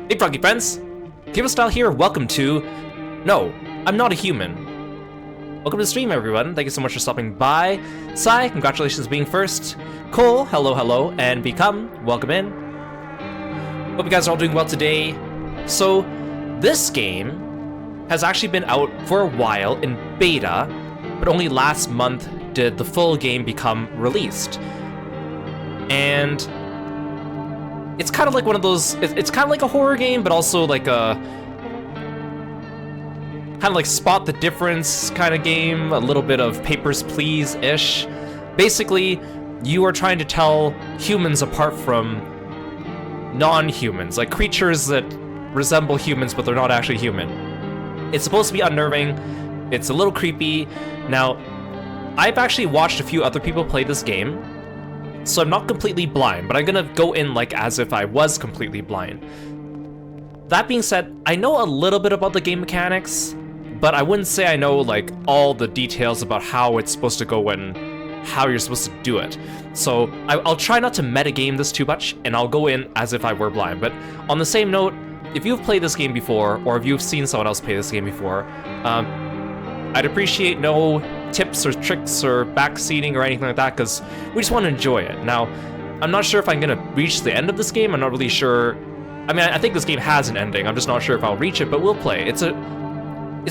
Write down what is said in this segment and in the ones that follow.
Hey Froggy friends! Kirostyle here, welcome to... No, I'm not a human. Welcome to the stream everyone, thank you so much for stopping by. Sai, congratulations being first. Cole, hello, and Become, welcome in. Hope you guys are all doing well today. So, this game has actually been out for a while in beta, but only last month did the full game become released. And it's kind of like one of those, it's kind of like a horror game, but also like a kind of like spot the difference kind of game, a little bit of Papers, Please-ish. Basically, you are trying to tell humans apart from non-humans, like creatures that resemble humans, but they're not actually human. It's supposed to be unnerving, it's a little creepy. Now, I've actually watched a few other people play this game, so I'm not completely blind, but I'm gonna go in like as if I was completely blind. That being said, I know a little bit about the game mechanics, but I wouldn't say I know like all the details about how it's supposed to go and how you're supposed to do it. So I'll try not to metagame this too much, and I'll go in as if I were blind. But on the same note, if you've played this game before, or if you've seen someone else play this game before, I'd appreciate no tips or tricks or backseating or anything like that, because we just want to enjoy it. Now, I'm not sure if I'm gonna reach the end of this game. I'm not really sure. I mean, I think this game has an ending. I'm just not sure if I'll reach it, but we'll play. It's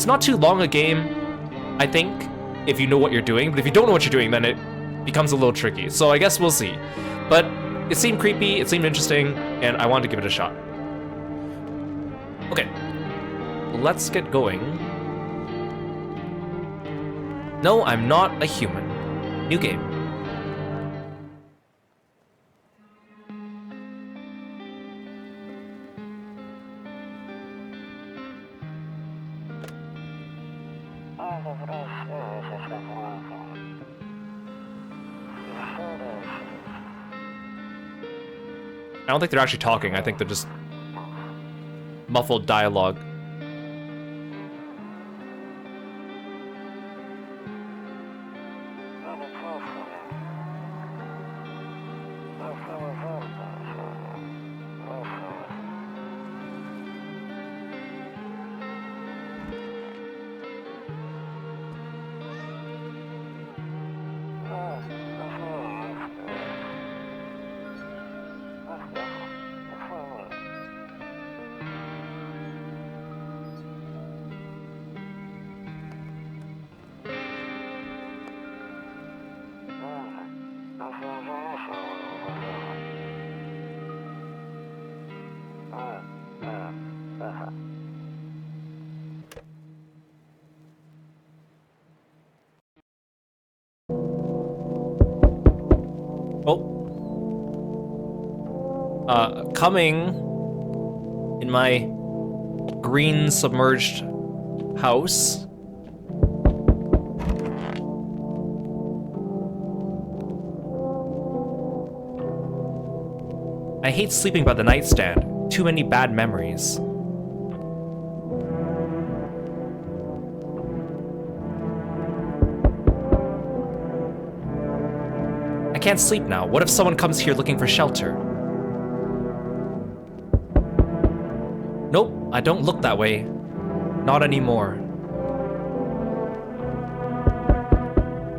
not too long a game, I think, if you know what you're doing. But if you don't know what you're doing, then it becomes a little tricky. So I guess we'll see. But it seemed creepy, it seemed interesting, and I wanted to give it a shot. Okay, let's get going. No, I'm not a human. New game. I don't think they're actually talking. I think they're just muffled dialogue. Coming in my green submerged house. I hate sleeping by the nightstand. Too many bad memories. I can't sleep now. What if someone comes here looking for shelter? Nope, I don't look that way. Not anymore.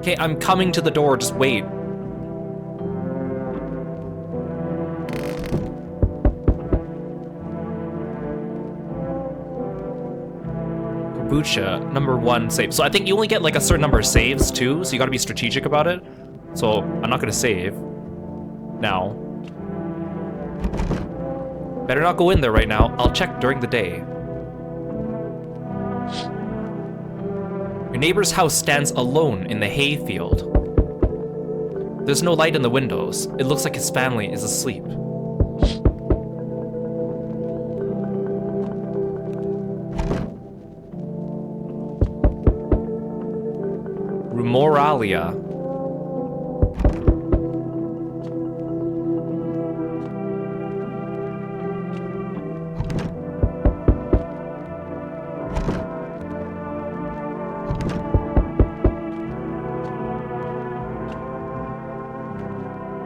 Okay, I'm coming to the door, just wait. Kombucha, #1 save. So I think you only get like a certain number of saves too, so you gotta be strategic about it. So I'm not gonna save now. Better not go in there right now. I'll check during the day. Your neighbor's house stands alone in the hay field. There's no light in the windows. It looks like his family is asleep. Rumoralia.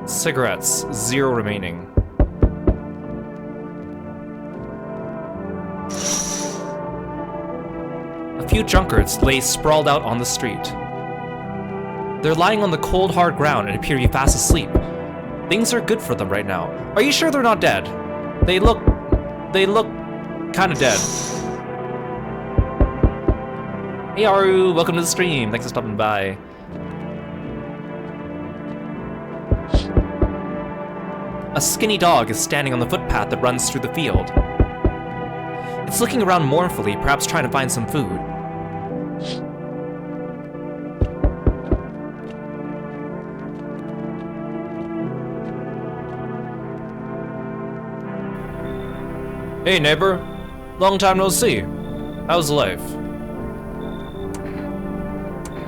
Cigarettes, 0 remaining. A few drunkards lay sprawled out on the street. They're lying on the cold, hard ground and appear to be fast asleep. Things are good for them right now. Are you sure they're not dead? They look kind of dead. Hey Aru, welcome to the stream. Thanks for stopping by. A skinny dog is standing on the footpath that runs through the field. It's looking around mournfully, perhaps trying to find some food. Hey neighbor, long time no see. How's life?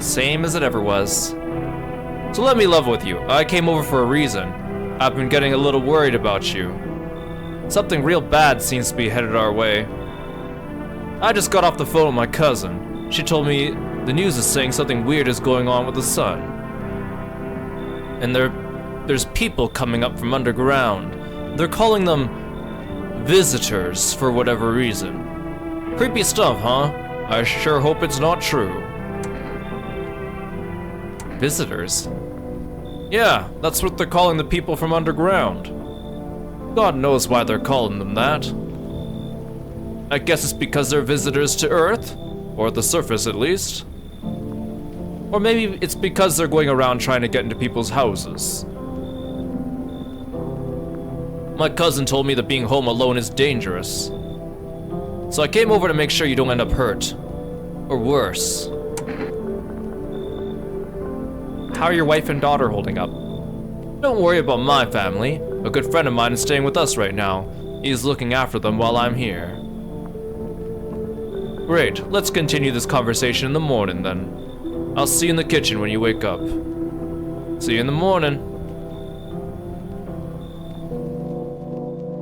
Same as it ever was. So let me level with you. I came over for a reason. I've been getting a little worried about you. Something real bad seems to be headed our way. I just got off the phone with my cousin. She told me the news is saying something weird is going on with the sun. And there's people coming up from underground. They're calling them visitors for whatever reason. Creepy stuff, huh? I sure hope it's not true. Visitors? Yeah, that's what they're calling the people from underground. God knows why they're calling them that. I guess it's because they're visitors to Earth, or the surface at least. Or maybe it's because they're going around trying to get into people's houses. My cousin told me that being home alone is dangerous. So I came over to make sure you don't end up hurt. Or worse. How are your wife and daughter holding up? Don't worry about my family. A good friend of mine is staying with us right now. He's looking after them while I'm here. Great, let's continue this conversation in the morning then. I'll see you in the kitchen when you wake up. See you in the morning.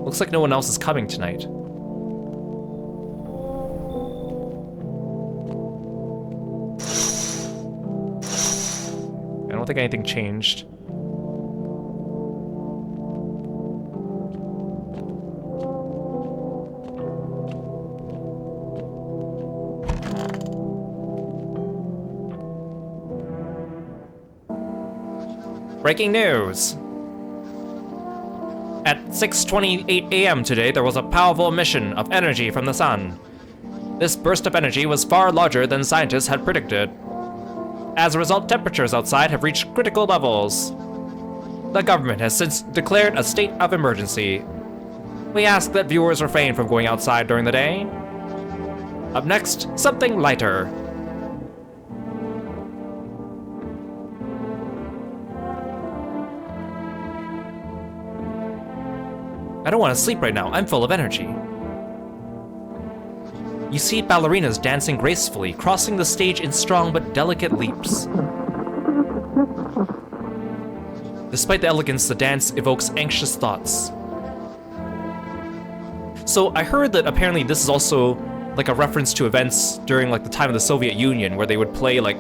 Looks like no one else is coming tonight. I don't think anything changed. Breaking news! At 6:28 a.m. today, there was a powerful emission of energy from the sun. This burst of energy was far larger than scientists had predicted. As a result, temperatures outside have reached critical levels. The government has since declared a state of emergency. We ask that viewers refrain from going outside during the day. Up next, something lighter. I don't want to sleep right now. I'm full of energy. You see ballerinas dancing gracefully, crossing the stage in strong but delicate leaps. Despite the elegance, the dance evokes anxious thoughts. So I heard that apparently this is also like a reference to events during like the time of the Soviet Union, where they would play like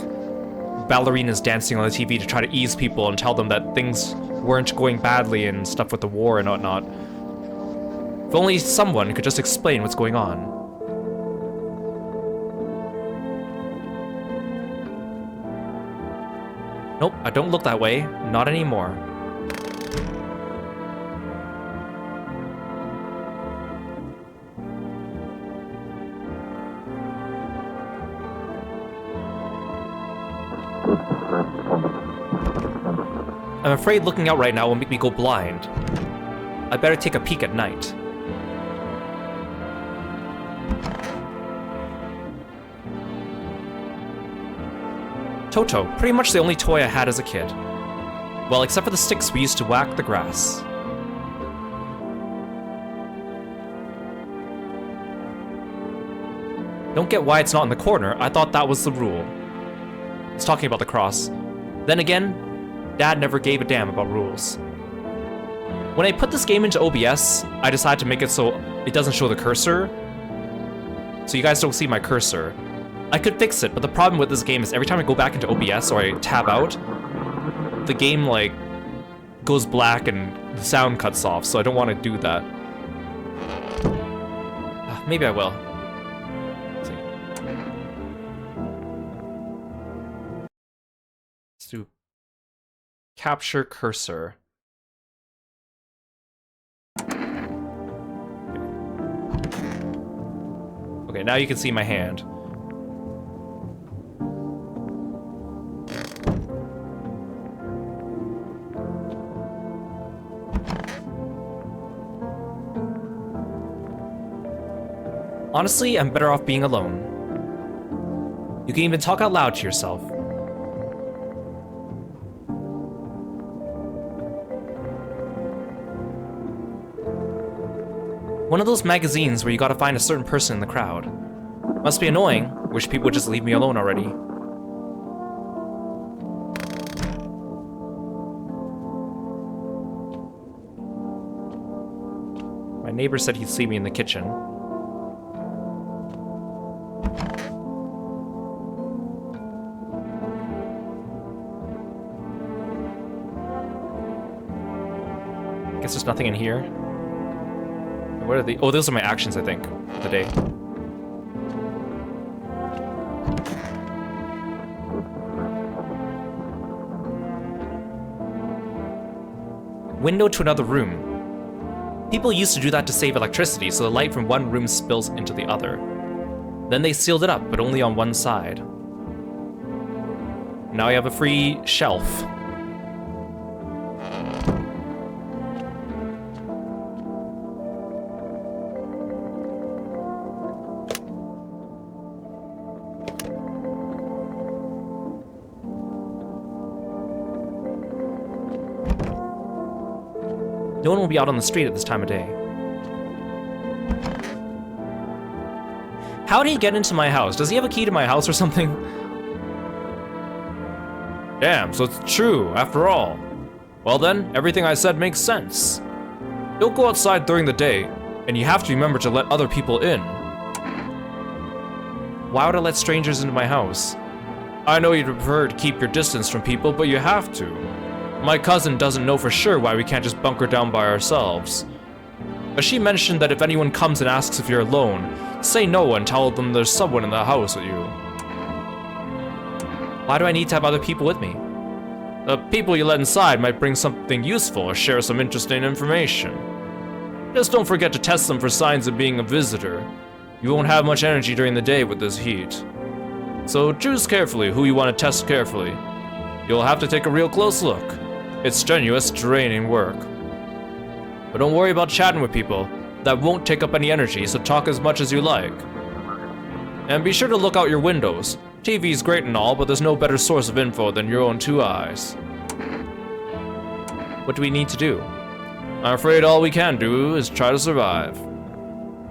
ballerinas dancing on the TV to try to ease people and tell them that things weren't going badly and stuff with the war and whatnot. If only someone could just explain what's going on. Nope, I don't look that way. Not anymore. I'm afraid looking out right now will make me go blind. I better take a peek at night. Toto, pretty much the only toy I had as a kid. Well, except for the sticks we used to whack the grass. Don't get why it's not in the corner. I thought that was the rule. It's talking about the cross. Then again, Dad never gave a damn about rules. When I put this game into OBS, I decided to make it so it doesn't show the cursor. So you guys don't see my cursor. I could fix it, but the problem with this game is every time I go back into OBS or I tab out, the game like goes black and the sound cuts off, so I don't want to do that. Maybe I will. Let's see. Capture cursor. Okay, now you can see my hand. Honestly, I'm better off being alone. You can even talk out loud to yourself. One of those magazines where you gotta find a certain person in the crowd. Must be annoying. Wish people would just leave me alone already. My neighbor said he'd see me in the kitchen. Guess there's nothing in here. What are the? Oh, those are my actions, I think, of the day. Window to another room. People used to do that to save electricity, so the light from one room spills into the other. Then they sealed it up, but only on one side. Now I have a free shelf. No one will be out on the street at this time of day. How did he get into my house? Does he have a key to my house or something? Damn, so it's true, after all. Well then, everything I said makes sense. Don't go outside during the day, and you have to remember to let other people in. Why would I let strangers into my house? I know you'd prefer to keep your distance from people, but you have to. My cousin doesn't know for sure why we can't just bunker down by ourselves. But she mentioned that if anyone comes and asks if you're alone, say no and tell them there's someone in the house with you. Why do I need to have other people with me? The people you let inside might bring something useful or share some interesting information. Just don't forget to test them for signs of being a visitor. You won't have much energy during the day with this heat. So choose carefully who you want to test carefully. You'll have to take a real close look. It's strenuous, draining work. But don't worry about chatting with people. That won't take up any energy, so talk as much as you like. And be sure to look out your windows. TV's great and all, but there's no better source of info than your own two eyes. What do we need to do? I'm afraid all we can do is try to survive.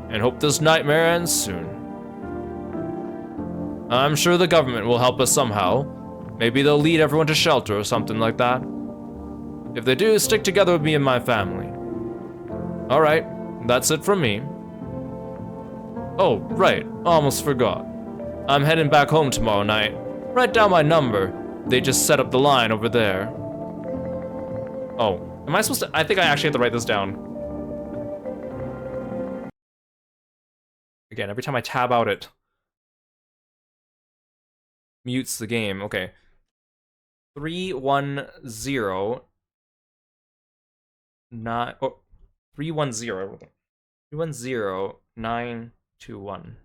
And hope this nightmare ends soon. I'm sure the government will help us somehow. Maybe they'll lead everyone to shelter or something like that. If they do, stick together with me and my family. Alright, that's it from me. Oh, right, almost forgot. I'm heading back home tomorrow night. Write down my number. They just set up the line over there. Oh, am I supposed to? I think I actually have to write this down. Again, every time I tab out it mutes the game. Okay. 310 921.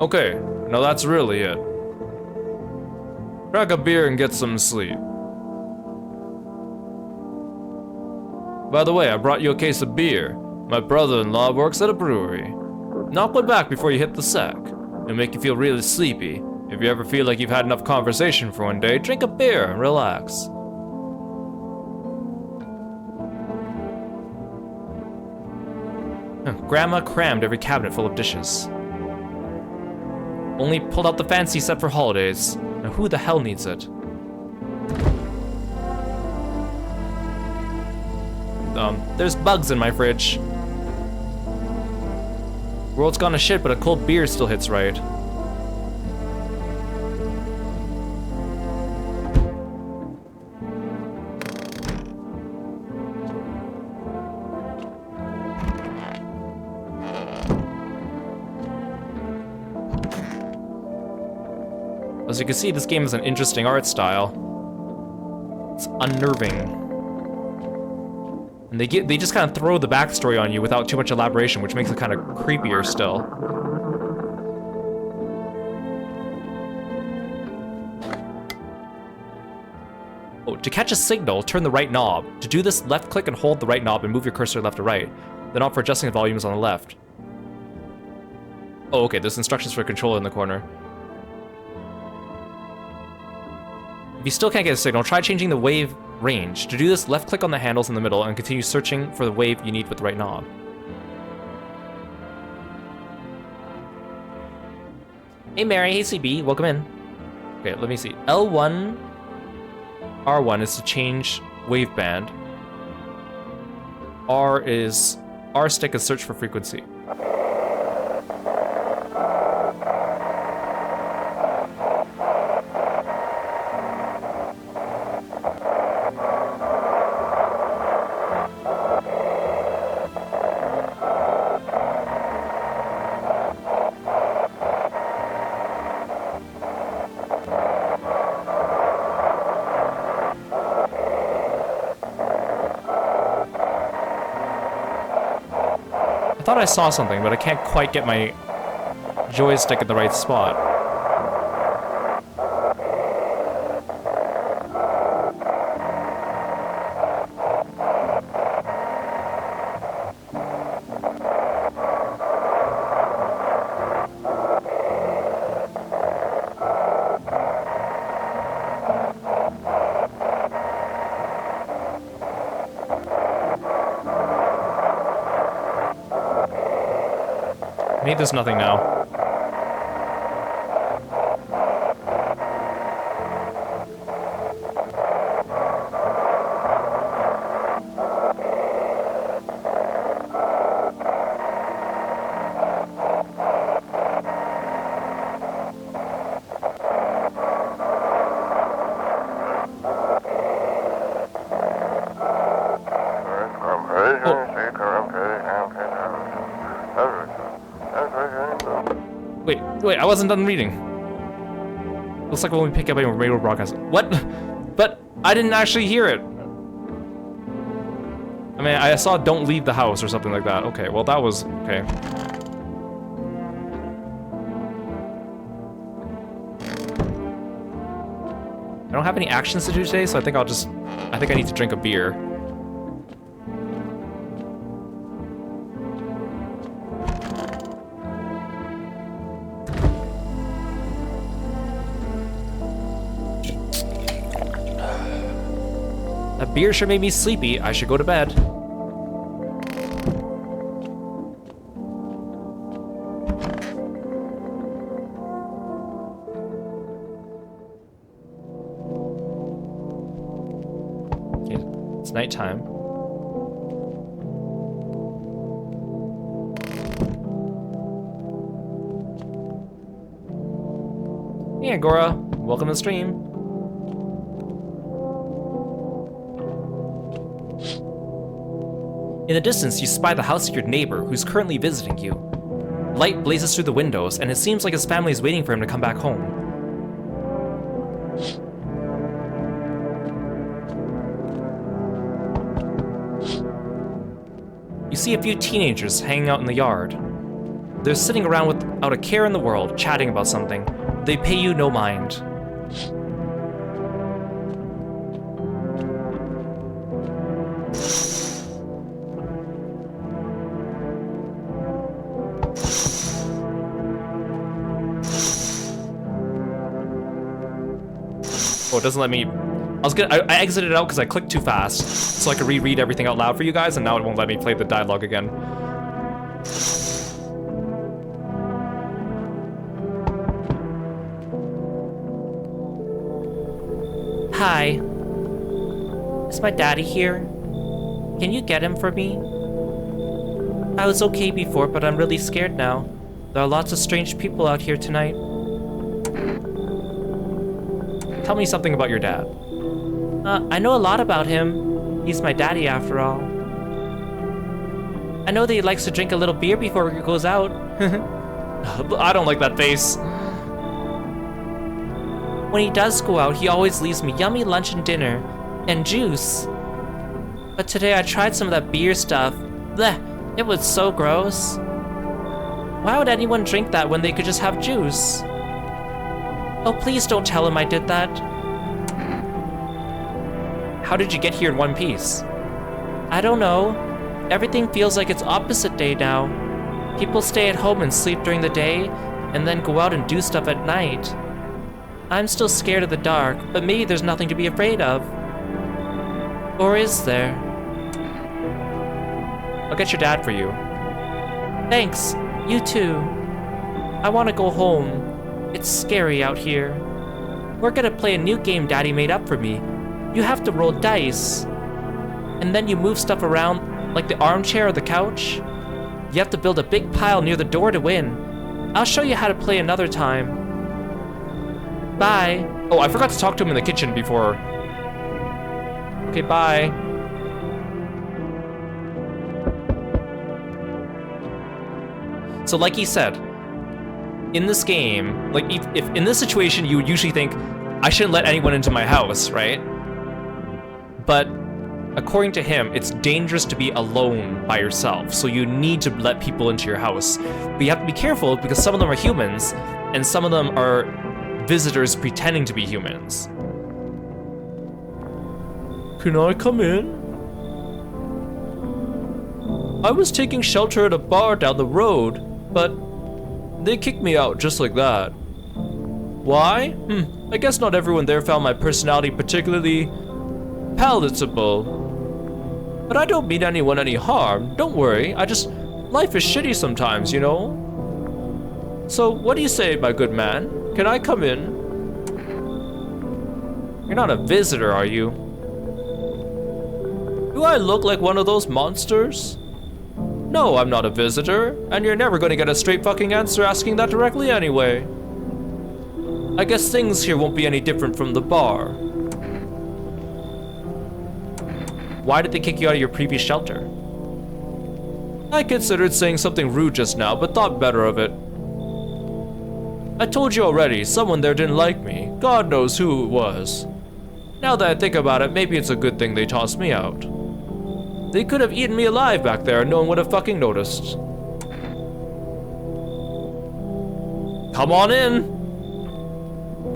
Okay, now that's really it. Crack a beer and get some sleep. By the way, I brought you a case of beer. My brother-in-law works at a brewery. Knock one back before you hit the sack. It'll make you feel really sleepy. If you ever feel like you've had enough conversation for one day, drink a beer and relax. Grandma crammed every cabinet full of dishes. Only pulled out the fancy set for holidays. Now who the hell needs it? There's bugs in my fridge. World's gone to shit, but a cold beer still hits right. Was As you can see, this game is an interesting art style. It's unnerving. And they just kind of throw the backstory on you without too much elaboration, which makes it kind of creepier still. Oh, to catch a signal, turn the right knob. To do this, left click and hold the right knob and move your cursor left to right. The knob for adjusting the volume is on the left. Oh, okay, there's instructions for control in the corner. If you still can't get a signal, try changing the wave range. To do this, left click on the handles in the middle and continue searching for the wave you need with the right knob. Hey Mary, hey CB, welcome in. Okay, let me see. L1, R1 is to change wave band. R stick is search for frequency. I thought I saw something, but I can't quite get my joystick in the right spot. Maybe there's nothing now. Wait, I wasn't done reading. Looks like when we pick up a radio broadcast. What? But I didn't actually hear it. I mean, I saw don't leave the house or something like that. Okay, well that was, okay. I don't have any actions to do today, so I think I need to drink a beer. That beer sure made me sleepy. I should go to bed. Okay, it's nighttime. Hey, Agora. Welcome to the stream. In the distance, you spy the house of your neighbor, who's currently visiting you. Light blazes through the windows, and it seems like his family is waiting for him to come back home. You see a few teenagers hanging out in the yard. They're sitting around without a care in the world, chatting about something. They pay you no mind. Oh, it doesn't let me. I exited it out because I clicked too fast, so I could reread everything out loud for you guys, and now it won't let me play the dialogue again. Hi. Is my daddy here? Can you get him for me? I was okay before, but I'm really scared now. There are lots of strange people out here tonight. Tell me something about your dad. I know a lot about him. He's my daddy after all. I know that he likes to drink a little beer before he goes out. I don't like that face. When he does go out, he always leaves me yummy lunch and dinner, and juice. But today I tried some of that beer stuff. Blech, it was so gross. Why would anyone drink that when they could just have juice? Oh, please don't tell him I did that. How did you get here in one piece? I don't know. Everything feels like it's opposite day now. People stay at home and sleep during the day, and then go out and do stuff at night. I'm still scared of the dark, but maybe there's nothing to be afraid of. Or is there? I'll get your dad for you. Thanks. You too. I want to go home. It's scary out here. We're gonna play a new game Daddy made up for me. You have to roll dice. And then you move stuff around, like the armchair or the couch. You have to build a big pile near the door to win. I'll show you how to play another time. Bye. Oh, I forgot to talk to him in the kitchen before. Okay, bye. So like he said, in this game, like if in this situation you would usually think, I shouldn't let anyone into my house, right? But according to him, it's dangerous to be alone by yourself, so you need to let people into your house. But you have to be careful because some of them are humans, and some of them are visitors pretending to be humans. Can I come in? I was taking shelter at a bar down the road, but they kicked me out just like that. Why? I guess not everyone there found my personality particularly palatable. But I don't mean anyone any harm, don't worry, life is shitty sometimes, you know? So, what do you say, my good man? Can I come in? You're not a visitor, are you? Do I look like one of those monsters? No, I'm not a visitor, and you're never gonna get a straight fucking answer asking that directly anyway. I guess things here won't be any different from the bar. Why did they kick you out of your previous shelter? I considered saying something rude just now, but thought better of it. I told you already, someone there didn't like me. God knows who it was. Now that I think about it, maybe it's a good thing they tossed me out. They could have eaten me alive back there and no one would have fucking noticed. Come on in.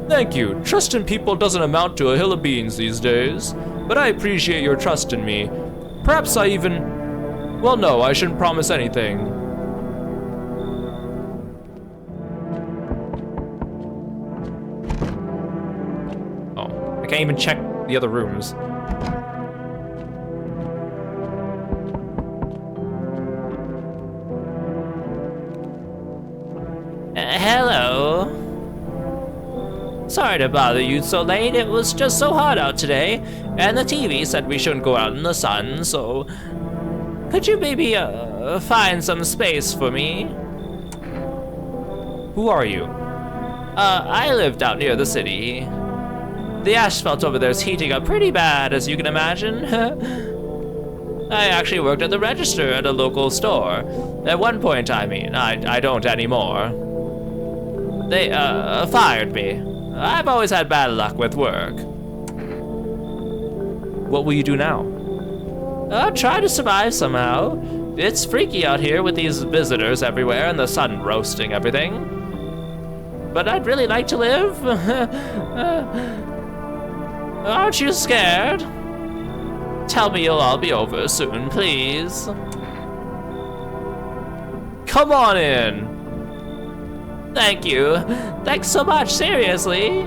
Thank you. Trust in people doesn't amount to a hill of beans these days, but I appreciate your trust in me. Perhaps I even... Well, no, I shouldn't promise anything. Oh, I can't even check the other rooms. Hello. Sorry to bother you so late. It was just so hot out today, and the TV said we shouldn't go out in the sun, so... Could you maybe, find some space for me? Who are you? I lived out near the city. The asphalt over there's heating up pretty bad, as you can imagine. I actually worked at the register at a local store. At one point, I mean. I don't anymore. They, fired me. I've always had bad luck with work. What will you do now? I'll try to survive somehow. It's freaky out here with these visitors everywhere and the sun roasting everything. But I'd really like to live. Aren't you scared? Tell me you'll all be over soon, please. Come on in. Thank you. Thanks so much, seriously.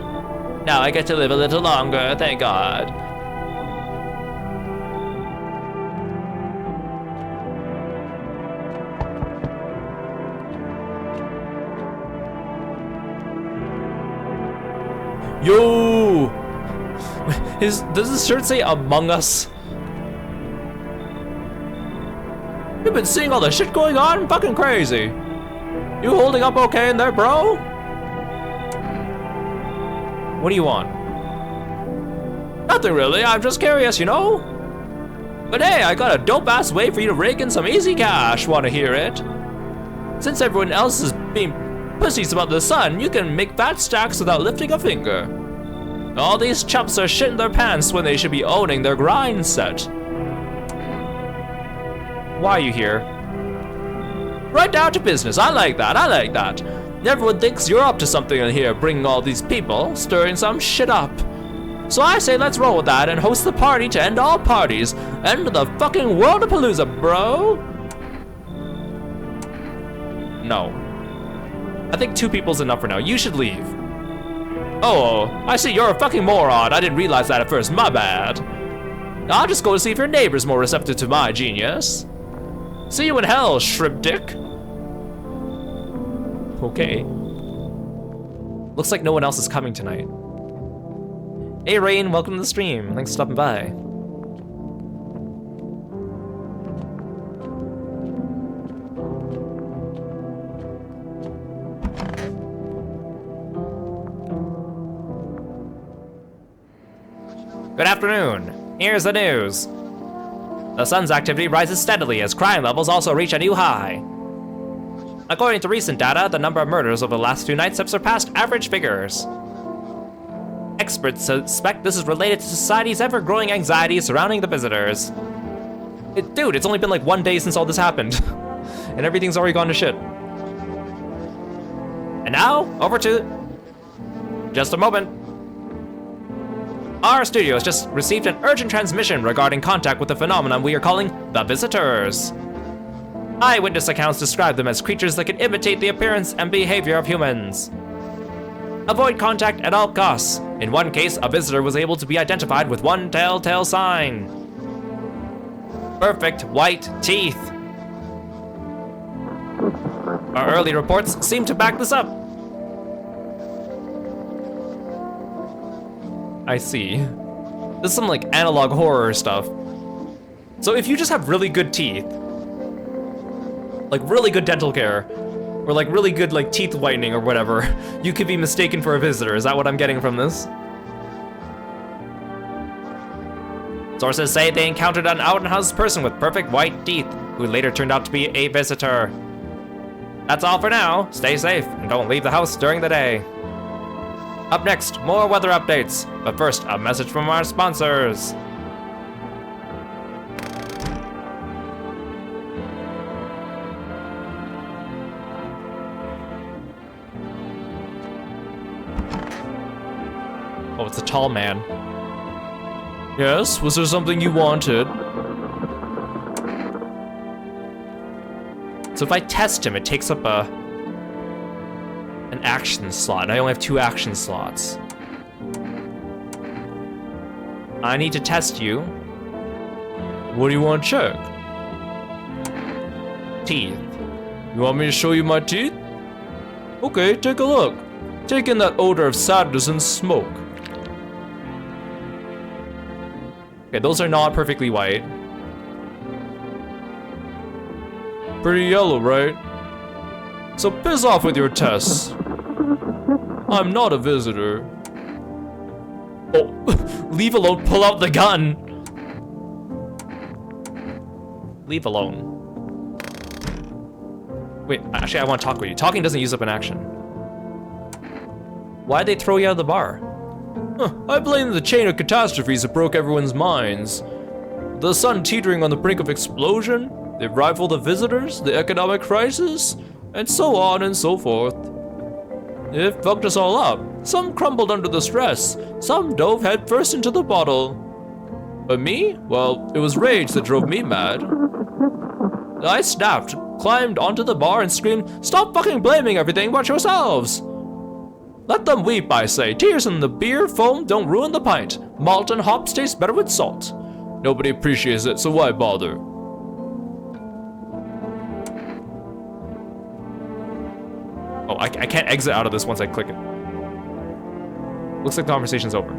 Now I get to live a little longer, thank God. Yo! Does this shirt say Among Us? You've been seeing all the shit going on? Fucking crazy. You holding up okay in there, bro? What do you want? Nothing really, I'm just curious, you know? But hey, I got a dope-ass way for you to rake in some easy cash, wanna hear it? Since everyone else is being pussies about the sun, you can make fat stacks without lifting a finger. All these chumps are shitting their pants when they should be owning their grind set. Why are you here? Right down to business. I like that. I like that. Everyone thinks you're up to something in here, bringing all these people, stirring some shit up. So I say let's roll with that and host the party to end all parties. End the fucking Worldapalooza, bro. No. I think 2 people's enough for now. You should leave. Oh, I see you're a fucking moron. I didn't realize that at first. My bad. I'll just go to see if your neighbor's more receptive to my genius. See you in hell, shrimp dick. Okay. Looks like no one else is coming tonight. Hey Rain, welcome to the stream. Thanks for stopping by. Good afternoon. Here's the news. The sun's activity rises steadily as crime levels also reach a new high. According to recent data, the number of murders over the last 2 nights have surpassed average figures. Experts suspect this is related to society's ever-growing anxiety surrounding the visitors. Dude, it's only been like 1 day since all this happened, and everything's already gone to shit. And now, over to... Just a moment. Our studio has just received an urgent transmission regarding contact with the phenomenon we are calling the Visitors. Eyewitness accounts describe them as creatures that can imitate the appearance and behavior of humans. Avoid contact at all costs. In one case, a visitor was able to be identified with one telltale sign. Perfect white teeth. Our early reports seem to back this up. I see. This is some like analog horror stuff. So if you just have really good teeth, like really good dental care, or like really good like teeth whitening or whatever, you could be mistaken for a visitor. Is that what I'm getting from this? Sources say they encountered an out-and-house person with perfect white teeth, who later turned out to be a visitor. That's all for now. Stay safe and don't leave the house during the day. Up next, more weather updates. But first, a message from our sponsors. Oh, it's a tall man. Yes, was there something you wanted? So if I test him, it takes up an action slot, and I only have 2 action slots. I need to test you. What do you want to check? Teeth. You want me to show you my teeth? Okay, take a look. Take in that odor of sadness and smoke. Okay, those are not perfectly white. Pretty yellow, right? So piss off with your tests. I'm not a visitor. Oh, leave alone, pull out the gun. Leave alone. Wait, actually I want to talk with you. Talking doesn't use up an action. Why'd they throw you out of the bar? I blame the chain of catastrophes that broke everyone's minds. The sun teetering on the brink of explosion, the arrival of visitors, the economic crisis, and so on and so forth. It fucked us all up. Some crumbled under the stress, some dove headfirst into the bottle. But me? Well, it was rage that drove me mad. I snapped, climbed onto the bar and screamed, "Stop fucking blaming everything but yourselves!" Let them weep, I say. Tears in the beer, foam don't ruin the pint. Malt and hops taste better with salt. Nobody appreciates it, so why bother? Oh, I can't exit out of this once I click it. Looks like the conversation's over.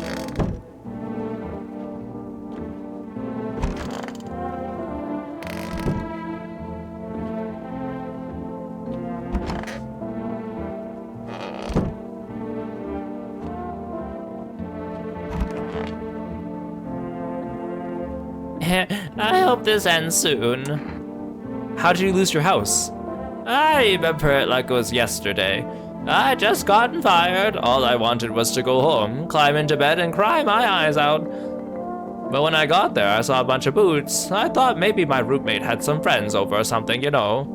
I hope this ends soon. How did you lose your house? I remember it like it was yesterday. I just gotten fired. All I wanted was to go home, climb into bed, and cry my eyes out. But when I got there, I saw a bunch of boots. I thought maybe my roommate had some friends over or something, you know.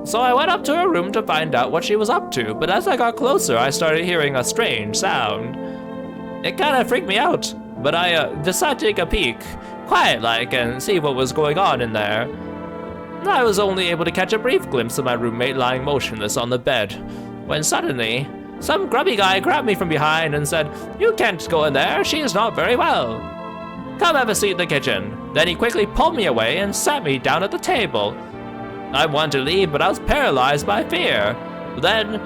So I went up to her room to find out what she was up to, but as I got closer, I started hearing a strange sound. It kind of freaked me out, but I decided to take a peek, quiet-like, and see what was going on in there. I was only able to catch a brief glimpse of my roommate lying motionless on the bed, when suddenly, some grubby guy grabbed me from behind and said, "You can't go in there, she is not very well. Come have a seat in the kitchen." Then he quickly pulled me away and sat me down at the table. I wanted to leave, but I was paralyzed by fear. Then,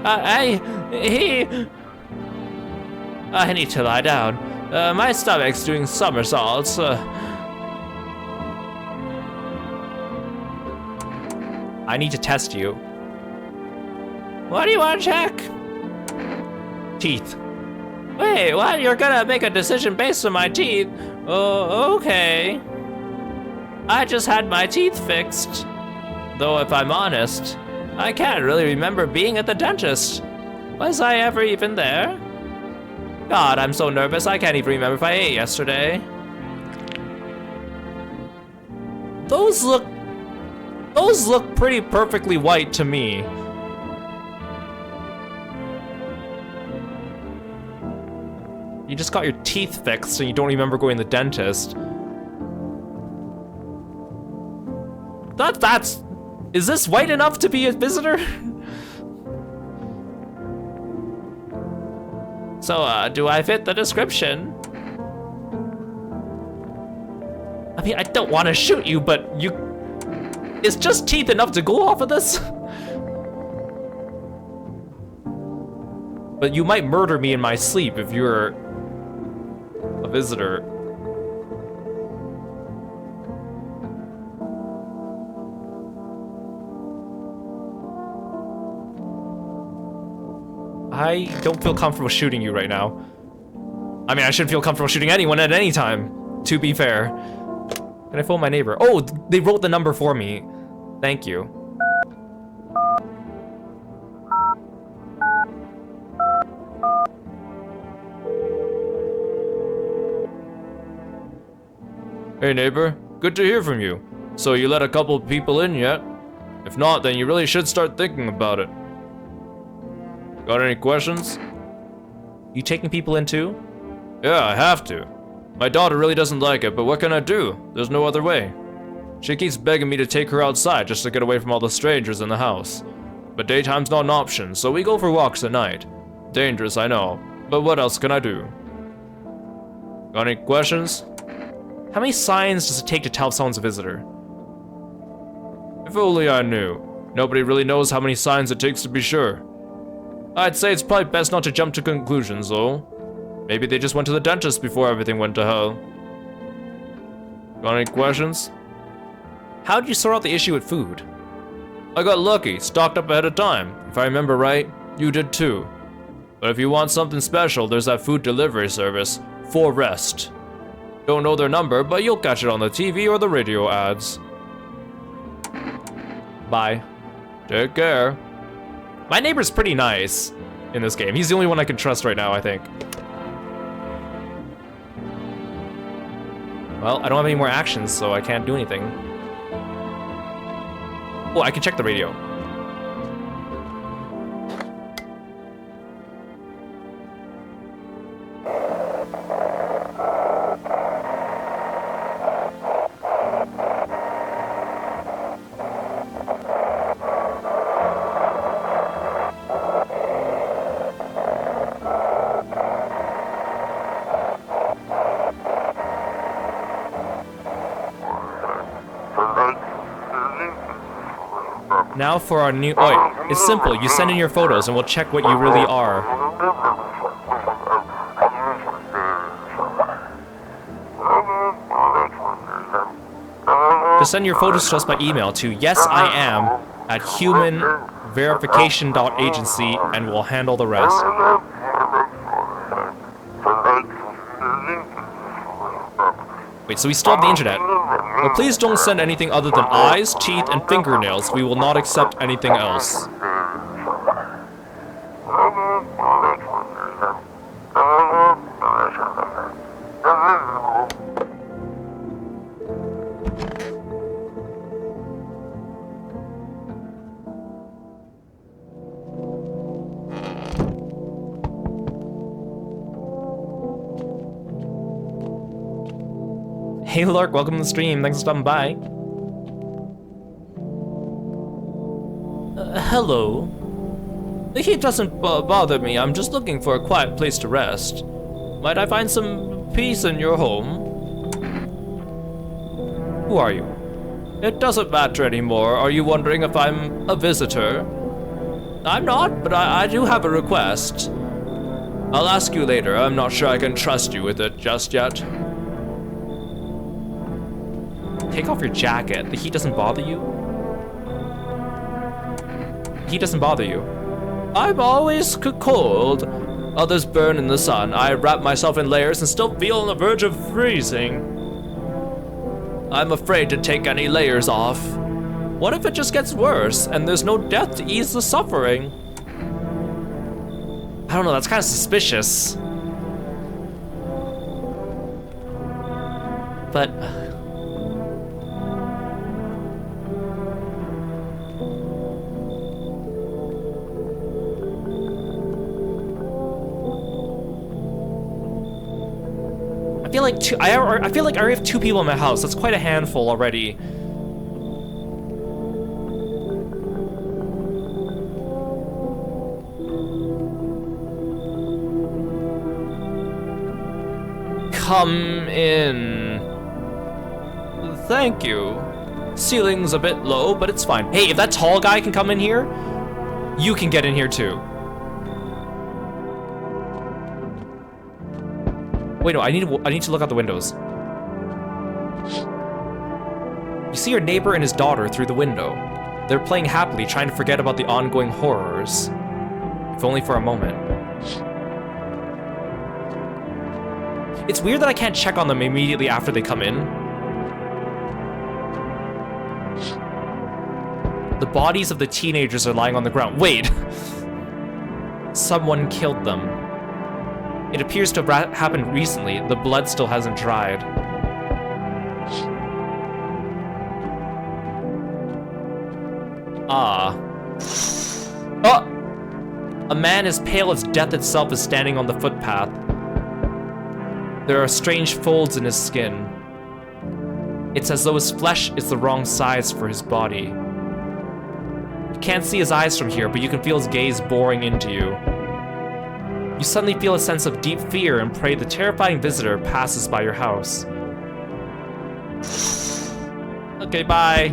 I need to lie down. My stomach's doing somersaults. I need to test you. What do you want to check? Teeth. Wait, what? You're gonna make a decision based on my teeth? Oh, okay. I just had my teeth fixed. Though if I'm honest, I can't really remember being at the dentist. Was I ever even there? God, I'm so nervous I can't even remember if I ate yesterday. Those look pretty perfectly white to me. You just got your teeth fixed and you don't remember going to the dentist. Is this white enough to be a visitor? So, do I fit the description? I mean, I don't want to shoot you, but is just teeth enough to go off of this? But you might murder me in my sleep if you're a visitor. I don't feel comfortable shooting you right now. I mean, I shouldn't feel comfortable shooting anyone at any time, to be fair. Can I phone my neighbor? Oh, they wrote the number for me. Thank you. Hey neighbor, good to hear from you. So you let a couple people in yet? If not, then you really should start thinking about it. Got any questions? You taking people in too? Yeah, I have to. My daughter really doesn't like it, but what can I do? There's no other way. She keeps begging me to take her outside just to get away from all the strangers in the house. But daytime's not an option, so we go for walks at night. Dangerous, I know, but what else can I do? Got any questions? How many signs does it take to tell if someone's a visitor? If only I knew. Nobody really knows how many signs it takes to be sure. I'd say it's probably best not to jump to conclusions, though. Maybe they just went to the dentist before everything went to hell. Got any questions? How did you sort out the issue with food? I got lucky, stocked up ahead of time. If I remember right, you did too. But if you want something special, there's that food delivery service, For Rest. Don't know their number, but you'll catch it on the TV or the radio ads. Bye. Take care. My neighbor's pretty nice in this game. He's the only one I can trust right now, I think. Well, I don't have any more actions, so I can't do anything. Oh, I can check the radio. Now for our new... Oh, it's simple. You send in your photos and we'll check what you really are. Just send your photos to us by email to yesIam@humanverification.agency and we'll handle the rest. Wait, so we still have the internet. Well, please don't send anything other than eyes, teeth, and fingernails. We will not accept anything else. Hey Lark, welcome to the stream. Thanks for stopping by. Hello. The heat doesn't bother me. I'm just looking for a quiet place to rest. Might I find some peace in your home? Who are you? It doesn't matter anymore. Are you wondering if I'm a visitor? I'm not, but I do have a request. I'll ask you later. I'm not sure I can trust you with it just yet. Take off your jacket. The heat doesn't bother you? The heat doesn't bother you. I'm always cold. Others burn in the sun. I wrap myself in layers and still feel on the verge of freezing. I'm afraid to take any layers off. What if it just gets worse and there's no death to ease the suffering? I don't know, that's kind of suspicious. But... I feel like I already have 2 people in my house. That's quite a handful already. Come in. Thank you. Ceiling's a bit low, but it's fine. Hey, if that tall guy can come in here, you can get in here too. Wait, no, I need to look out the windows. You see your neighbor and his daughter through the window. They're playing happily, trying to forget about the ongoing horrors. If only for a moment. It's weird that I can't check on them immediately after they come in. The bodies of the teenagers are lying on the ground. Wait! Someone killed them. It appears to have happened recently. The blood still hasn't dried. Ah. Oh! A man as pale as death itself is standing on the footpath. There are strange folds in his skin. It's as though his flesh is the wrong size for his body. You can't see his eyes from here, but you can feel his gaze boring into you. You suddenly feel a sense of deep fear and pray the terrifying visitor passes by your house. Okay, bye.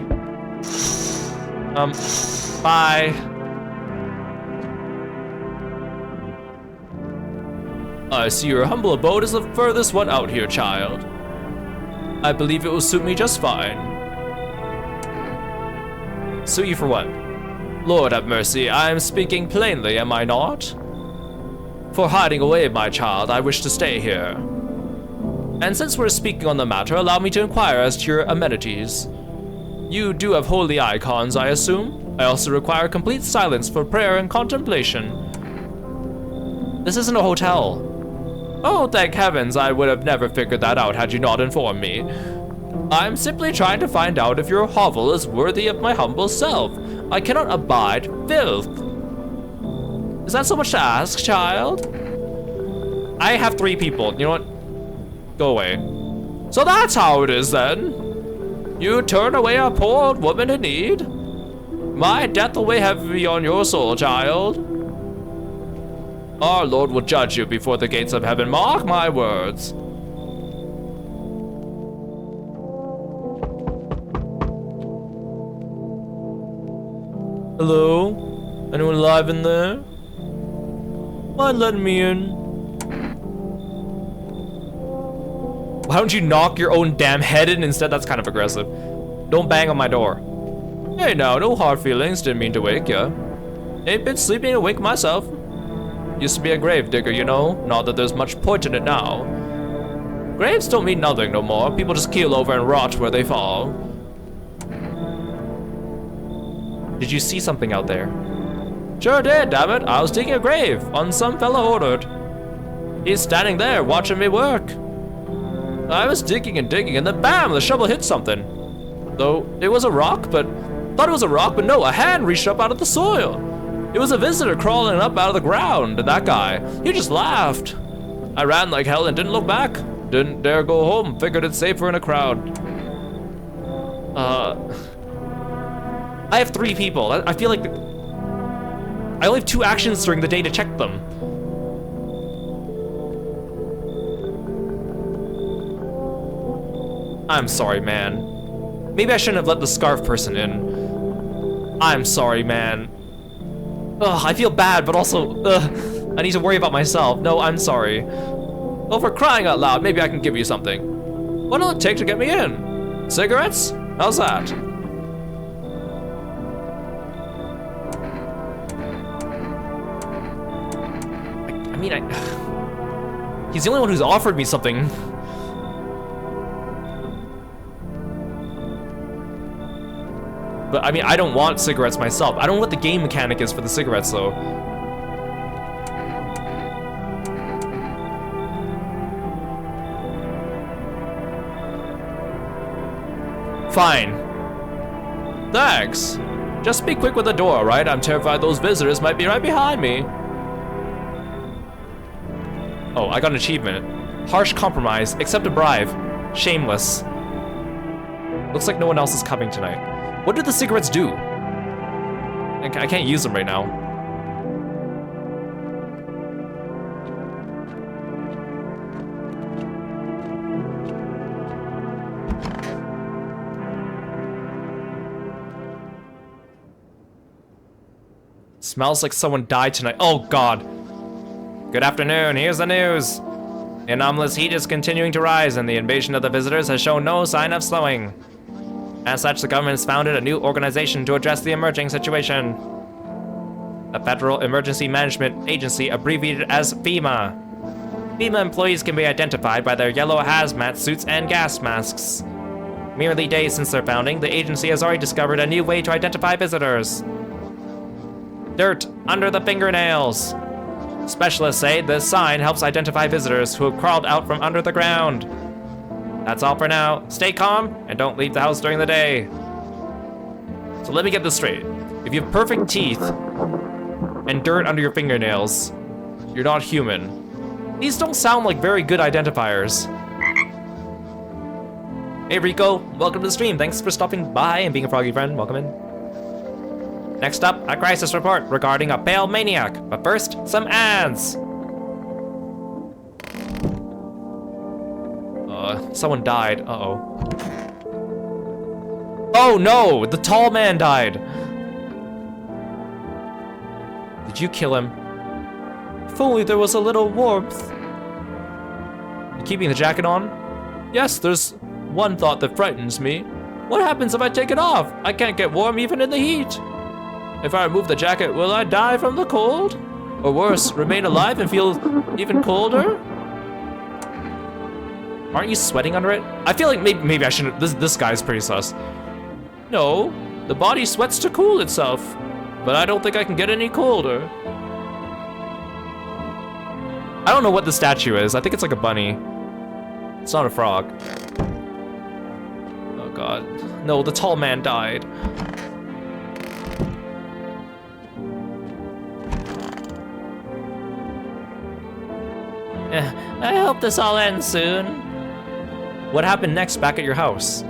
Bye. I see your humble abode is the furthest one out here, child. I believe it will suit me just fine. Suit you for what? Lord have mercy, I am speaking plainly, am I not? For hiding away, my child, I wish to stay here. And since we're speaking on the matter, allow me to inquire as to your amenities. You do have holy icons, I assume? I also require complete silence for prayer and contemplation. This isn't a hotel. Oh, thank heavens, I would have never figured that out had you not informed me. I'm simply trying to find out if your hovel is worthy of my humble self. I cannot abide filth. Is that so much to ask, child? I have 3 people. You know what? Go away. So that's how it is then. You turn away a poor old woman in need? My death will weigh heavy on your soul, child. Our Lord will judge you before the gates of heaven. Mark my words. Hello? Anyone alive in there? Mind letting me in? Why don't you knock your own damn head in instead? That's kind of aggressive. Don't bang on my door. Hey now, no hard feelings. Didn't mean to wake ya. Ain't been sleeping awake myself. Used to be a grave digger, you know. Not that there's much point in it now. Graves don't mean nothing no more. People just keel over and rot where they fall. Did you see something out there? Sure did, damn it. I was digging a grave, one some fella ordered. He's standing there watching me work. I was digging and digging, and then bam, the shovel hit something. Though it was a rock, but no, a hand reached up out of the soil. It was a visitor crawling up out of the ground, and that guy, he just laughed. I ran like hell and didn't look back. Didn't dare go home, figured it's safer in a crowd. I have 3 people. I feel like I only have 2 actions during the day to check them. I'm sorry, man. Maybe I shouldn't have let the scarf person in. I'm sorry, man. Ugh, I feel bad, but also, I need to worry about myself. No, I'm sorry. Well, for crying out loud, maybe I can give you something. What'll it take to get me in? Cigarettes? How's that? He's the only one who's offered me something. But I mean, I don't want cigarettes myself. I don't know what the game mechanic is for the cigarettes, though. Fine. Thanks. Just be quick with the door, right? I'm terrified those visitors might be right behind me. Oh, I got an achievement. Harsh compromise. Accept a bribe. Shameless. Looks like no one else is coming tonight. What did the cigarettes do? I can't use them right now. Smells like someone died tonight. Oh, God. Good afternoon, here's the news. The anomalous heat is continuing to rise, and the invasion of the visitors has shown no sign of slowing. As such, the government has founded a new organization to address the emerging situation. The Federal Emergency Management Agency, abbreviated as FEMA. FEMA employees can be identified by their yellow hazmat suits and gas masks. Merely days since their founding, the agency has already discovered a new way to identify visitors. Dirt under the fingernails. Specialists say this sign helps identify visitors who have crawled out from under the ground. That's all for now. Stay calm and don't leave the house during the day. So let me get this straight. If you have perfect teeth and dirt under your fingernails, you're not human. These don't sound like very good identifiers. Hey Rico, welcome to the stream. Thanks for stopping by and being a froggy friend. Welcome in. Next up, a crisis report regarding a pale maniac. But first, some ads. Someone died. Uh-oh. Oh no! The tall man died! Did you kill him? If only there was a little warmth. You keeping the jacket on? Yes, there's one thought that frightens me. What happens if I take it off? I can't get warm even in the heat. If I remove the jacket, will I die from the cold? Or worse, remain alive and feel even colder? Aren't you sweating under it? I feel like maybe I shouldn't. This guy's pretty sus. No, the body sweats to cool itself, but I don't think I can get any colder. I don't know what the statue is. I think it's like a bunny. It's not a frog. Oh God. No, the tall man died. I hope this all ends soon. What happened next back at your house?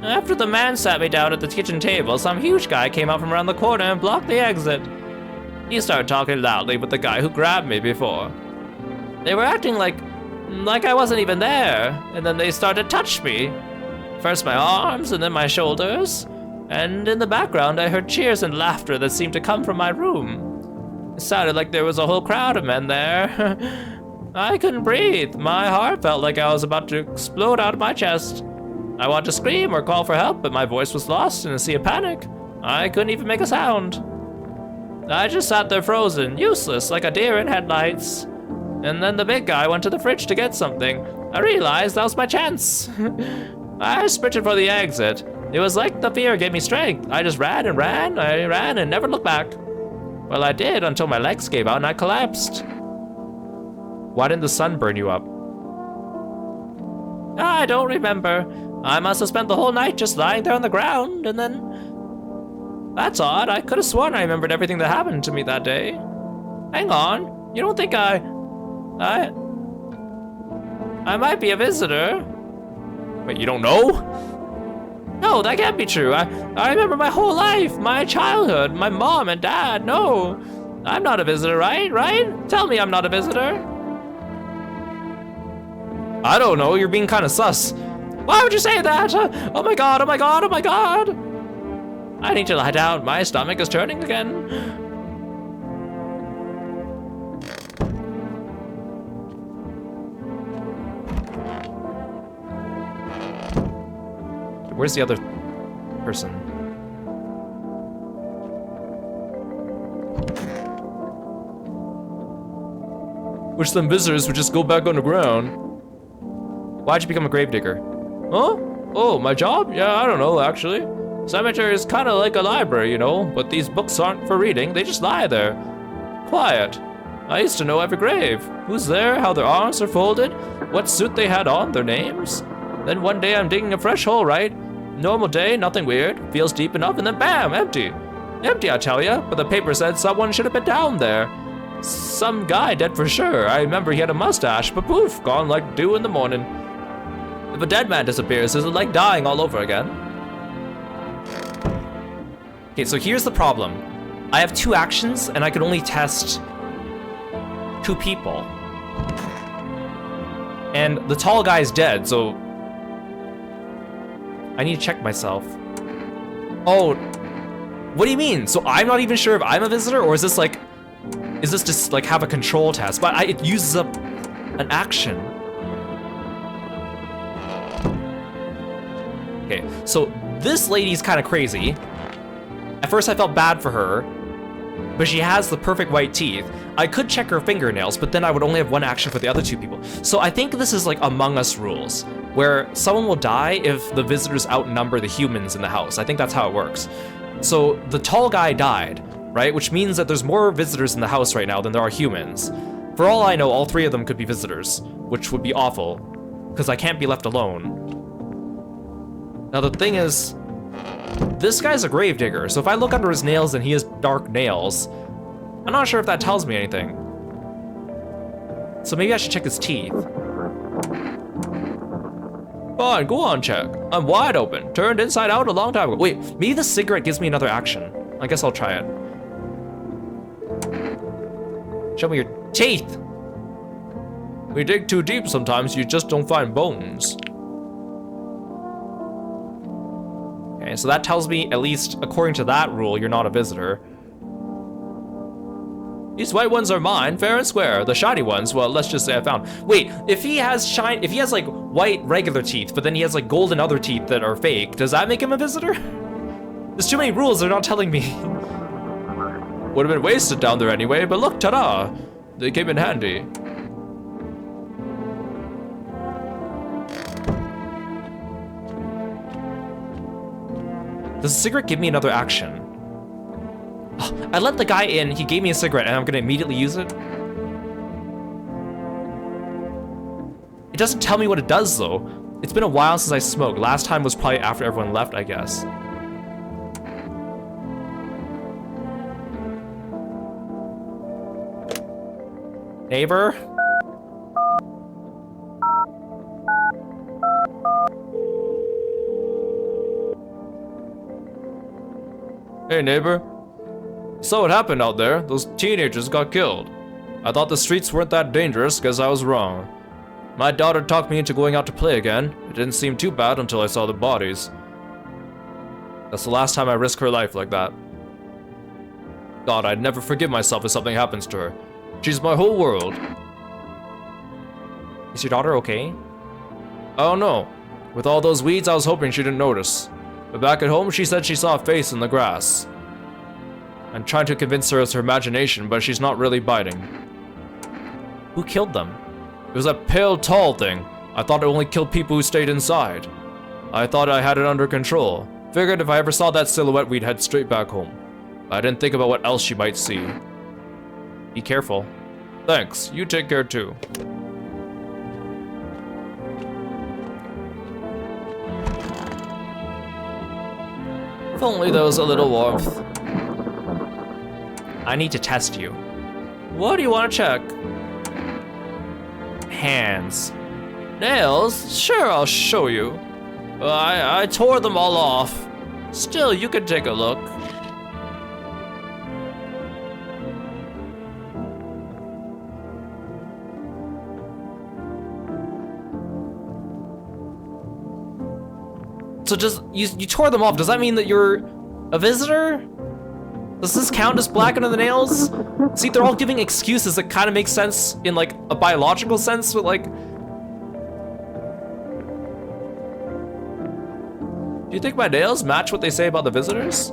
After the man sat me down at the kitchen table, some huge guy came out from around the corner and blocked the exit. He started talking loudly with the guy who grabbed me before. They were acting like I wasn't even there, and then they started to touch me. First my arms, and then my shoulders. And in the background, I heard cheers and laughter that seemed to come from my room. It sounded like there was a whole crowd of men there. I couldn't breathe. My heart felt like I was about to explode out of my chest. I wanted to scream or call for help, but my voice was lost in a sea of panic. I couldn't even make a sound. I just sat there frozen, useless, like a deer in headlights. And then the big guy went to the fridge to get something. I realized that was my chance. I sprinted for the exit. It was like the fear gave me strength. I just ran and ran, I ran and never looked back. Well, I did until my legs gave out and I collapsed. Why didn't the sun burn you up? I don't remember. I must have spent the whole night just lying there on the ground, and then... That's odd. I could have sworn I remembered everything that happened to me that day. Hang on. You don't think I might be a visitor? Wait, you don't know? No, that can't be true. I remember my whole life, my childhood, my mom and dad. No, I'm not a visitor, right? Right? Tell me I'm not a visitor. I don't know, you're being kind of sus. Why would you say that? Oh my god, oh my god, oh my god. I need to lie down, my stomach is turning again. Where's the other person? Wish them visitors would just go back on the ground. Why'd you become a gravedigger? Huh? Oh, my job? Yeah, I don't know, actually. Cemetery is kind of like a library, you know, but these books aren't for reading, they just lie there. Quiet. I used to know every grave. Who's there, how their arms are folded, what suit they had on, their names. Then one day I'm digging a fresh hole, right? Normal day, nothing weird, feels deep enough, and then bam, empty. Empty, I tell ya, but the paper said someone should have been down there. Some guy dead for sure. I remember he had a mustache, but poof, gone like dew in the morning. If a dead man disappears, is it like dying all over again? Okay, so here's the problem. I have 2 actions, and I can only test 2 people. And the tall guy's dead, so I need to check myself. Oh, what do you mean? So I'm not even sure if I'm a visitor, or is this just like have a control test? But it uses up an action. Okay, so this lady's kind of crazy. At first I felt bad for her, but she has the perfect white teeth. I could check her fingernails, but then I would only have 1 action for the other 2 people. So I think this is like Among Us rules, where someone will die if the visitors outnumber the humans in the house. I think that's how it works. So the tall guy died, right? Which means that there's more visitors in the house right now than there are humans. For all I know, all 3 of them could be visitors, which would be awful, because I can't be left alone. Now the thing is, this guy's a gravedigger, so if I look under his nails and he has dark nails, I'm not sure if that tells me anything. So maybe I should check his teeth. Fine, go on, check. I'm wide open. Turned inside out a long time ago. Wait, maybe the cigarette gives me another action. I guess I'll try it. Show me your teeth. We dig too deep sometimes, you just don't find bones. Okay, so that tells me, at least according to that rule, you're not a visitor. These white ones are mine, fair and square. The shiny ones, well, let's just say I found. Wait, if he has like white regular teeth, but then he has like golden other teeth that are fake, does that make him a visitor? There's too many rules they're not telling me. Would have been wasted down there anyway, but look, ta-da! They came in handy. Does the cigarette give me another action? Oh, I let the guy in, he gave me a cigarette, and I'm gonna immediately use it? It doesn't tell me what it does, though. It's been a while since I smoked. Last time was probably after everyone left, I guess. Neighbor? Hey, neighbor. So what happened out there? Those teenagers got killed. I thought the streets weren't that dangerous, guess I was wrong. My daughter talked me into going out to play again. It didn't seem too bad until I saw the bodies. That's the last time I risked her life like that. God, I'd never forgive myself if something happens to her. She's my whole world. Is your daughter okay? I don't know. With all those weeds, I was hoping she didn't notice. But back at home, she said she saw a face in the grass. I'm trying to convince her it's her imagination, but she's not really biting. Who killed them? It was that pale, tall thing. I thought it only killed people who stayed inside. I thought I had it under control. Figured if I ever saw that silhouette, we'd head straight back home. I didn't think about what else she might see. Be careful. Thanks, you take care too. If only there was a little warmth. I need to test you. What do you want to check? Hands. Nails? Sure, I'll show you. I tore them all off. Still, you can take a look. So just, you tore them off. Does that mean that you're a visitor? Does this count as black under the nails? See, they're all giving excuses that kind of make sense in like a biological sense, but like... Do you think my nails match what they say about the visitors?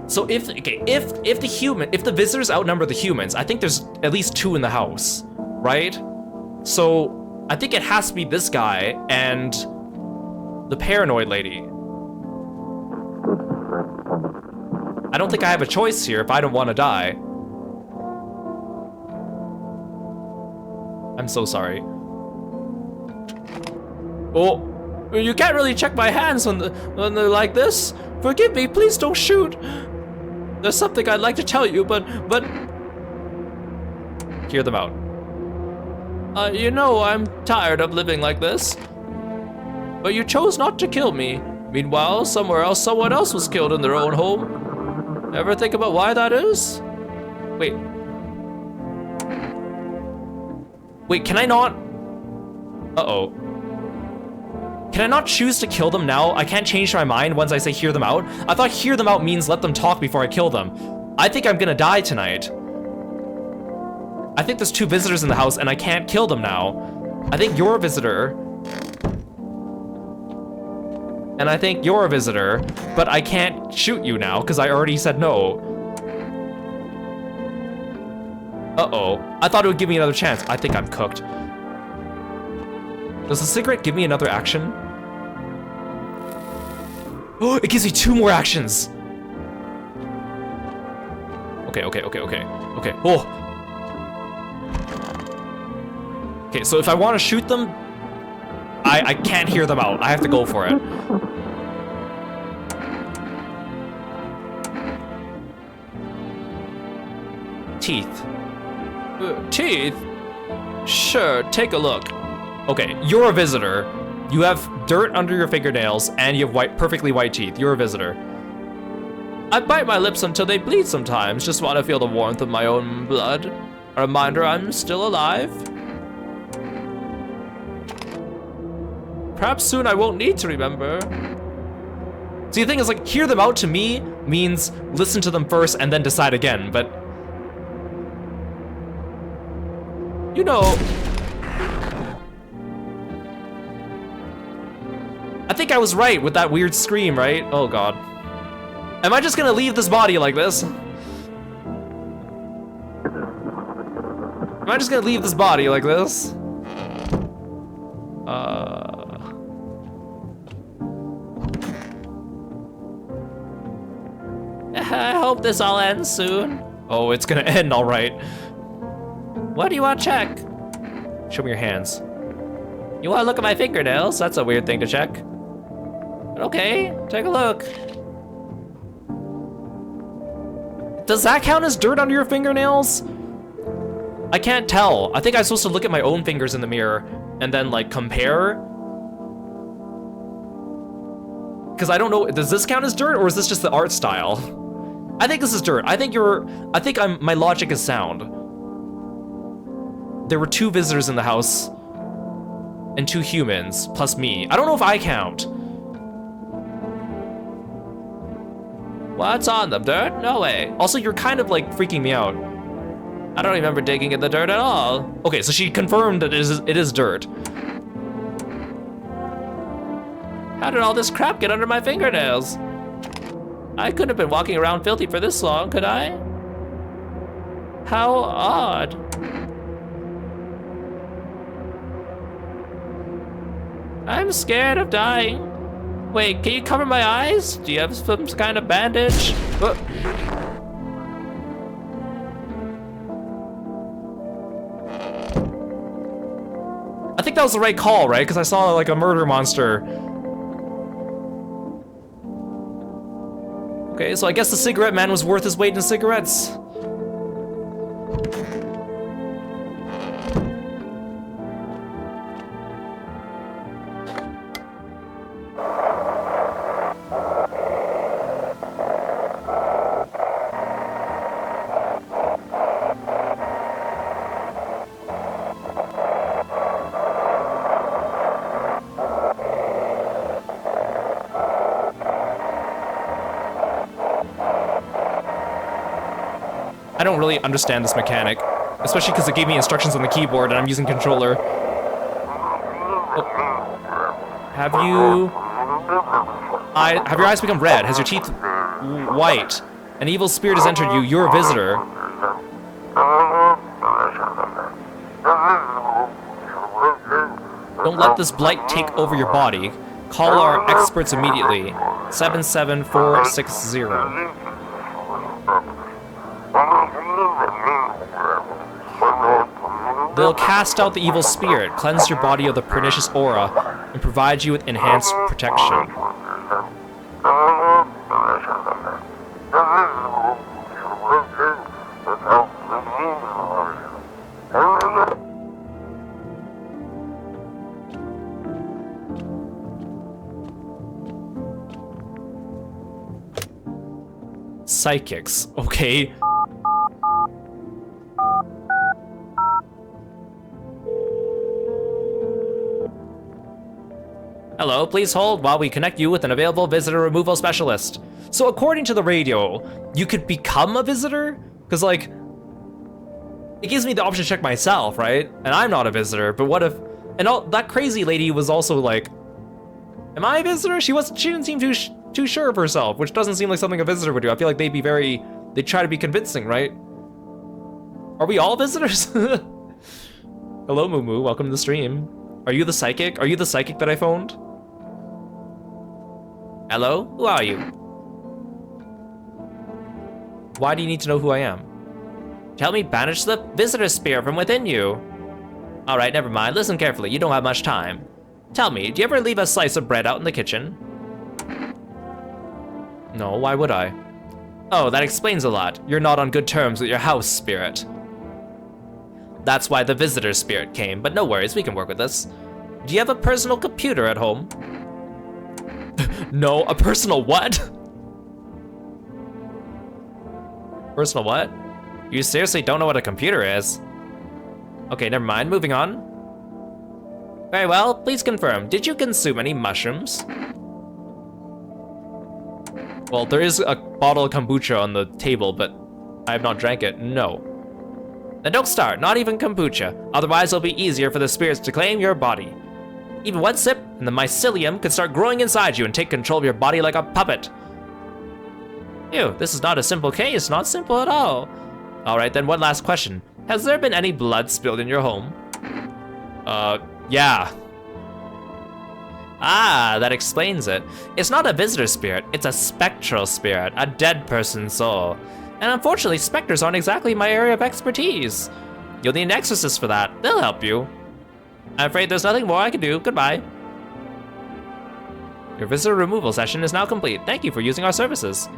So if the visitors outnumber the humans, I think there's at least 2 in the house, right? So I think it has to be this guy and the paranoid lady. I don't think I have a choice here if I don't want to die. I'm so sorry. Oh, you can't really check my hands when they're like this. Forgive me, please don't shoot. There's something I'd like to tell you, but... Hear them out. You know, I'm tired of living like this. But you chose not to kill me. Meanwhile, somewhere else, someone else was killed in their own home. Ever think about why that is? Wait. Wait, can I not? Uh-oh. Can I not choose to kill them now? I can't change my mind once I say hear them out. I thought hear them out means let them talk before I kill them. I think I'm gonna die tonight. I think there's 2 visitors in the house and I can't kill them now. I think you're a visitor. And I think you're a visitor, but I can't shoot you now because I already said no. Uh-oh. I thought it would give me another chance. I think I'm cooked. Does the cigarette give me another action? Oh, it gives me 2 more actions. Okay. Oh. Okay, so if I want to shoot them, I can't hear them out. I have to go for it. Teeth. Teeth? Sure, take a look. Okay, you're a visitor. You have dirt under your fingernails and you have perfectly white teeth. You're a visitor. I bite my lips until they bleed sometimes. Just want to feel the warmth of my own blood. A reminder I'm still alive. Perhaps soon I won't need to remember. See, the thing is, like, hear them out to me means listen to them first and then decide again, but... You know... I think I was right with that weird scream, right? Oh god. Am I just gonna leave this body like this? Am I just gonna leave this body like this? I hope this all ends soon. Oh, it's gonna end all right. What do you want to check? Show me your hands. You want to look at my fingernails? That's a weird thing to check. Okay, take a look. Does that count as dirt under your fingernails? I can't tell. I think I'm supposed to look at my own fingers in the mirror and then like compare. Because I don't know, does this count as dirt or is this just the art style? I think this is dirt. I think my logic is sound. There were 2 visitors in the house and 2 humans plus me. I don't know if I count. What's on them, dirt? No way. Also, you're kind of like freaking me out. I don't remember digging in the dirt at all. Okay, so she confirmed that it is dirt. How did all this crap get under my fingernails? I couldn't have been walking around filthy for this long, could I? How odd. I'm scared of dying. Wait, can you cover my eyes? Do you have some kind of bandage? I think that was the right call, right? Because I saw like a murder monster. Okay, so I guess the cigarette man was worth his weight in cigarettes. I don't really understand this mechanic, especially because it gave me instructions on the keyboard and I'm using controller. Oh. Have your eyes become red? Has your teeth white? An evil spirit has entered you. You're a visitor. Don't let this blight take over your body. Call our experts immediately. 77460. They'll cast out the evil spirit, cleanse your body of the pernicious aura, and provide you with enhanced protection. Psychics, okay. Hello, please hold while we connect you with an available visitor removal specialist. So according to the radio, you could become a visitor? Because like, it gives me the option to check myself, right? And I'm not a visitor, but what if, and that crazy lady was also like, am I a visitor? She didn't seem too sure of herself, which doesn't seem like something a visitor would do. I feel like they'd try to be convincing, right? Are we all visitors? Hello, Moo, welcome to the stream. Are you the psychic? Are you the psychic that I phoned? Hello? Who are you? Why do you need to know who I am? To help me banish the visitor spirit from within you. Alright, never mind. Listen carefully. You don't have much time. Tell me, do you ever leave a slice of bread out in the kitchen? No, why would I? Oh, that explains a lot. You're not on good terms with your house spirit. That's why the visitor spirit came, but no worries, we can work with this. Do you have a personal computer at home? No, a personal what? Personal what? You seriously don't know what a computer is? Okay, never mind, moving on. Very well, please confirm, did you consume any mushrooms? Well, there is a bottle of kombucha on the table, but I have not drank it, no. Then don't start, not even kombucha, otherwise it'll be easier for the spirits to claim your body. Even one sip, and the mycelium could start growing inside you and take control of your body like a puppet. Ew, this is not a simple case, not simple at all. Alright, then one last question. Has there been any blood spilled in your home? Yeah. Ah, that explains it. It's not a visitor spirit, it's a spectral spirit, a dead person's soul. And unfortunately, specters aren't exactly my area of expertise. You'll need an exorcist for that, they'll help you. I'm afraid there's nothing more I can do, goodbye. Your visitor removal session is now complete. Thank you for using our services.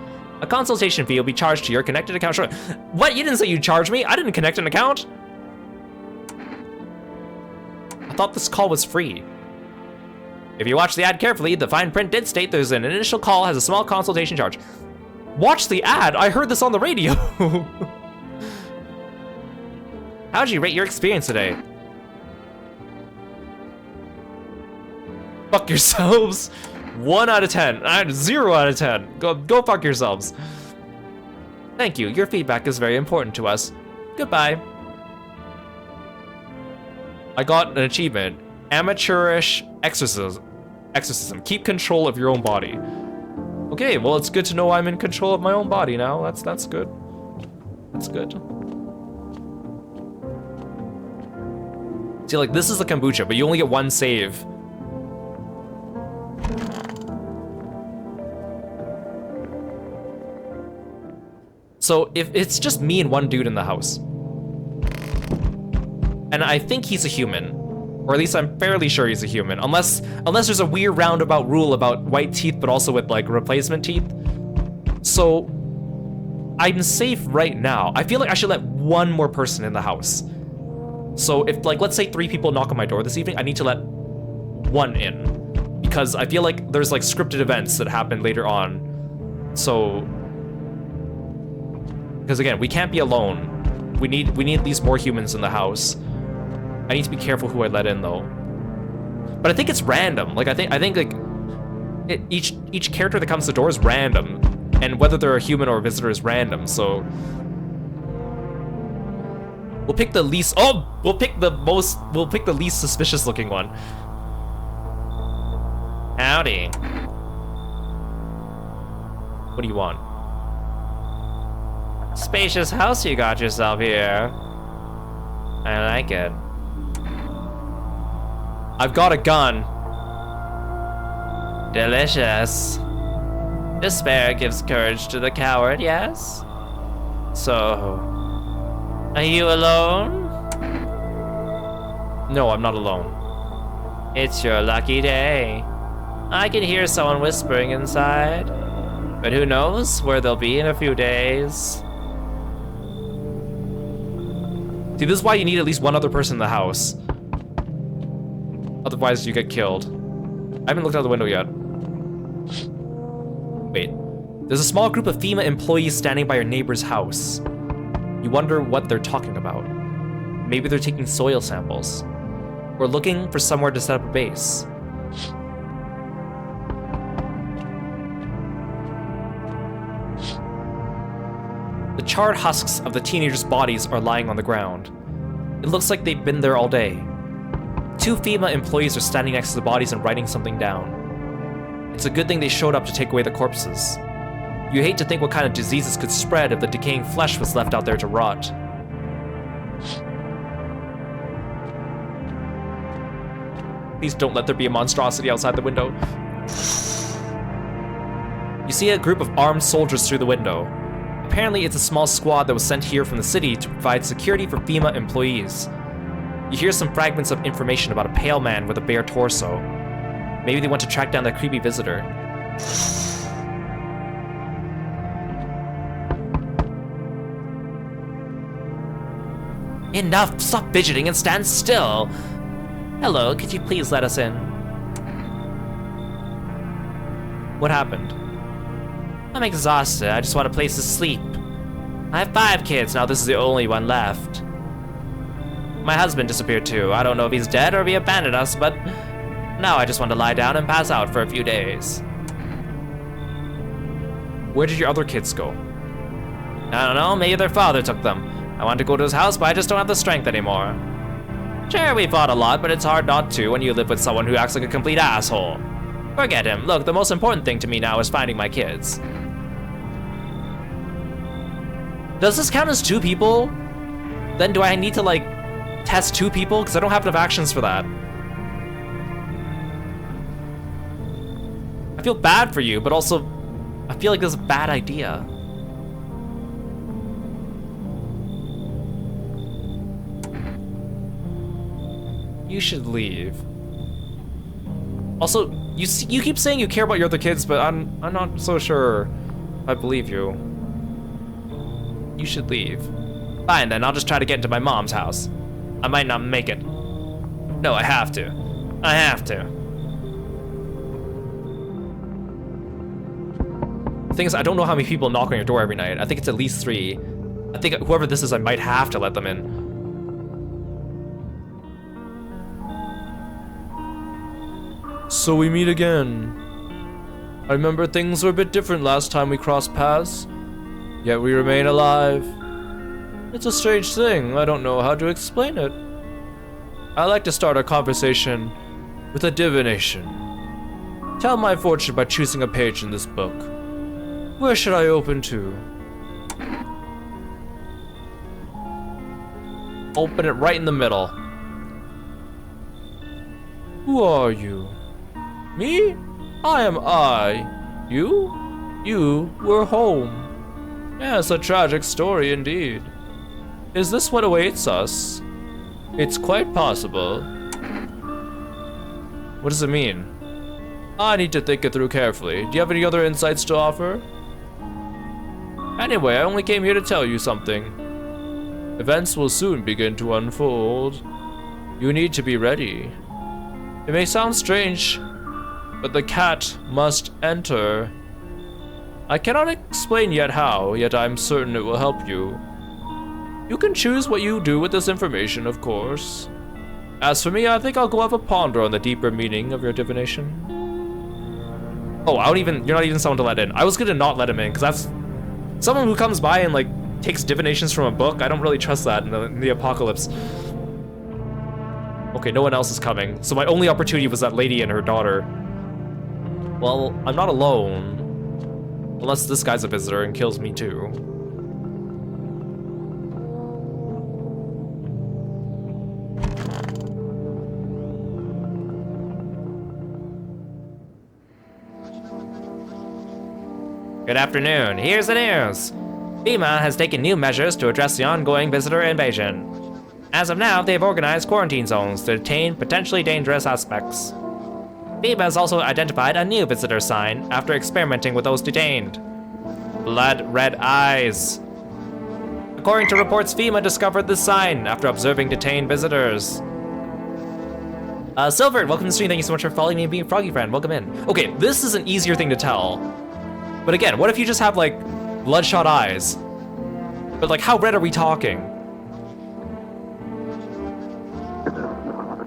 A consultation fee will be charged to your connected account shortly. What, you didn't say you'd charge me? I didn't connect an account. I thought this call was free. If you watch the ad carefully, the fine print did state there's an initial call has a small consultation charge. Watch the ad, I heard this on the radio. How'd you rate your experience today? Fuck yourselves. 1 out of 10. I'm 0 out of 10. Go fuck yourselves. Thank you. Your feedback is very important to us. Goodbye. I got an achievement. Amateurish exorcism. Keep control of your own body. Okay, well it's good to know I'm in control of my own body now. That's good. That's good. See, like, this is the kombucha, but you only get one save. So if it's just me and one dude in the house, and I think he's a human, or at least I'm fairly sure he's a human, unless there's a weird roundabout rule about white teeth, but also with like replacement teeth. So I'm safe right now. I feel like I should let one more person in the house. So if, like, let's say 3 people knock on my door this evening, I need to let one in, because I feel like there's like scripted events that happen later on. So, because again, we can't be alone. We need at least more humans in the house. I need to be careful who I let in though. But I think it's random. Like I think like each character that comes to the door is random, and whether they're a human or a visitor is random. So we'll pick the least. Oh, we'll pick the least suspicious looking one. Howdy. What do you want? Spacious house you got yourself here. I like it. I've got a gun. Delicious. Despair gives courage to the coward, yes? So, are you alone? No, I'm not alone. It's your lucky day. I can hear someone whispering inside, but who knows where they'll be in a few days. See, this is why you need at least one other person in the house. Otherwise, you get killed. I haven't looked out the window yet. Wait. There's a small group of FEMA employees standing by your neighbor's house. You wonder what they're talking about. Maybe they're taking soil samples, or looking for somewhere to set up a base. The charred husks of the teenagers' bodies are lying on the ground. It looks like they've been there all day. 2 FEMA employees are standing next to the bodies and writing something down. It's a good thing they showed up to take away the corpses. You hate to think what kind of diseases could spread if the decaying flesh was left out there to rot. Please don't let there be a monstrosity outside the window. You see a group of armed soldiers through the window. Apparently, it's a small squad that was sent here from the city to provide security for FEMA employees. You hear some fragments of information about a pale man with a bare torso. Maybe they want to track down that creepy visitor. Enough! Stop fidgeting and stand still! Hello, could you please let us in? What happened? I'm exhausted. I just want a place to sleep. I have 5 kids, now this is the only one left. My husband disappeared too. I don't know if he's dead or if he abandoned us, but now I just want to lie down and pass out for a few days. Where did your other kids go? I don't know, maybe their father took them. I want to go to his house, but I just don't have the strength anymore. Sure, we fought a lot, but it's hard not to when you live with someone who acts like a complete asshole. Forget him. Look, the most important thing to me now is finding my kids. Does this count as 2 people? Then do I need to, like, test 2 people? Because I don't have enough actions for that. I feel bad for you, but also, I feel like this is a bad idea. You should leave. Also, you keep saying you care about your other kids, but I'm not so sure I believe you. You should leave. Fine then, I'll just try to get into my mom's house. I might not make it. No, I have to. I have to. The thing is, I don't know how many people knock on your door every night. I think it's at least 3. I think whoever this is, I might have to let them in. So we meet again. I remember things were a bit different last time we crossed paths, yet we remain alive. It's a strange thing, I don't know how to explain it. I like to start a conversation with a divination. Tell my fortune by choosing a page in this book. Where should I open to? Open it right in the middle. Who are you? Me? I am I. You? You were home. Yes, a tragic story indeed. Is this what awaits us? It's quite possible. What does it mean? I need to think it through carefully. Do you have any other insights to offer? Anyway, I only came here to tell you something. Events will soon begin to unfold. You need to be ready. It may sound strange, but the cat must enter. I cannot explain yet how, yet I'm certain it will help you. You can choose what you do with this information, of course. As for me, I think I'll go have a ponder on the deeper meaning of your divination. Oh, you're not even someone to let in. I was gonna not let him in, because that's someone who comes by and like takes divinations from a book. I don't really trust that in the apocalypse. Okay, no one else is coming. So my only opportunity was that lady and her daughter. Well, I'm not alone. Unless this guy's a visitor and kills me too. Good afternoon. Here's the news. FEMA has taken new measures to address the ongoing visitor invasion. As of now, they've organized quarantine zones to detain potentially dangerous suspects. FEMA has also identified a new visitor sign after experimenting with those detained. Blood red eyes. According to reports, FEMA discovered this sign after observing detained visitors. Silver, welcome to the stream. Thank you so much for following me and being a froggy friend. Welcome in. Okay, this is an easier thing to tell. But again, what if you just have like bloodshot eyes? But like, how red are we talking?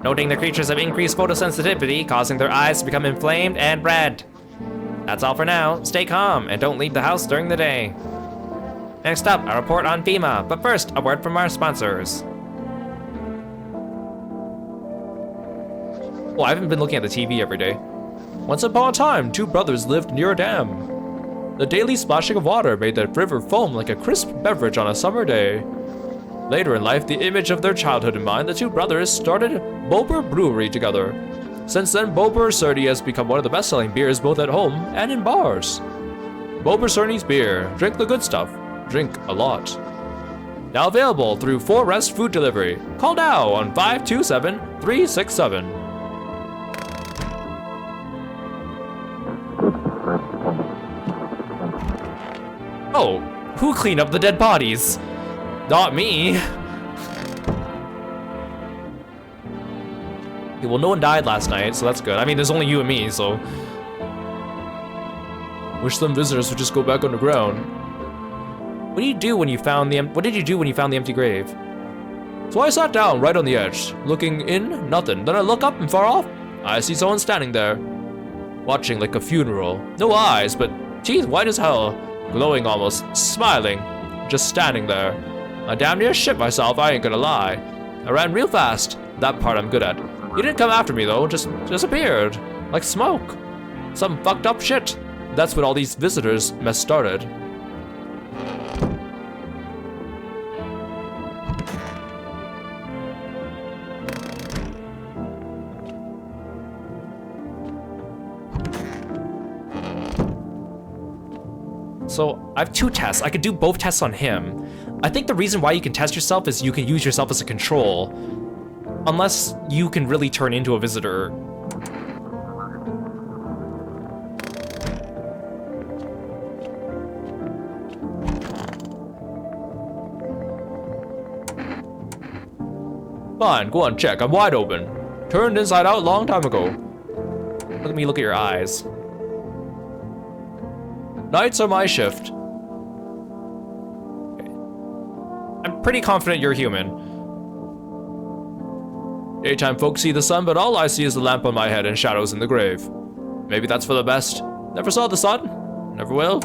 Noting the creatures have increased photosensitivity, causing their eyes to become inflamed and red. That's all for now. Stay calm and don't leave the house during the day. Next up, a report on FEMA, but first, a word from our sponsors. Oh, I haven't been looking at the TV every day. Once upon a time, two brothers lived near a dam. The daily splashing of water made the river foam like a crisp beverage on a summer day. Later in life, the image of their childhood in mind, the two brothers started Bober Brewery together. Since then, Bober Surdy has become one of the best-selling beers both at home and in bars. Bober Surdy's beer. Drink the good stuff. Drink a lot. Now available through 4Rest Food Delivery. Call now on 527-367. Oh, who cleaned up the dead bodies? Not me. Okay, well, no one died last night, so that's good. I mean, there's only you and me, so. Wish some visitors would just go back underground. What did you do when you found the empty grave? So I sat down right on the edge, looking in, nothing. Then I look up and far off, I see someone standing there, watching like a funeral. No eyes, but teeth white as hell, glowing almost, smiling, just standing there. I damn near shit myself, I ain't gonna lie. I ran real fast. That part I'm good at. He didn't come after me though, just disappeared. Like smoke. Some fucked up shit. That's when all these visitors mess started. So I have two tests. I could do both tests on him. I think the reason why you can test yourself is you can use yourself as a control. Unless you can really turn into a visitor. Fine, go on, check. I'm wide open. Turned inside out a long time ago. Look at me, look at your eyes. Nights are my shift. Okay. I'm pretty confident you're human. Daytime folks see the sun, but all I see is the lamp on my head and shadows in the grave. Maybe that's for the best. Never saw the sun. Never will.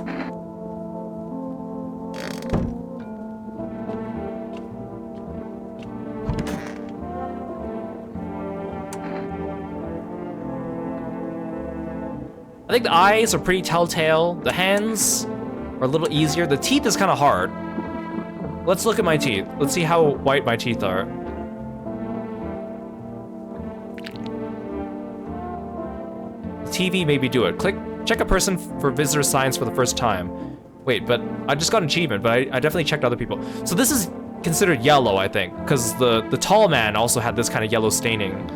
I think the eyes are pretty telltale. The hands are a little easier. The teeth is kind of hard. Let's look at my teeth. Let's see how white my teeth are. TV maybe do it. Check a person for visitor signs for the first time. Wait, but I just got an achievement, but I definitely checked other people. So this is considered yellow, I think, because the tall man also had this kind of yellow staining.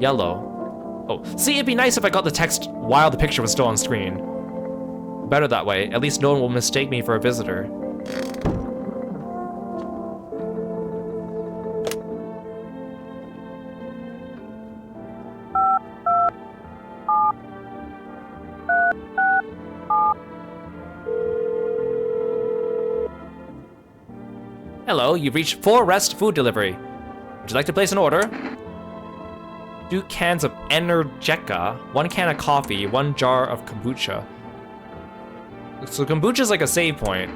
Yellow. Oh, see, it'd be nice if I got the text while the picture was still on screen. Better that way. At least no one will mistake me for a visitor. Hello, you've reached 4 Rest Food Delivery. Would you like to place an order? 2 cans of Energeca, 1 can of coffee, 1 jar of kombucha. So kombucha's like a save point.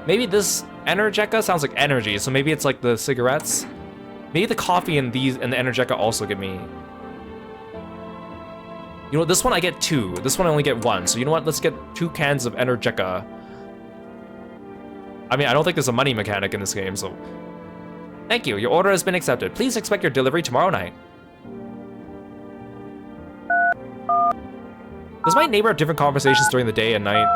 Maybe this Energeca sounds like energy, so maybe it's like the cigarettes. Maybe the coffee and the Energeca also give me... You know what, this one I get 2. This one I only get 1. So you know what, let's get 2 cans of Energeca. I mean, I don't think there's a money mechanic in this game, so... Thank you, your order has been accepted. Please expect your delivery tomorrow night. Does my neighbor have different conversations during the day and night?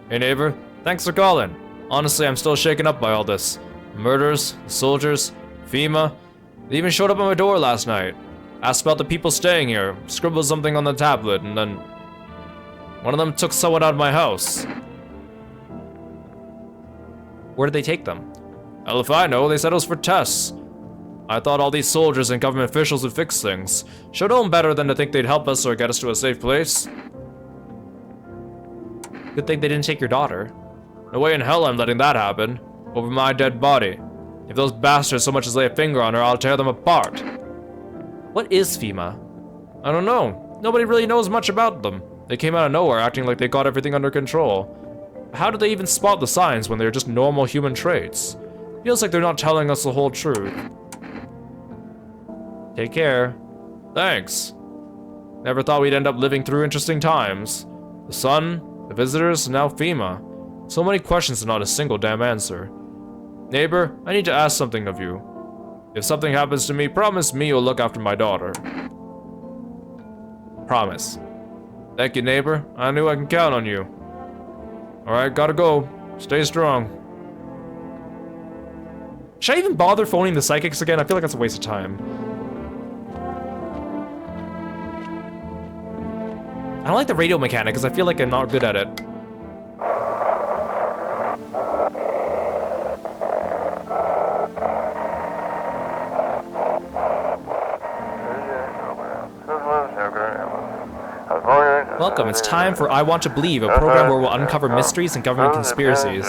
Hey neighbor, thanks for calling. Honestly, I'm still shaken up by all this. Murders, soldiers, FEMA. They even showed up at my door last night. Asked about the people staying here, scribbled something on the tablet, and then... one of them took someone out of my house. Where did they take them? Well, if I know, they said it was for tests. I thought all these soldiers and government officials would fix things. Should know better than to think they'd help us or get us to a safe place. Good thing they didn't take your daughter. No way in hell I'm letting that happen. Over my dead body. If those bastards so much as lay a finger on her, I'll tear them apart. What is FEMA? I don't know. Nobody really knows much about them. They came out of nowhere acting like they got everything under control. How did they even spot the signs when they're just normal human traits? Feels like they're not telling us the whole truth. Take care. Thanks. Never thought we'd end up living through interesting times. The sun, the visitors, now FEMA. So many questions and not a single damn answer. Neighbor, I need to ask something of you. If something happens to me, promise me you'll look after my daughter. Promise. Thank you, neighbor. I knew I can count on you. Alright, gotta go. Stay strong. Should I even bother phoning the psychics again? I feel like that's a waste of time. I don't like the radio mechanic because I feel like I'm not good at it. Welcome, it's time for I Want to Believe, a program where we'll uncover mysteries and government conspiracies.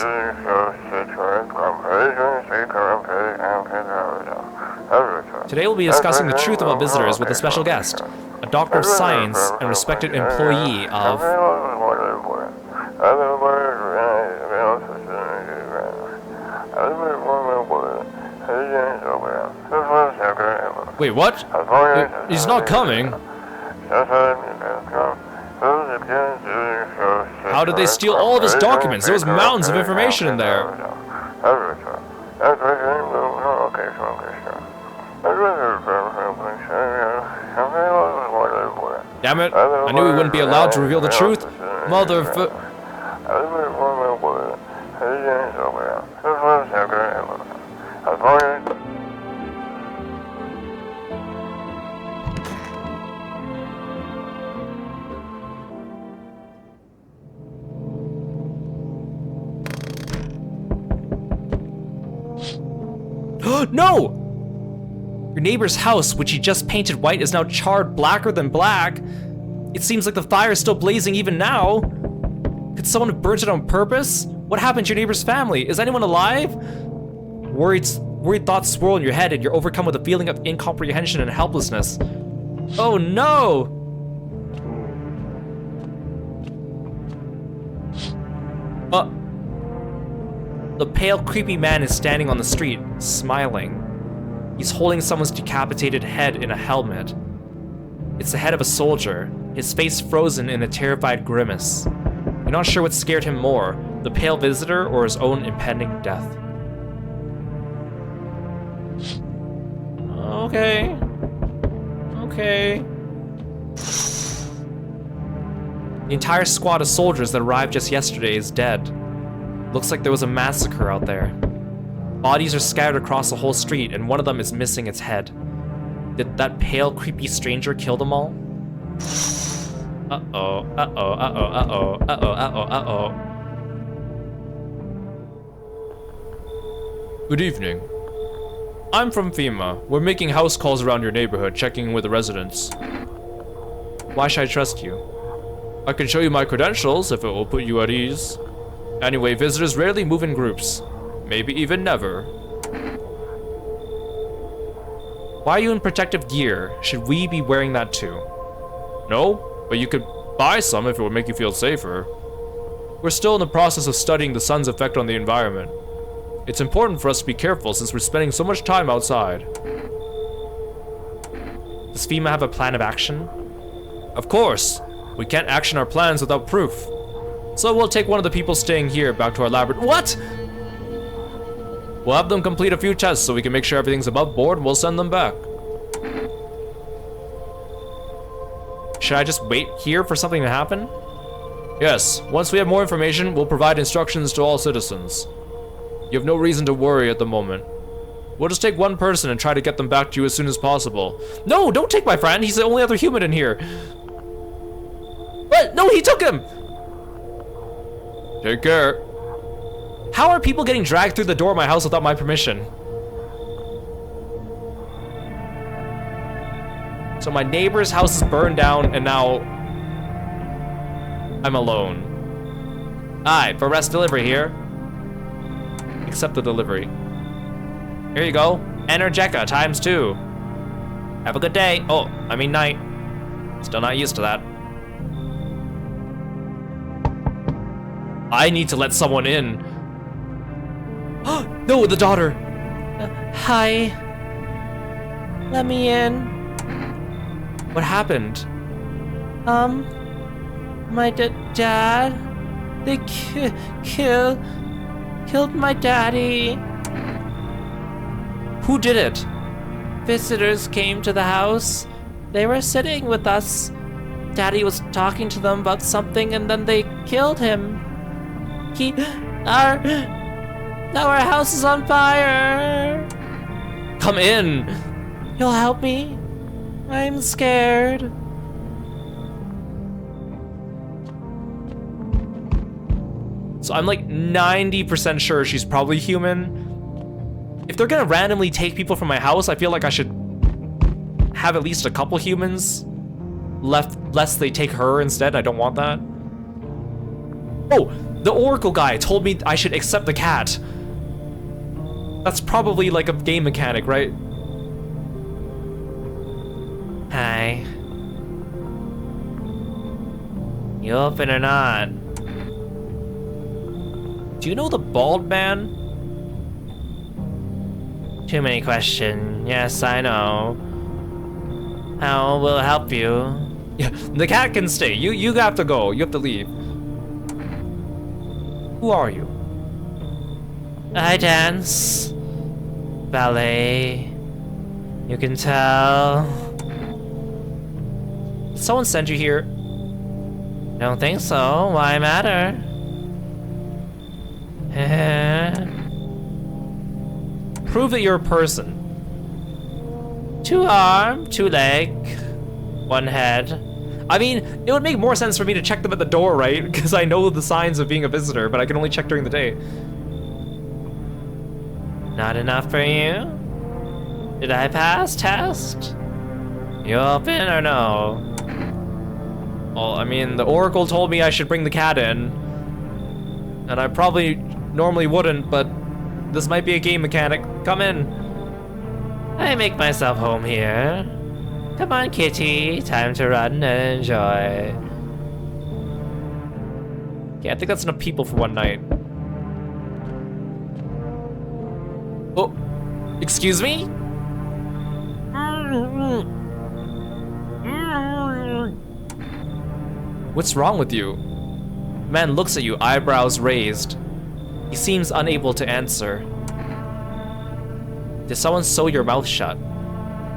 Today we'll be discussing the truth about visitors with a special guest, a doctor of science and respected employee of... Wait, what? He's not coming. How did they steal all of his documents? There was mountains of information in there. Damn it, I knew we wouldn't be allowed to reveal the truth. No! Your neighbor's house, which he just painted white, is now charred blacker than black. It seems like the fire is still blazing even now. Could someone have burnt it on purpose? What happened to your neighbor's family? Is anyone alive? Worried thoughts swirl in your head and you're overcome with a feeling of incomprehension and helplessness. Oh no! The pale, creepy man is standing on the street, smiling. He's holding someone's decapitated head in a helmet. It's the head of a soldier, his face frozen in a terrified grimace. You're not sure what scared him more, the pale visitor or his own impending death. Okay. Okay. The entire squad of soldiers that arrived just yesterday is dead. Looks like there was a massacre out there. Bodies are scattered across the whole street, and one of them is missing its head. Did that pale, creepy stranger kill them all? Uh-oh, uh-oh, uh-oh, uh-oh, uh-oh, uh-oh, uh-oh. Good evening. I'm from FEMA. We're making house calls around your neighborhood, checking in with the residents. Why should I trust you? I can show you my credentials if it will put you at ease. Anyway, visitors rarely move in groups. Maybe even never. Why are you in protective gear? Should we be wearing that too? No, but you could buy some if it would make you feel safer. We're still in the process of studying the sun's effect on the environment. It's important for us to be careful since we're spending so much time outside. Does FEMA have a plan of action? Of course. We can't action our plans without proof. So we'll take one of the people staying here back to our laboratory. What? We'll have them complete a few tests so we can make sure everything's above board and we'll send them back. Should I just wait here for something to happen? Yes, once we have more information, we'll provide instructions to all citizens. You have no reason to worry at the moment. We'll just take one person and try to get them back to you as soon as possible. No, don't take my friend. He's the only other human in here. What? No, he took him. Take care. How are people getting dragged through the door of my house without my permission? So my neighbor's house is burned down and now I'm alone. Alright, for rest delivery here. Accept the delivery. Here you go. Energeca ×2. Have a good day. Oh, I mean night. Still not used to that. I need to let someone in. No, the daughter. Hi. Let me in. What happened? My dad. They killed my daddy. Who did it? Visitors came to the house. They were sitting with us. Daddy was talking to them about something and then they killed him. Now our house is on fire. Come in. You'll help me? I'm scared. So I'm like 90% sure she's probably human. If they're gonna randomly take people from my house, I feel like I should have at least a couple humans left, lest they take her instead. I don't want that. Oh, the Oracle guy told me I should accept the cat. That's probably like a game mechanic, right? Hi. You open or not? Do you know the bald man? Too many questions. Yes, I know. How will help you? Yeah, the cat can stay. You have to go. You have to leave. Who are you? I dance. Ballet. You can tell. Did someone send you here? Don't think so. Why matter? Prove that you're a person. 2 arm, 2 leg, 1 head. I mean, it would make more sense for me to check them at the door, right? Because I know the signs of being a visitor, but I can only check during the day. Not enough for you? Did I pass test? You open or no? Well, I mean, the Oracle told me I should bring the cat in. And I probably normally wouldn't, but this might be a game mechanic. Come in. I make myself home here. Come on, kitty. Time to run and enjoy. Yeah, I think that's enough people for one night. Oh, excuse me? What's wrong with you? Man looks at you, eyebrows raised. He seems unable to answer. Did someone sew your mouth shut?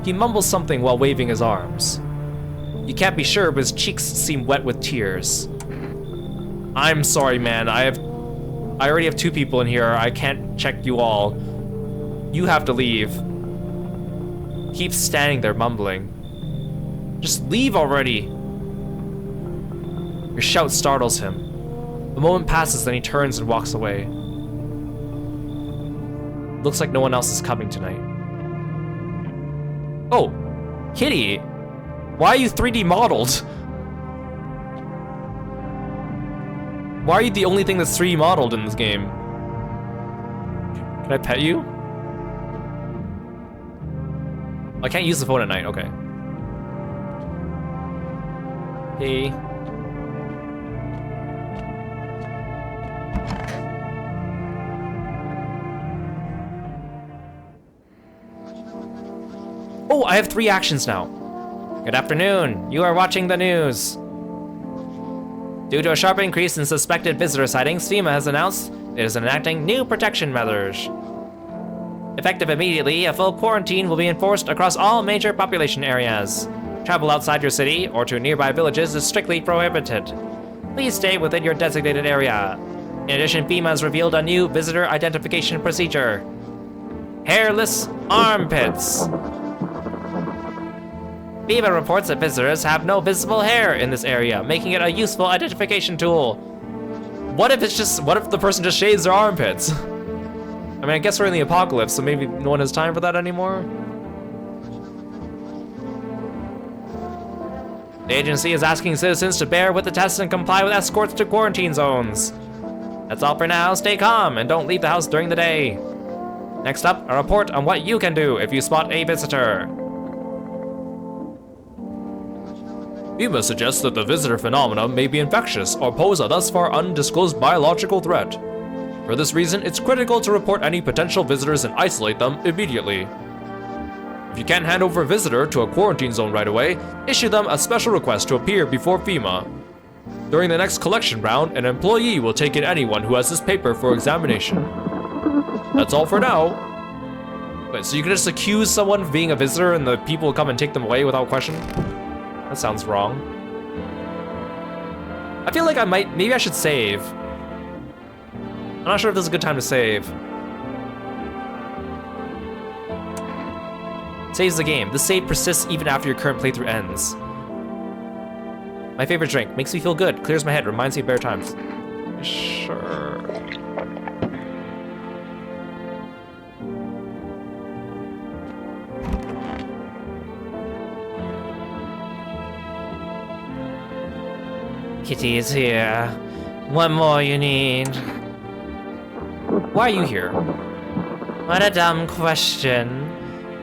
He mumbles something while waving his arms. You can't be sure, but his cheeks seem wet with tears. I'm sorry, man. I already have 2 people in here. I can't check you all. You have to leave. Keeps standing there mumbling. Just leave already. Your shout startles him. The moment passes, then he turns and walks away. Looks like no one else is coming tonight. Oh, Kitty, why are you 3D modeled? Why are you the only thing that's 3D modeled in this game? Can I pet you? I can't use the phone at night, okay. Hey. Oh, I have 3 actions now. Good afternoon. You are watching the news. Due to a sharp increase in suspected visitor sightings, FEMA has announced it is enacting new protection measures. Effective immediately, a full quarantine will be enforced across all major population areas. Travel outside your city or to nearby villages is strictly prohibited. Please stay within your designated area. In addition, FEMA has revealed a new visitor identification procedure. Hairless armpits. FEMA reports that visitors have no visible hair in this area, making it a useful identification tool. What if the person just shaves their armpits? I mean, I guess we're in the apocalypse, so maybe no one has time for that anymore. The agency is asking citizens to bear with the tests and comply with escorts to quarantine zones. That's all for now. Stay calm and don't leave the house during the day. Next up, a report on what you can do if you spot a visitor. FEMA suggests that the visitor phenomena may be infectious or pose a thus far undisclosed biological threat. For this reason, it's critical to report any potential visitors and isolate them immediately. If you can't hand over a visitor to a quarantine zone right away, issue them a special request to appear before FEMA. During the next collection round, an employee will take in anyone who has this paper for examination. That's all for now. Wait, so you can just accuse someone of being a visitor and the people will come and take them away without question? That sounds wrong. I feel like maybe I should save. I'm not sure if this is a good time to save. Saves the game. The save persists even after your current playthrough ends. My favorite drink. Makes me feel good. Clears my head. Reminds me of better times. Sure. Kitty is here. What more you need? Why are you here? What a dumb question.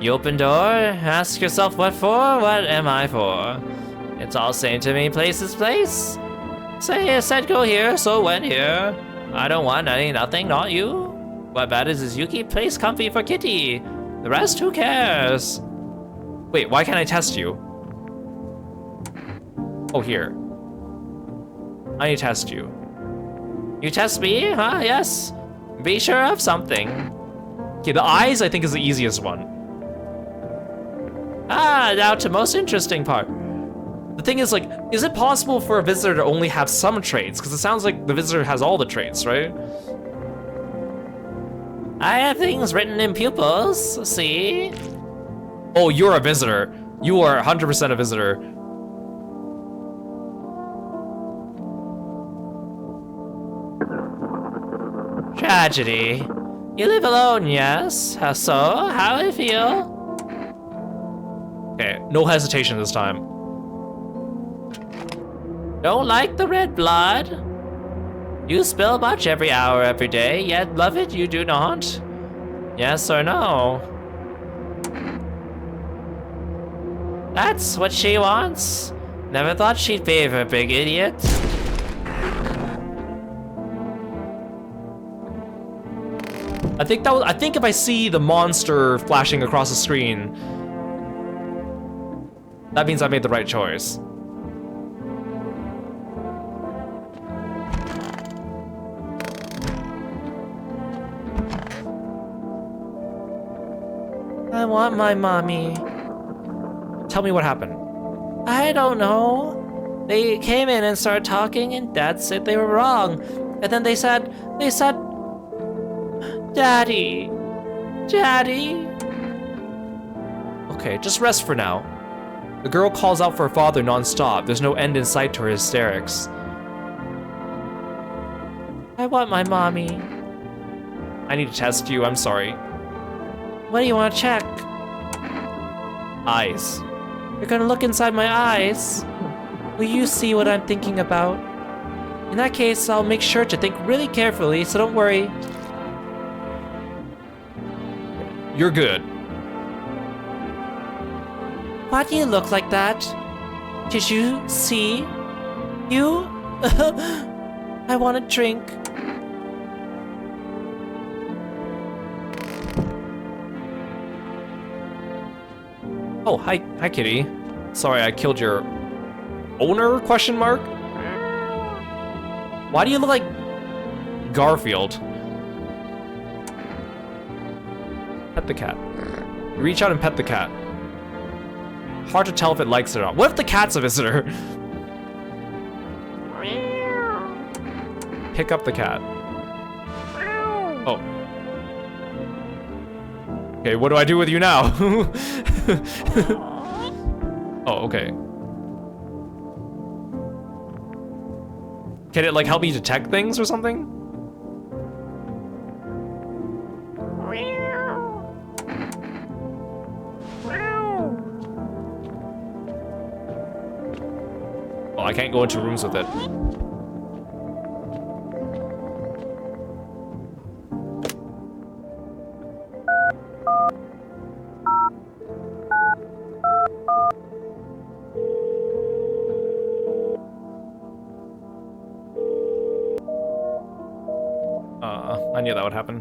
You open door, ask yourself what for, what am I for? It's all same to me, place is place. Say, I said go here, so went here. I don't want nothing, not you. What matters is you keep place comfy for Kitty. The rest, who cares? Wait, why can't I test you? Oh, here. I need to test you. You test me, huh? Yes. Be sure of something. Okay, the eyes I think is the easiest one. Ah, now to most interesting part. The thing is, like, is it possible for a visitor to only have some traits? Because it sounds like the visitor has all the traits, right? I have things written in pupils, see? Oh, you're a visitor. You are 100% a visitor. Tragedy. You live alone, yes? How so? How I feel? Okay, no hesitation this time. Don't like the red blood? You spill much every hour, every day, yet love it you do not? Yes or no? That's what she wants? Never thought she'd favor a big idiot. I think if I see the monster flashing across the screen, that means I made the right choice. I want my mommy. Tell me what happened. I don't know. They came in and started talking, and Dad said they were wrong. And then they said, Daddy. Daddy. Okay, just rest for now. The girl calls out for her father non-stop. There's no end in sight to her hysterics. I want my mommy. I need to test you, I'm sorry. What do you want to check? Eyes. You're gonna look inside my eyes. Will you see what I'm thinking about? In that case, I'll make sure to think really carefully, so don't worry. You're good. Why do you look like that? Did you see? You? I want a drink. Oh, hi kitty. Sorry, I killed your owner, question mark? Why do you look like Garfield? Pet the cat. You reach out and pet the cat. Hard to tell if it likes it or not. What if the cat's a visitor? Pick up the cat. Oh. Okay, what do I do with you now? Oh, okay. Can it like help me detect things or something? Oh, I can't go into rooms with it. I knew that would happen.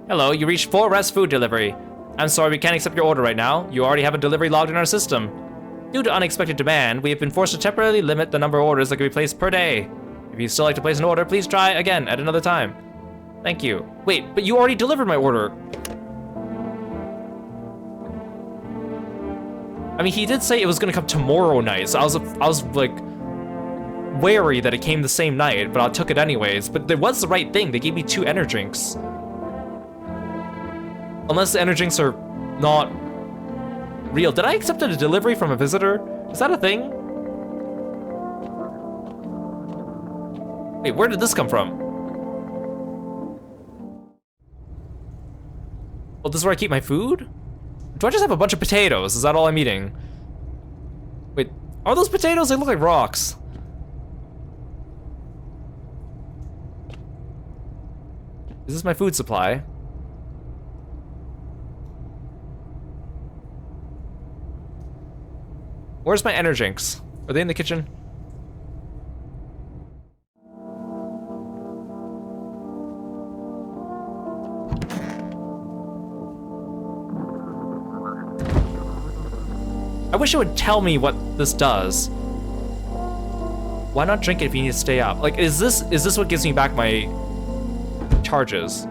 Hello, you reached 4 Rest Food Delivery. I'm sorry, we can't accept your order right now. You already have a delivery logged in our system. Due to unexpected demand, we have been forced to temporarily limit the number of orders that can be placed per day. If you'd still like to place an order, please try again at another time. Thank you. Wait, but you already delivered my order. I mean, he did say it was gonna come tomorrow night, so I was like wary that it came the same night, but I took it anyways. But it was the right thing. They gave me 2 energy drinks. Unless the energy drinks are not real. Did I accept a delivery from a visitor? Is that a thing? Wait, where did this come from? Well, this is where I keep my food? Do I just have a bunch of potatoes? Is that all I'm eating? Wait, are those potatoes? They look like rocks. Is this my food supply? Where's my energy drinks? Are they in the kitchen? I wish it would tell me what this does. Why not drink it if you need to stay up? Like, is this what gives me back my charges?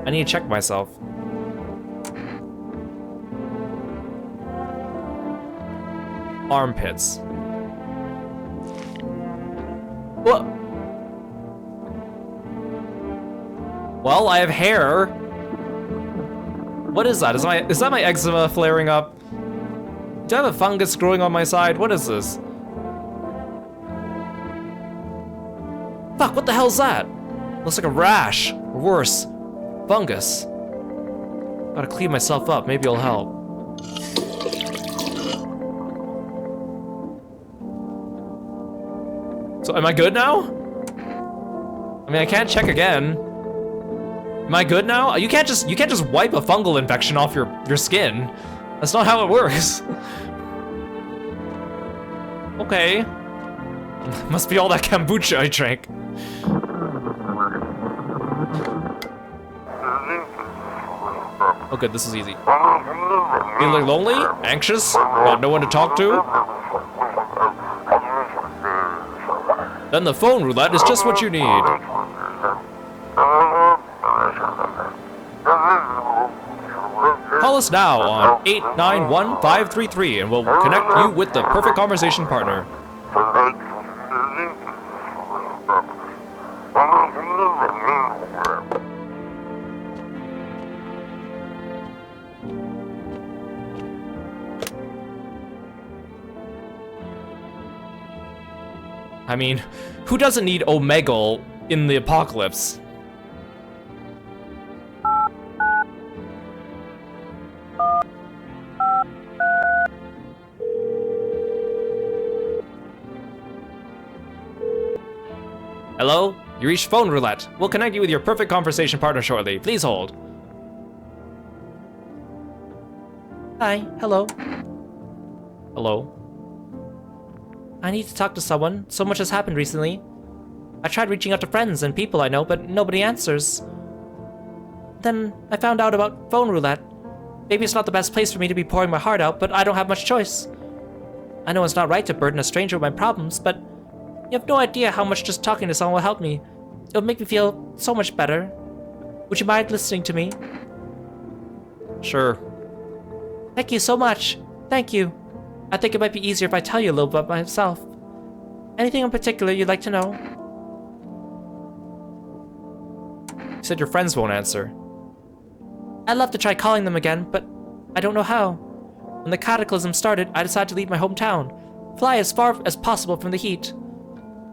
I need to check myself. Armpits. What? Well, I have hair. What is that? Is that my eczema flaring up? Do I have a fungus growing on my side? What is this? Fuck, what the hell's that? Looks like a rash, or worse, fungus. Gotta clean myself up, maybe it'll help. So am I good now? I mean, I can't check again. Am I good now? You can't just wipe a fungal infection off your skin. That's not how it works. Okay. Must be all that kombucha I drank. Oh good, this is easy. Feeling lonely? Anxious? Got no one to talk to? Then the phone roulette is just what you need. Call us now on 891-533 and we'll connect you with the perfect conversation partner. I mean, who doesn't need Omegle in the apocalypse? Hello? You reached phone roulette. We'll connect you with your perfect conversation partner shortly. Please hold. Hi, hello. Hello? I need to talk to someone. So much has happened recently. I tried reaching out to friends and people I know, but nobody answers. Then I found out about phone roulette. Maybe it's not the best place for me to be pouring my heart out, but I don't have much choice. I know it's not right to burden a stranger with my problems, but you have no idea how much just talking to someone will help me. It'll make me feel so much better. Would you mind listening to me? Sure. Thank you so much. Thank you. I think it might be easier if I tell you a little about myself. Anything in particular you'd like to know? You said your friends won't answer. I'd love to try calling them again, but I don't know how. When the cataclysm started, I decided to leave my hometown, fly as far as possible from the heat.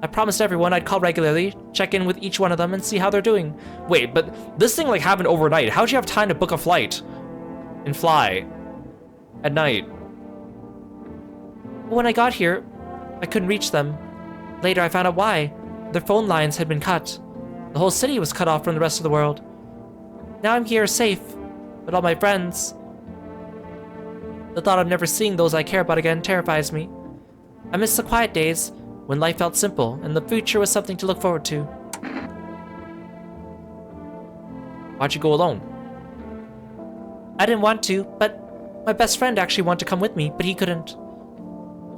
I promised everyone I'd call regularly, check in with each one of them, and see how they're doing. Wait, but this thing like happened overnight. How'd you have time to book a flight and fly at night? When I got here, I couldn't reach them. Later, I found out why. Their phone lines had been cut. The whole city was cut off from the rest of the world. Now I'm here safe, but all my friends. The thought of never seeing those I care about again terrifies me. I miss the quiet days, when life felt simple and the future was something to look forward to. Why'd you go alone? I didn't want to, but my best friend actually wanted to come with me, but he couldn't.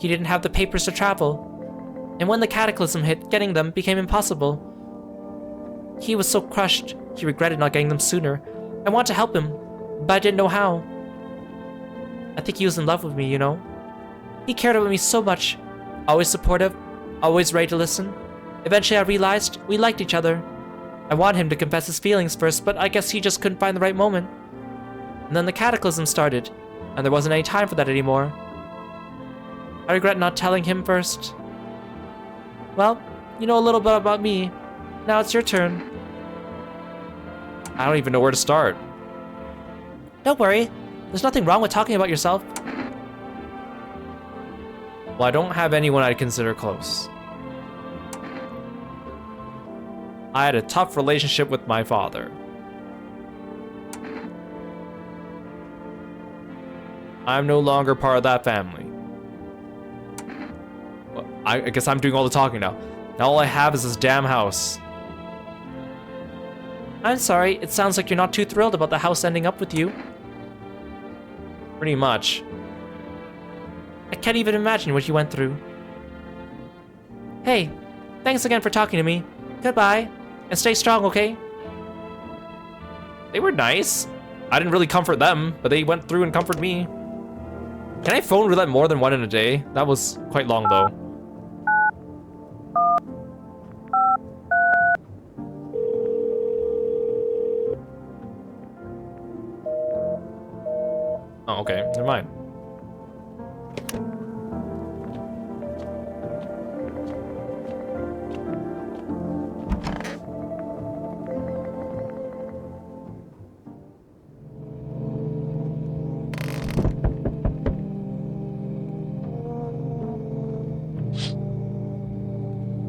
He didn't have the papers to travel, and when the cataclysm hit, getting them became impossible. He was so crushed, he regretted not getting them sooner. I wanted to help him, but I didn't know how. I think he was in love with me, you know? He cared about me so much, always supportive, always ready to listen. Eventually I realized we liked each other. I wanted him to confess his feelings first, but I guess he just couldn't find the right moment. And then the cataclysm started, and there wasn't any time for that anymore. I regret not telling him first. Well, you know a little bit about me. Now it's your turn. I don't even know where to start. Don't worry. There's nothing wrong with talking about yourself. Well, I don't have anyone I'd consider close. I had a tough relationship with my father. I'm no longer part of that family. Well, I guess I'm doing all the talking now. Now all I have is this damn house. I'm sorry, it sounds like you're not too thrilled about the house ending up with you. Pretty much. I can't even imagine what you went through. Hey, thanks again for talking to me. Goodbye, and stay strong, okay? They were nice. I didn't really comfort them, but they went through and comforted me. Can I phone roulette more than one in a day? That was quite long, though. Oh, okay. Never mind.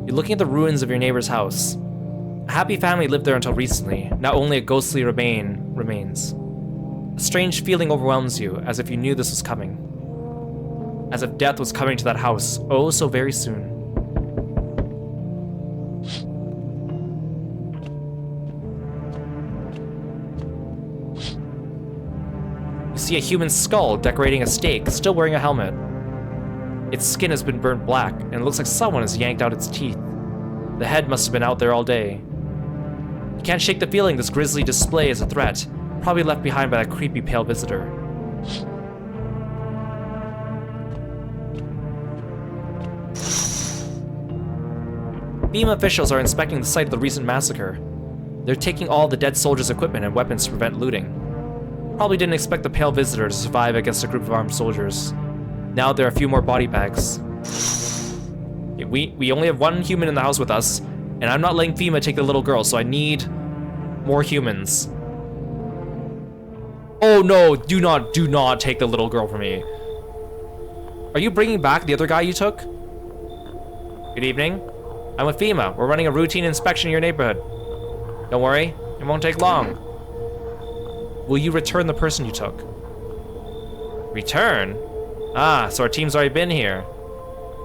You're looking at the ruins of your neighbor's house. A happy family lived there until recently. Now only a ghostly remains. A strange feeling overwhelms you, as if you knew this was coming. As if death was coming to that house, oh so very soon. see a human skull decorating a stake, still wearing a helmet. Its skin has been burnt black, and it looks like someone has yanked out its teeth. The head must have been out there all day. You can't shake the feeling this grisly display is a threat, probably left behind by that creepy pale visitor. FEMA officials are inspecting the site of the recent massacre. They're taking all the dead soldiers' equipment and weapons to prevent looting. Probably didn't expect the pale visitor to survive against a group of armed soldiers. Now there are a few more body bags. We only have one human in the house with us, and I'm not letting FEMA take the little girl, so I need more humans. Oh no, do not take the little girl from me. Are you bringing back the other guy you took? Good evening. I'm with FEMA. We're running a routine inspection in your neighborhood. Don't worry, it won't take long. Will you return the person you took? Return? Ah, so our team's already been here.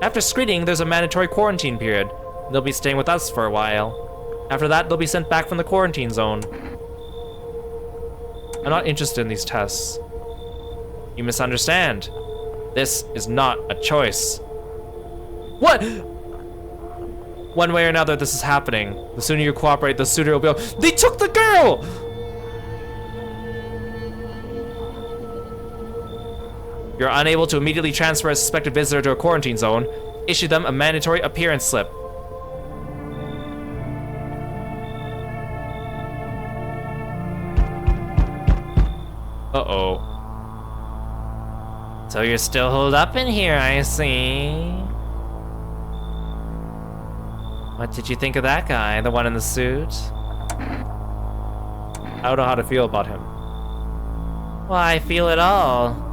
After screening, there's a mandatory quarantine period. They'll be staying with us for a while. After that, they'll be sent back from the quarantine zone. I'm not interested in these tests. You misunderstand. This is not a choice. What? One way or another, this is happening. The sooner you cooperate, the sooner it'll be. They took the girl! You're unable to immediately transfer a suspected visitor to a quarantine zone. Issue them a mandatory appearance slip. Uh-oh. So you're still holed up in here, I see. What did you think of that guy, the one in the suit? I don't know how to feel about him. Well, I feel it all.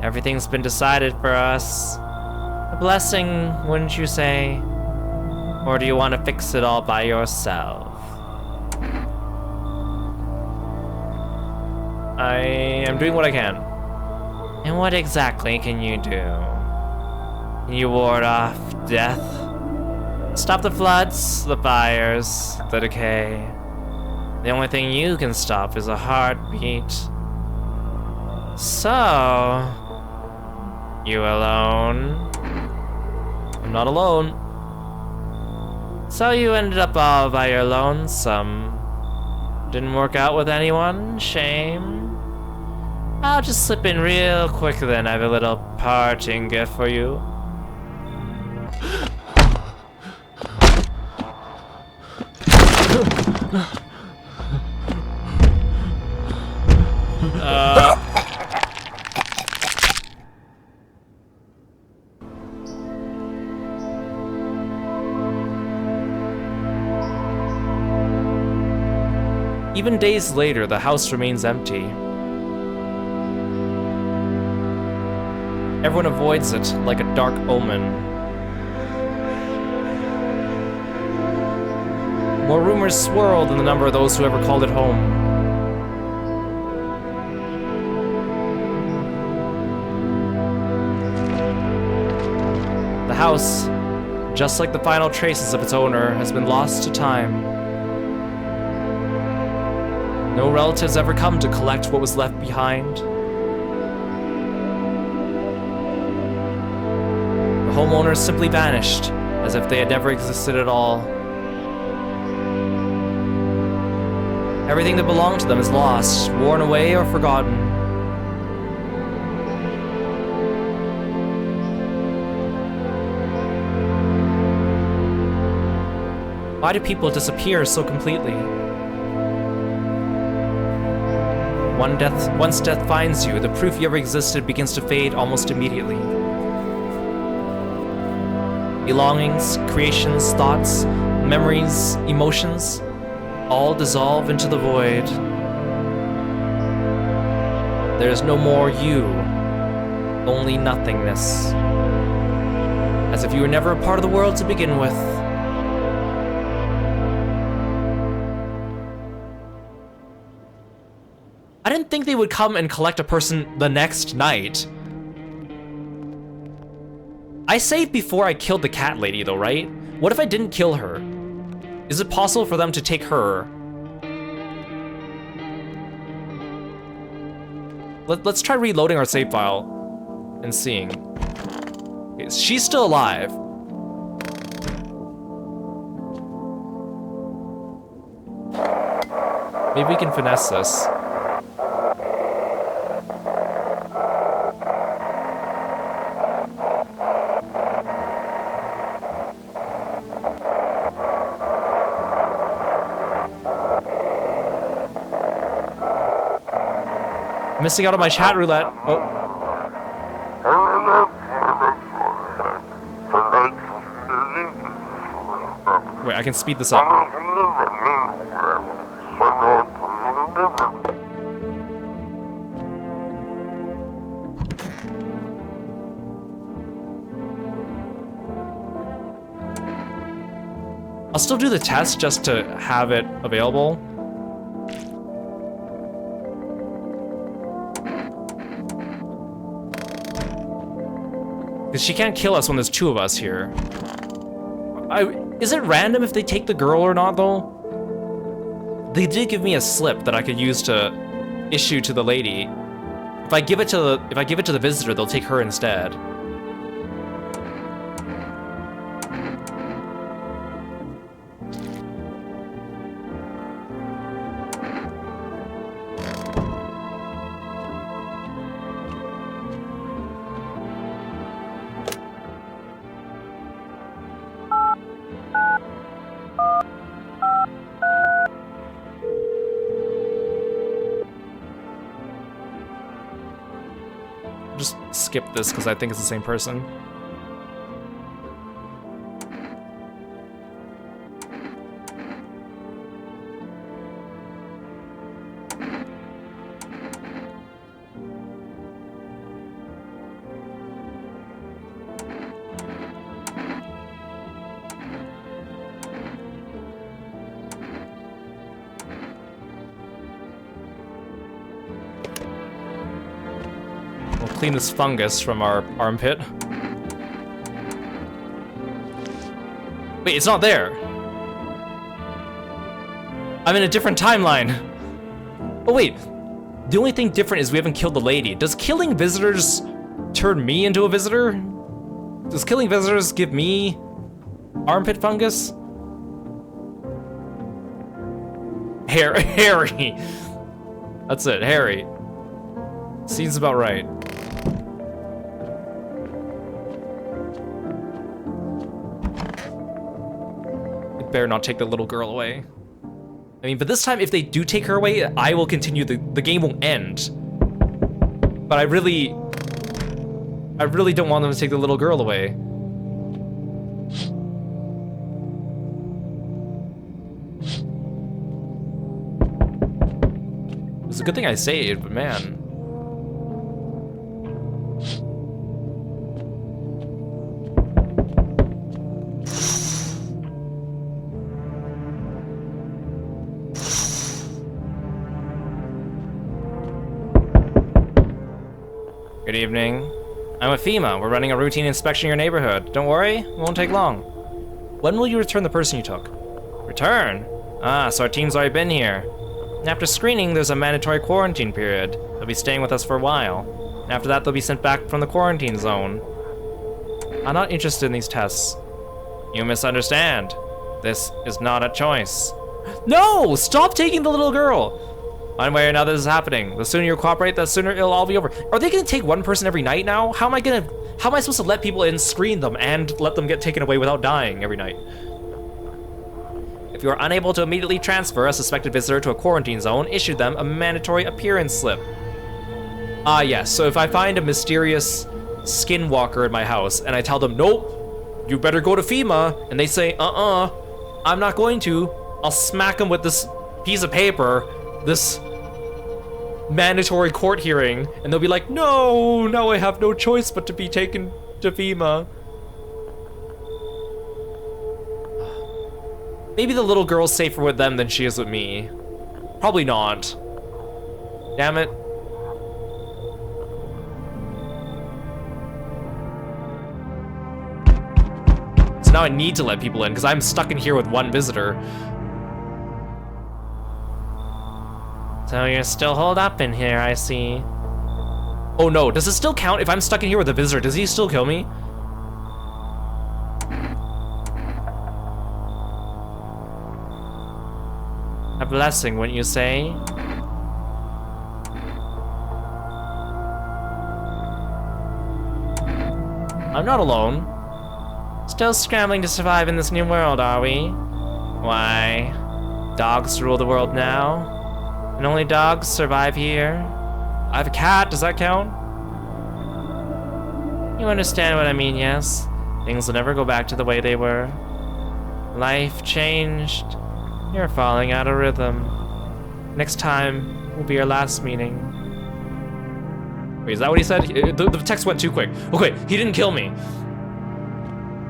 Everything's been decided for us. A blessing, wouldn't you say? Or do you want to fix it all by yourself? I am doing what I can. And what exactly can you do? Can you ward off death? Stop the floods, the fires, the decay. The only thing you can stop is a heartbeat. So, you alone? I'm not alone. So you ended up all by your lonesome. Didn't work out with anyone? Shame. I'll just slip in real quick then. I have a little parting gift for you. Even days later, the house remains empty. Everyone avoids it like a dark omen. More rumors swirl than the number of those who ever called it home. The house, just like the final traces of its owner, has been lost to time. No relatives ever come to collect what was left behind. The homeowners simply vanished, as if they had never existed at all. Everything that belonged to them is lost, worn away, or forgotten. Why do people disappear so completely? Once death finds you, the proof you ever existed begins to fade almost immediately. Belongings, creations, thoughts, memories, emotions, all dissolve into the void. There is no more you, only nothingness. As if you were never a part of the world to begin with. I didn't think they would come and collect a person the next night. I saved before I killed the cat lady though, right? What if I didn't kill her? Is it possible for them to take her? Let's try reloading our save file and seeing. Okay, she's still alive. Maybe we can finesse this. Missing out on my chat roulette. Oh. Wait, I can speed this up. I'll still do the test just to have it available. Because she can't kill us when there's two of us here. Is it random if they take the girl or not, though? They did give me a slip that I could use to issue to the lady. If I give it to the visitor, they'll take her instead. Just skip this because I think it's the same person. Clean this fungus from our armpit. Wait, it's not there. I'm in a different timeline. Oh wait, the only thing different is we haven't killed the lady. Does killing visitors turn me into a visitor? Does killing visitors give me armpit fungus? Harry. That's it, Harry. Seems about right. Better not take the little girl away. I mean, but this time, if they do take her away, I will continue. The game won't end. But I really don't want them to take the little girl away. It's a good thing I saved, but man. Good evening. I'm with FEMA. We're running a routine inspection of your neighborhood. Don't worry, it won't take long. When will you return the person you took? Return? Ah, so our team's already been here. After screening, there's a mandatory quarantine period. They'll be staying with us for a while. After that, they'll be sent back from the quarantine zone. I'm not interested in these tests. You misunderstand. This is not a choice. No! Stop taking the little girl! One way or another, this is happening. The sooner you cooperate, the sooner it'll all be over. Are they gonna take one person every night now? How am I supposed to let people in, screen them, and let them get taken away without dying every night? If you are unable to immediately transfer a suspected visitor to a quarantine zone, issue them a mandatory appearance slip. Ah, yes. So if I find a mysterious skinwalker in my house, and I tell them, nope, you better go to FEMA, and they say, I'm not going to, I'll smack them with this piece of paper, this mandatory court hearing, and they'll be like, no, now I have no choice but to be taken to FEMA. Maybe the little girl's safer with them than she is with me. Probably not. Damn it. So now I need to let people in because I'm stuck in here with one visitor. So you're still holed up in here, I see. Oh no, does it still count if I'm stuck in here with a visitor? Does he still kill me? A blessing, wouldn't you say? I'm not alone. Still scrambling to survive in this new world, are we? Why? Dogs rule the world now? And only dogs survive here? I have a cat, does that count? You understand what I mean, yes? Things will never go back to the way they were. Life changed. You're falling out of rhythm. Next time will be our last meeting. Wait, is that what he said? The text went too quick. Okay, he didn't kill me.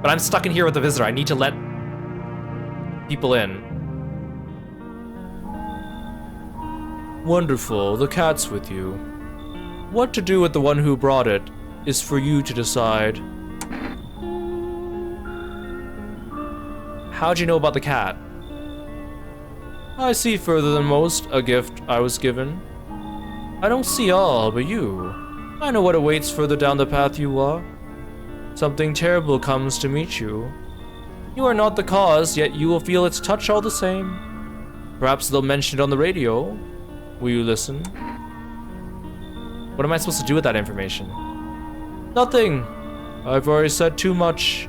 But I'm stuck in here with the visitor. I need to let people in. Wonderful, the cat's with you. What to do with the one who brought it is for you to decide. How'd you know about the cat? I see further than most, a gift I was given. I don't see all, but you. I know what awaits further down the path you walk. Something terrible comes to meet you. You are not the cause, yet you will feel its touch all the same. Perhaps they'll mention it on the radio. Will you listen? What am I supposed to do with that information? Nothing. I've already said too much.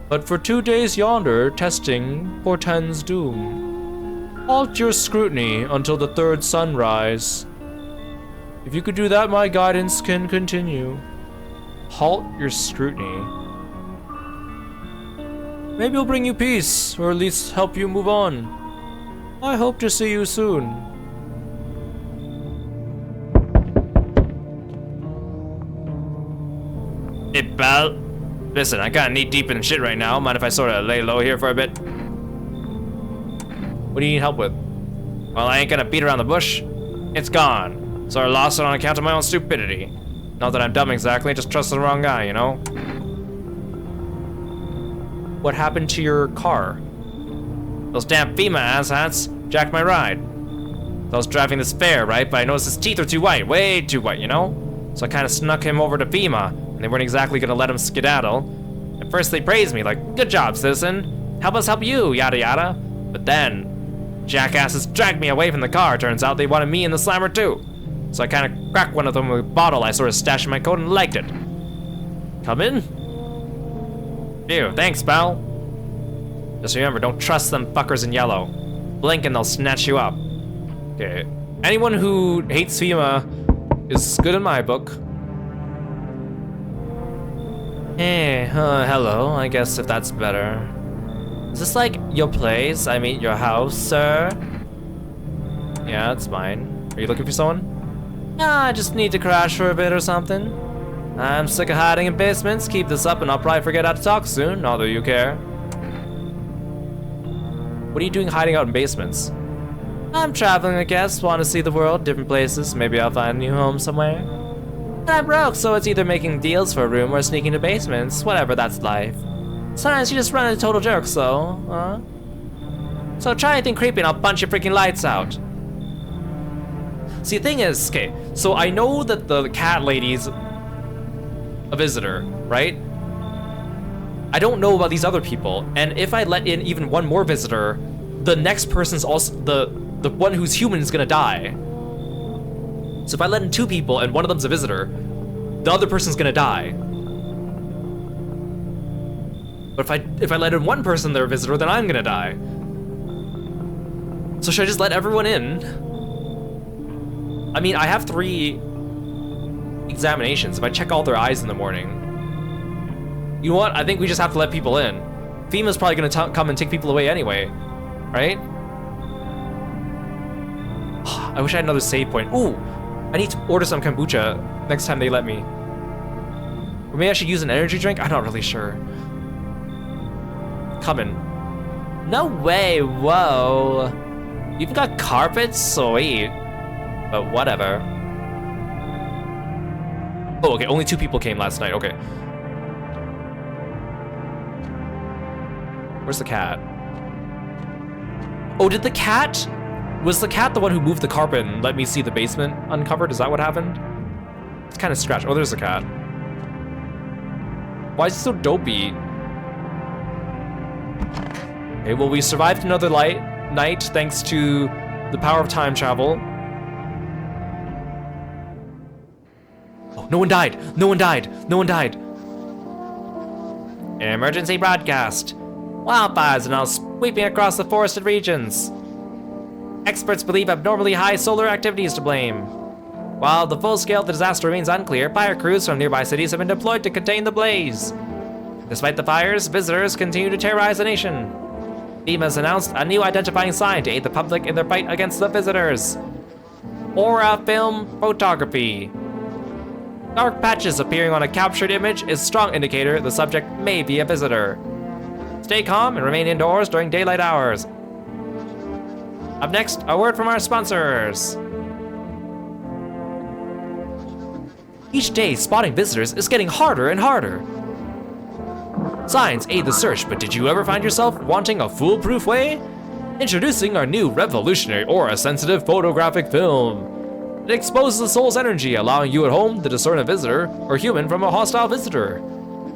But for 2 days yonder, testing portends doom. Halt your scrutiny until the third sunrise. If you could do that, my guidance can continue. Halt your scrutiny. Maybe it'll bring you peace, or at least help you move on. I hope to see you soon. Hey, pal. Listen, I kinda knee deep in shit right now. Mind if I sorta lay low here for a bit? What do you need help with? Well, I ain't gonna beat around the bush. It's gone. So I lost it on account of my own stupidity. Not that I'm dumb exactly, just trusted the wrong guy, you know? What happened to your car? Those damn FEMA asshats jacked my ride. I was driving this fair, right? But I noticed his teeth were too white, way too white, you know? So I kinda snuck him over to FEMA, and they weren't exactly gonna let him skedaddle. At first they praised me, like, good job, citizen. Help us help you, yada yada. But then, jackasses dragged me away from the car. Turns out they wanted me in the slammer too. So I kinda cracked one of them with a bottle I sort of stashed in my coat and liked it. Come in? Phew, thanks, pal. Just remember, don't trust them fuckers in yellow. Blink and they'll snatch you up. Okay. Anyone who hates FEMA is good in my book. Hey, hello. I guess if that's better. Is this like your place? I mean, your house, sir? Yeah, it's mine. Are you looking for someone? Nah, I just need to crash for a bit or something. I'm sick of hiding in basements. Keep this up and I'll probably forget how to talk soon, not that you care. What are you doing hiding out in basements? I'm traveling, I guess. Want to see the world, different places. Maybe I'll find a new home somewhere. And I'm broke, so it's either making deals for a room or sneaking to basements. Whatever, that's life. Sometimes you just run into total jerks, so, So try anything creepy and I'll punch your freaking lights out. See, the thing is, okay, so I know that the cat lady's a visitor, right? I don't know about these other people, and if I let in even one more visitor, the next person's also, the one who's human is gonna die. So if I let in 2 people and one of them's a visitor, the other person's gonna die. But if I let in one person they're a visitor, then I'm gonna die. So should I just let everyone in? I mean, I have 3 examinations. If I check all their eyes in the morning, you know what? I think we just have to let people in. FEMA's probably gonna come and take people away anyway, right? I wish I had another save point. Ooh, I need to order some kombucha next time they let me. Or maybe I should use an energy drink? I'm not really sure. Coming. No way, whoa. You've got carpets? Sweet. But whatever. Oh, okay, only 2 people came last night, okay. Where's the cat? Oh, was the cat the one who moved the carpet and let me see the basement uncovered? Is that what happened? It's kind of scratched. Oh, there's a cat. Why is it so dopey? Okay, well, we survived another night thanks to the power of time travel. Oh, no one died! No one died! No one died! Emergency broadcast. Wildfires are now sweeping across the forested regions. Experts believe abnormally high solar activity is to blame. While the full scale of the disaster remains unclear, fire crews from nearby cities have been deployed to contain the blaze. Despite the fires, visitors continue to terrorize the nation. FEMA has announced a new identifying sign to aid the public in their fight against the visitors. Aura film photography. Dark patches appearing on a captured image is a strong indicator the subject may be a visitor. Stay calm and remain indoors during daylight hours. Up next, a word from our sponsors. Each day, spotting visitors is getting harder and harder. Signs aid the search, but did you ever find yourself wanting a foolproof way? Introducing our new revolutionary aura-sensitive photographic film. It exposes the soul's energy, allowing you at home to discern a visitor or human from a hostile visitor.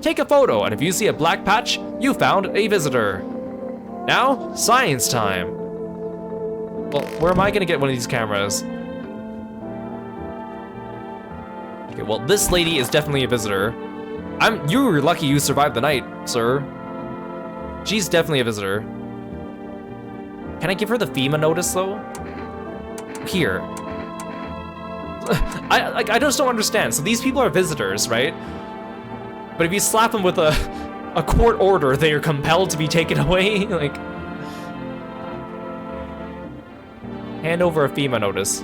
Take a photo, and if you see a black patch, you found a visitor. Now, science time. Well, where am I gonna get one of these cameras? Okay, well, this lady is definitely a visitor. You were lucky you survived the night, sir. She's definitely a visitor. Can I give her the FEMA notice, though? Here. I just don't understand. So these people are visitors, right? But if you slap them with a court order, they are compelled to be taken away. Like, hand over a FEMA notice.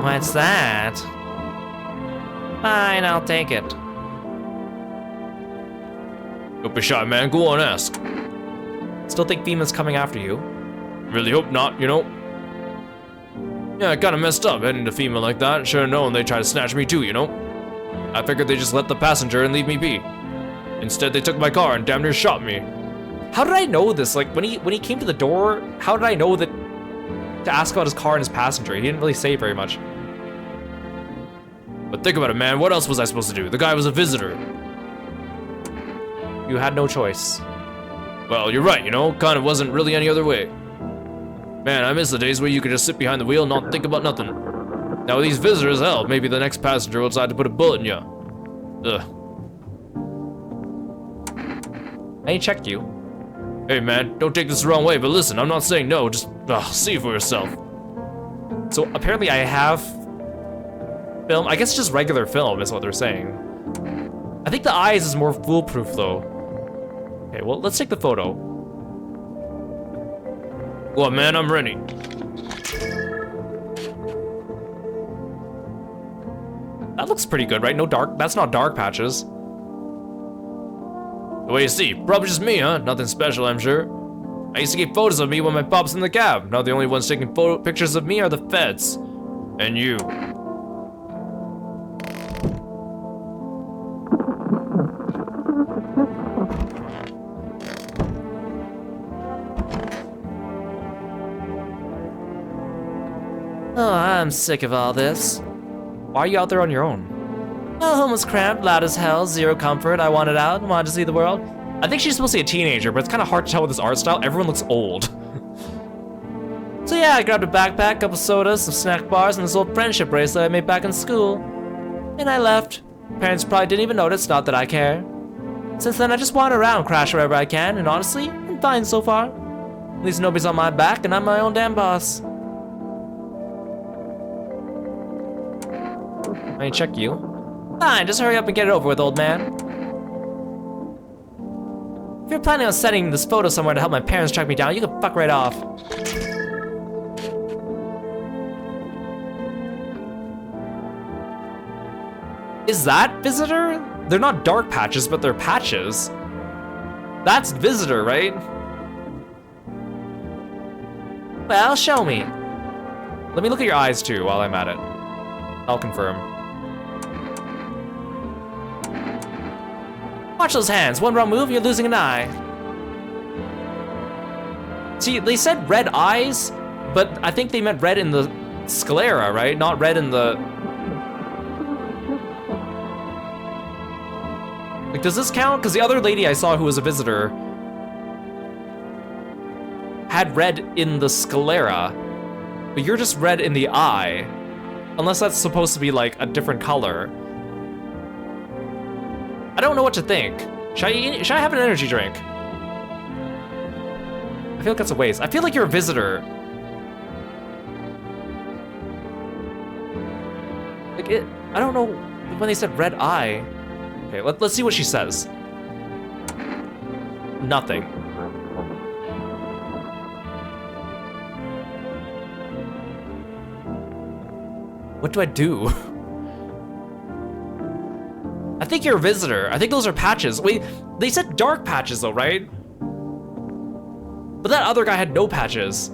What's that? Fine, I'll take it. Don't be shy, man. Go on, ask. Still think FEMA's coming after you? Really hope not, you know? Yeah, I kinda messed up heading to FEMA like that. Should've known they'd try to snatch me too, you know? I figured they just let the passenger and leave me be. Instead, they took my car and damn near shot me. How did I know this? Like, when he came to the door, how did I know that to ask about his car and his passenger? He didn't really say very much. But think about it, man. What else was I supposed to do? The guy was a visitor. You had no choice. Well, you're right, you know? Kind of wasn't really any other way. Man, I miss the days where you could just sit behind the wheel and not think about nothing. Now with these visitors, hell, maybe the next passenger will decide to put a bullet in ya. Ugh. I ain't checked you. Hey man, don't take this the wrong way, but listen, I'm not saying no, just see for yourself. So apparently I have film, I guess just regular film is what they're saying. I think the eyes is more foolproof though. Okay, well, let's take the photo. Well, man, I'm ready. That looks pretty good, right? No dark, that's not dark patches. The way you see, probably just me, huh? Nothing special, I'm sure. I used to get photos of me when my pop's in the cab. Now the only ones taking pictures of me are the feds. And you. Oh, I'm sick of all this. Why are you out there on your own? Oh, home was cramped, loud as hell, zero comfort. I wanted out, wanted to see the world. I think she's supposed to be a teenager, but it's kind of hard to tell with this art style. Everyone looks old. So yeah, I grabbed a backpack, couple sodas, some snack bars, and this old friendship bracelet I made back in school. And I left. Parents probably didn't even notice, not that I care. Since then, I just wander around, crash wherever I can, and honestly, I'm fine so far. At least nobody's on my back, and I'm my own damn boss. I ain't check you. Fine, just hurry up and get it over with, old man. If you're planning on sending this photo somewhere to help my parents track me down, you can fuck right off. Is that visitor? They're not dark patches, but they're patches. That's visitor, right? Well, show me. Let me look at your eyes too while I'm at it. I'll confirm. Watch those hands. One wrong move, you're losing an eye. See, they said red eyes, but I think they meant red in the sclera, right? Not red in the... Like, does this count? Because the other lady I saw who was a visitor had red in the sclera, but you're just red in the eye. Unless that's supposed to be, like, a different color. I don't know what to think. Should I have an energy drink? I feel like that's a waste. I feel like you're a visitor. Like, I don't know when they said red eye. Okay, let's see what she says. Nothing. What do I do? I think you're a visitor. I think those are patches. Wait, they said dark patches though, right? But that other guy had no patches.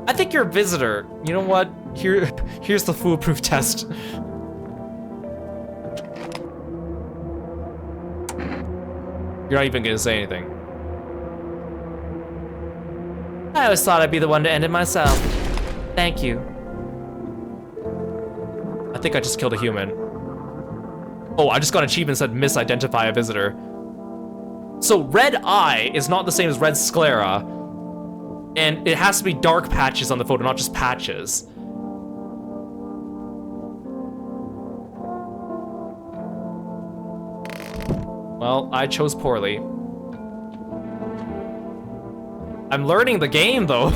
I think you're a visitor. You know what? Here's the foolproof test. You're not even gonna say anything. I always thought I'd be the one to end it myself. Thank you. I think I just killed a human. Oh, I just got an achievement that said misidentify a visitor. So red eye is not the same as red sclera, and it has to be dark patches on the photo, not just patches. Well, I chose poorly. I'm learning the game though.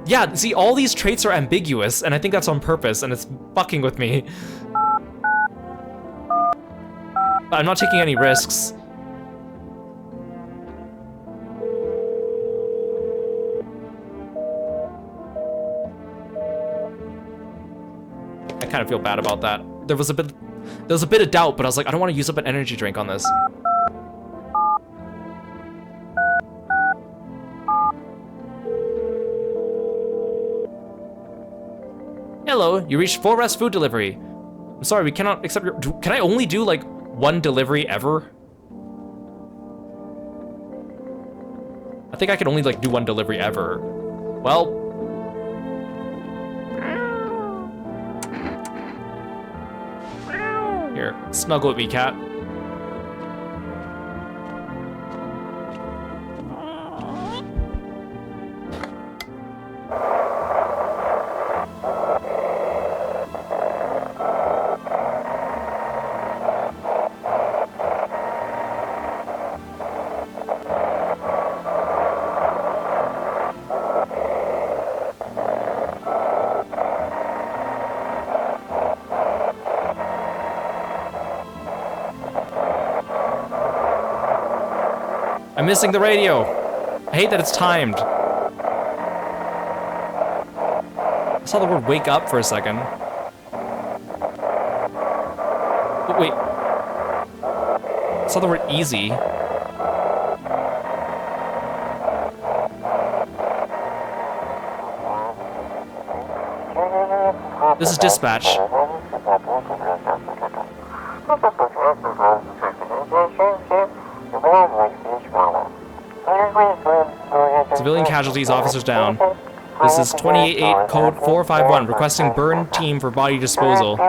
Yeah, see, all these traits are ambiguous, and I think that's on purpose, and it's fucking with me. I'm not taking any risks. I kind of feel bad about that. There was a bit of doubt, but I was like, I don't want to use up an energy drink on this. Hello, you reached Full Rest Food Delivery. I'm sorry, we cannot accept your... Can I only do, like, one delivery ever? I think I can only, like, do one delivery ever. Well... Here, snuggle with me, cat. I'm missing the radio. I hate that it's timed. I saw the word wake up for a second. Oh, wait. I saw the word easy. This is dispatch. Civilian casualties, officers down. This is 28-8, code 451, requesting burn team for body disposal.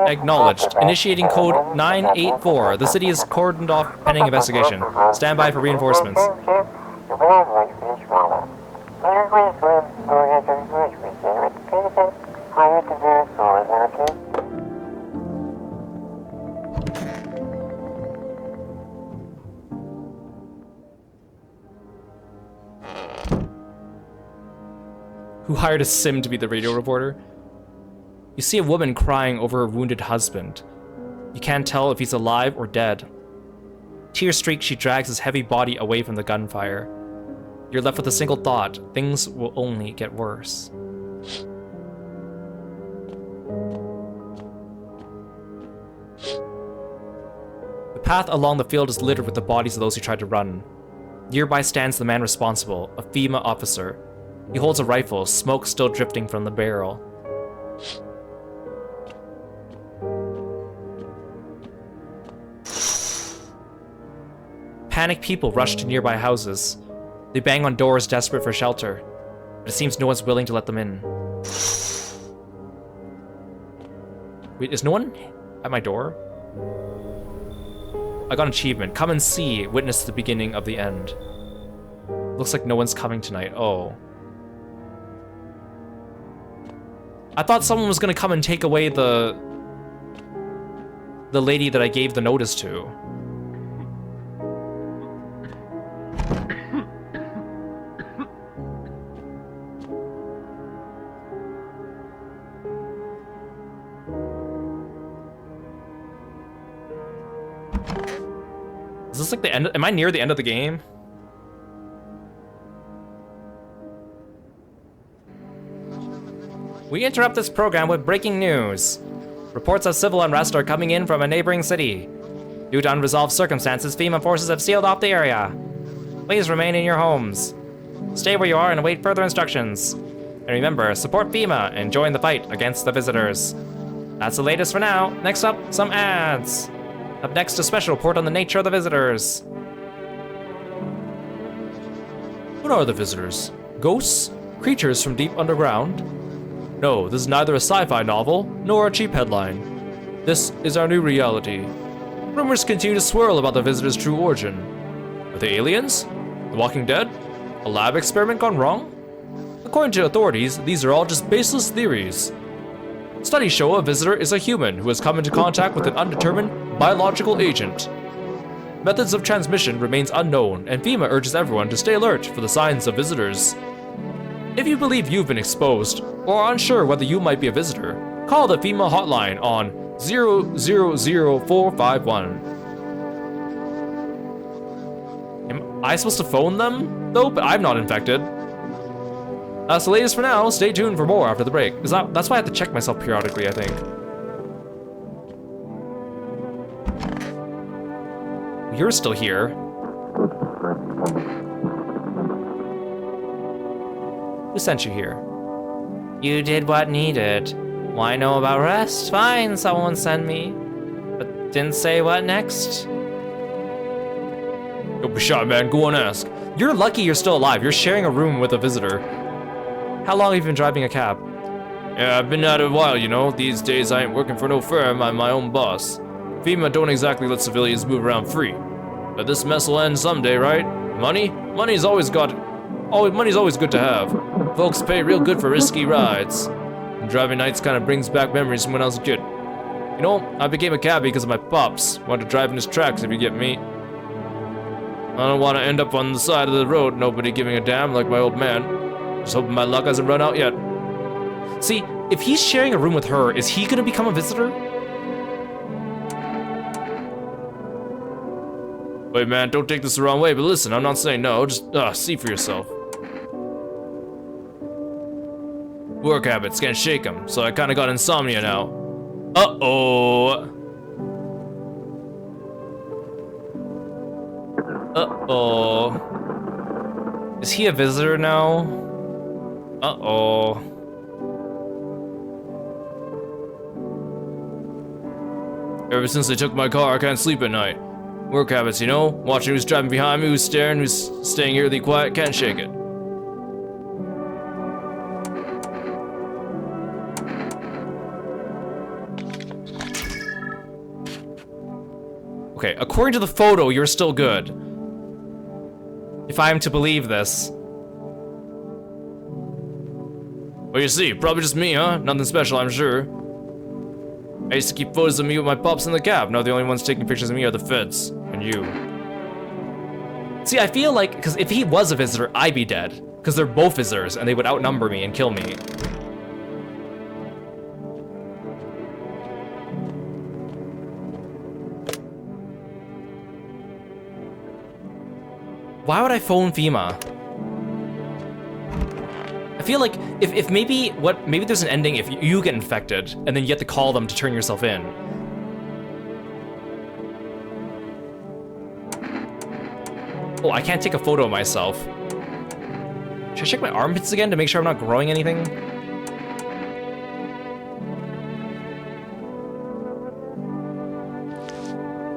Acknowledged. Initiating code 984. The city is cordoned off pending investigation. Stand by for reinforcements. Who hired a sim to be the radio reporter? You see a woman crying over her wounded husband. You can't tell if he's alive or dead. Tear-streaked, she drags his heavy body away from the gunfire. You're left with a single thought: things will only get worse. The path along the field is littered with the bodies of those who tried to run. Nearby stands the man responsible, a FEMA officer. He holds a rifle, smoke still drifting from the barrel. Panicked people rush to nearby houses. They bang on doors desperate for shelter, but it seems no one's willing to let them in. Wait, is no one at my door? I got an achievement. Come and see. Witness the beginning of the end. Looks like no one's coming tonight. Oh. I thought someone was gonna come and take away the lady that I gave the notice to. Is this like the end? Am I near the end of the game? We interrupt this program with breaking news. Reports of civil unrest are coming in from a neighboring city. Due to unresolved circumstances, FEMA forces have sealed off the area. Please remain in your homes. Stay where you are and await further instructions. And remember, support FEMA and join the fight against the visitors. That's the latest for now. Next up, some ads. Up next, a special report on the nature of the visitors. What are the visitors? Ghosts? Creatures from deep underground? No, this is neither a sci-fi novel, nor a cheap headline. This is our new reality. Rumors continue to swirl about the visitors' true origin. Are they aliens? The Walking Dead? A lab experiment gone wrong? According to authorities, these are all just baseless theories. Studies show a visitor is a human who has come into contact with an undetermined biological agent. Methods of transmission remains unknown, and FEMA urges everyone to stay alert for the signs of visitors. If you believe you've been exposed, or are unsure whether you might be a visitor, call the FEMA hotline on 000451. Am I supposed to phone them? Though, but I'm not infected. That's the latest for now. Stay tuned for more after the break. That's why I have to check myself periodically, I think. You're still here. Who sent you here? You did what needed. Why know about rest? Fine, someone sent me. But didn't say what next. Don't be shy, man. Go on, ask. You're lucky you're still alive. You're sharing a room with a visitor. How long have you been driving a cab? Yeah, I've been at it a while, you know. These days I ain't working for no firm. I'm my own boss. FEMA don't exactly let civilians move around free. But this mess will end someday, right? Money? Money's always good to have. Folks pay real good for risky rides. And driving nights kind of brings back memories from when I was a kid. You know, I became a cabbie because of my pops. Wanted to drive in his tracks, if you get me. I don't want to end up on the side of the road, nobody giving a damn like my old man. Just hoping my luck hasn't run out yet. See, if he's sharing a room with her, is he gonna become a visitor? Wait, man, don't take this the wrong way, but listen, I'm not saying no, just see for yourself. Work habits, can't shake them, so I kinda got insomnia now. Uh-oh. Uh-oh. Is he a visitor now? Uh-oh. Ever since they took my car, I can't sleep at night. Work habits, you know? Watching who's driving behind me, who's staring, who's staying eerily quiet, can't shake it. Okay, according to the photo, you're still good. If I am to believe this. Well, you see, probably just me, huh? Nothing special, I'm sure. I used to keep photos of me with my pops in the cab. Now the only ones taking pictures of me are the feds. And you. See, I feel like, because if he was a visitor, I'd be dead. Because they're both visitors, and they would outnumber me and kill me. Why would I phone FEMA? I feel like if maybe there's an ending if you get infected and then you have to call them to turn yourself in. Oh, I can't take a photo of myself. Should I check my armpits again to make sure I'm not growing anything?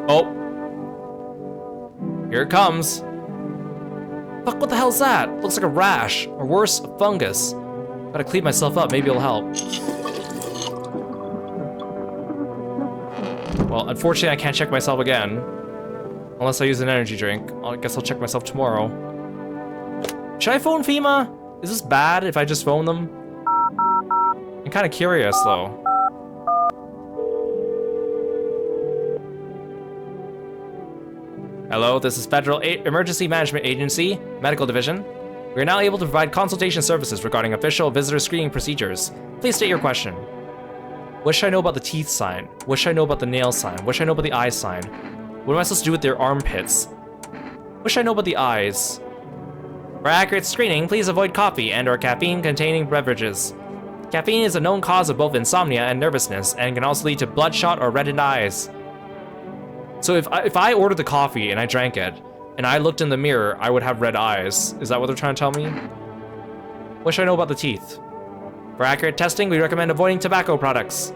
Oh. Here it comes. Fuck, what the hell's that? Looks like a rash, or worse, a fungus. Gotta clean myself up, maybe it'll help. Well, unfortunately, I can't check myself again. Unless I use an energy drink. I guess I'll check myself tomorrow. Should I phone FEMA? Is this bad if I just phone them? I'm kind of curious, though. Hello, this is Federal Emergency Management Agency, Medical Division. We are now able to provide consultation services regarding official visitor screening procedures. Please state your question. What should I know about the teeth sign? What should I know about the nail sign? What should I know about the eye sign? What am I supposed to do with their armpits? What should I know about the eyes? For accurate screening, please avoid coffee and/or caffeine-containing beverages. Caffeine is a known cause of both insomnia and nervousness, and can also lead to bloodshot or reddened eyes. So if I ordered the coffee and I drank it, and I looked in the mirror, I would have red eyes. Is that what they're trying to tell me? What should I know about the teeth? For accurate testing, we recommend avoiding tobacco products.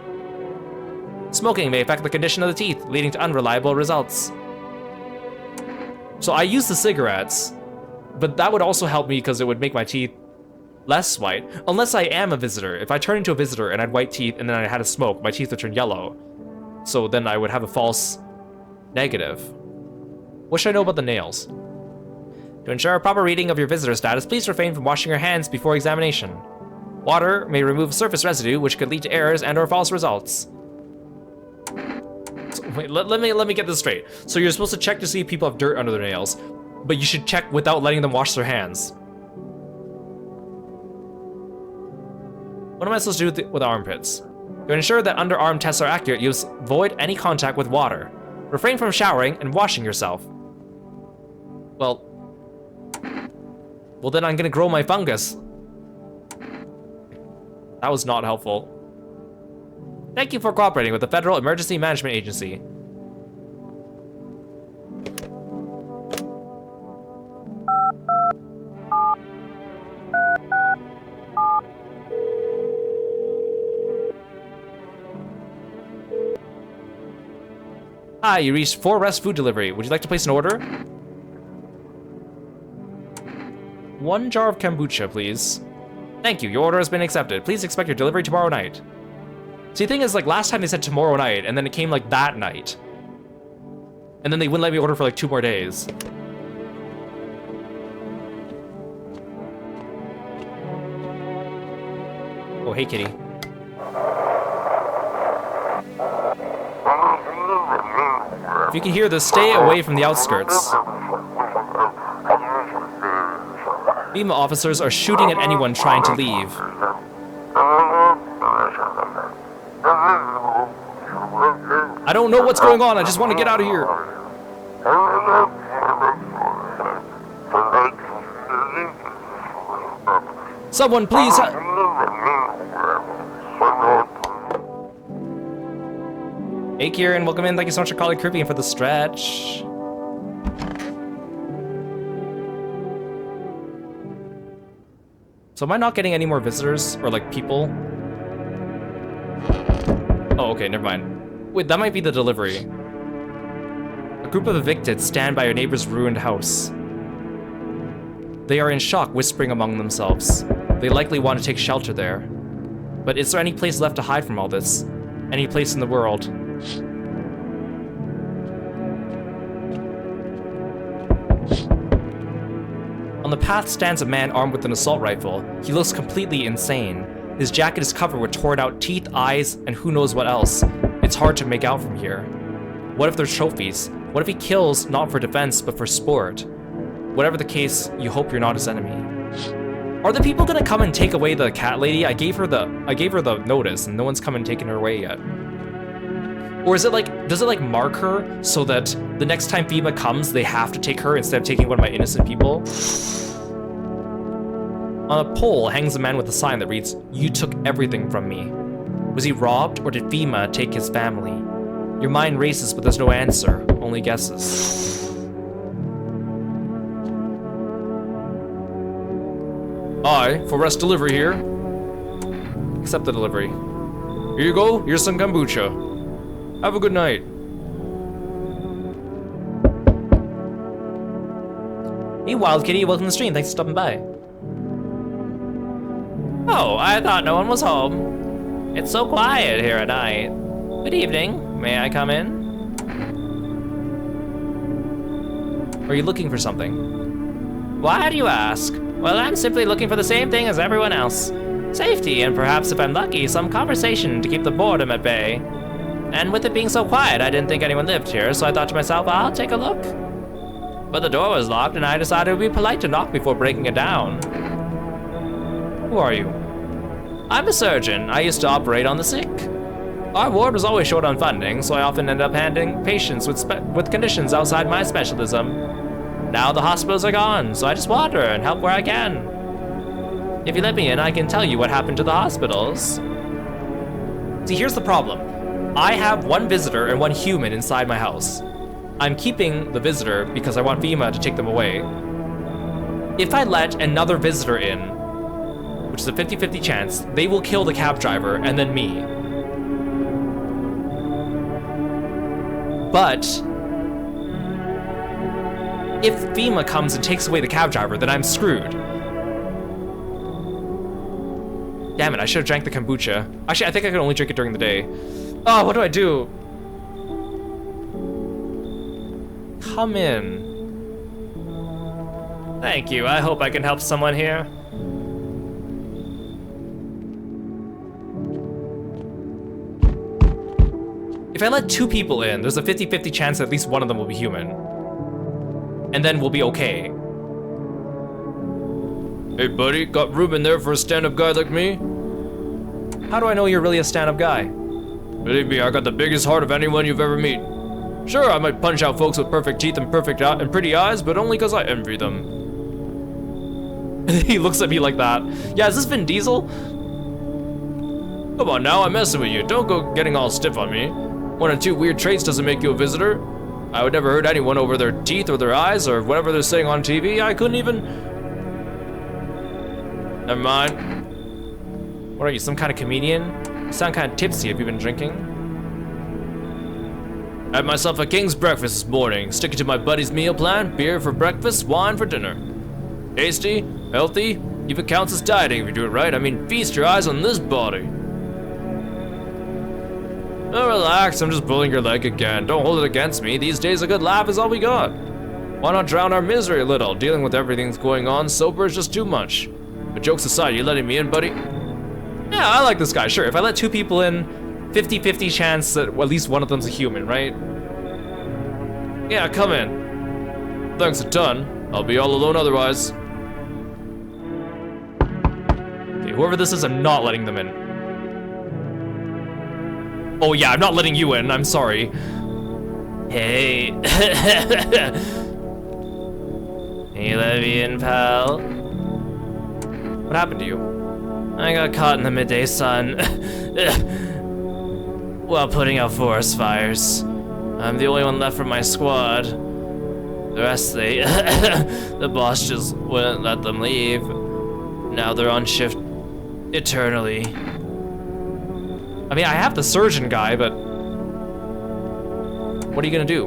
Smoking may affect the condition of the teeth, leading to unreliable results. So I use the cigarettes, but that would also help me because it would make my teeth less white. Unless I am a visitor. If I turn into a visitor and I had white teeth and then I had a smoke, my teeth would turn yellow. So then I would have a false negative. What should I know about the nails? To ensure a proper reading of your visitor status, please refrain from washing your hands before examination. Water may remove surface residue, which could lead to errors and/or false results. So, wait, let me get this straight. So you're supposed to check to see if people have dirt under their nails, but you should check without letting them wash their hands. What am I supposed to do with armpits? To ensure that underarm tests are accurate, you avoid any contact with water. Refrain from showering and washing yourself. Well, then I'm gonna grow my fungus. That was not helpful. Thank you for cooperating with the Federal Emergency Management Agency. Hi, you reached 4 Rest Food Delivery. Would you like to place an order? 1 jar of kombucha, please. Thank you, your order has been accepted. Please expect your delivery tomorrow night. See, the thing is, like, last time they said tomorrow night, and then it came, like, that night. And then they wouldn't let me order for, like, 2 more days. Oh, hey, kitty. If you can hear this, stay away from the outskirts. FEMA officers are shooting at anyone trying to leave. I don't know what's going on, I just want to get out of here. Someone, please. Hey, Kieran, welcome in. Thank you so much for calling Caribbean for the stretch. So am I not getting any more visitors? Or, like, people? Oh, okay, never mind. Wait, that might be the delivery. A group of evicted stand by your neighbor's ruined house. They are in shock, whispering among themselves. They likely want to take shelter there. But is there any place left to hide from all this? Any place in the world? On the path stands a man armed with an assault rifle. He looks completely insane. His jacket is covered with torn out teeth, eyes, and who knows what else. It's hard to make out from here. What if they're trophies? What if he kills not for defense, but for sport? Whatever the case, you hope you're not his enemy. Are the people gonna come and take away the cat lady? I gave her the notice, and no one's come and taken her away yet. Or is it like, does it like mark her so that the next time FEMA comes, they have to take her instead of taking one of my innocent people? On a pole hangs a man with a sign that reads, "You took everything from me." Was he robbed, or did FEMA take his family? Your mind races, but there's no answer, only guesses. Hi, for Rest Delivery here. Accept the delivery. Here you go, here's some kombucha. Have a good night. Hey, Wild Kitty, welcome to the stream. Thanks for stopping by. Oh, I thought no one was home. It's so quiet here at night. Good evening. May I come in? Are you looking for something? Why do you ask? Well, I'm simply looking for the same thing as everyone else. Safety, and perhaps if I'm lucky, some conversation to keep the boredom at bay. And with it being so quiet, I didn't think anyone lived here, so I thought to myself, I'll take a look. But the door was locked, and I decided it would be polite to knock before breaking it down. Who are you? I'm a surgeon. I used to operate on the sick. Our ward was always short on funding, so I often ended up handling patients with conditions outside my specialism. Now the hospitals are gone, so I just wander and help where I can. If you let me in, I can tell you what happened to the hospitals. See, here's the problem. I have one visitor and one human inside my house. I'm keeping the visitor because I want FEMA to take them away. If I let another visitor in, which is a 50-50 chance, they will kill the cab driver and then me. But if FEMA comes and takes away the cab driver, then I'm screwed. Damn it, I should have drank the kombucha. Actually, I think I could only drink it during the day. Oh, what do I do? Come in. Thank you. I hope I can help someone here. If I let 2 people in, there's a 50-50 chance that at least one of them will be human. And then we'll be okay. Hey buddy, got room in there for a stand-up guy like me? How do I know you're really a stand-up guy? Believe me, I got the biggest heart of anyone you've ever met. Sure, I might punch out folks with perfect teeth and pretty eyes, but only because I envy them. He looks at me like that. Yeah, is this Vin Diesel? Come on now, I'm messing with you. Don't go getting all stiff on me. 1 or 2 weird traits doesn't make you a visitor. I would never hurt anyone over their teeth or their eyes or whatever they're saying on TV. I couldn't even... Never mind. What are you, some kind of comedian? You sound kind of tipsy. Have you been drinking? I had myself a king's breakfast this morning. Sticking to my buddy's meal plan. Beer for breakfast, wine for dinner. Tasty, healthy, even counts as dieting if you do it right. I mean, feast your eyes on this body. Oh, relax, I'm just pulling your leg again. Don't hold it against me. These days a good laugh is all we got. Why not drown our misery a little? Dealing with everything that's going on, sober is just too much. But jokes aside, you letting me in, buddy? Yeah, I like this guy, sure. If I let 2 people in, 50-50 chance that at least one of them's a human, right? Yeah, come in. Thanks a ton. I'll be all alone otherwise. Okay, whoever this is, I'm not letting them in. Oh yeah, I'm not letting you in, I'm sorry. Hey. You let me in, pal? What happened to you? I got caught in the midday sun while putting out forest fires. I'm the only one left from my squad. The rest, the boss just wouldn't let them leave. Now they're on shift eternally. I mean, I have the surgeon guy, but what are you gonna do?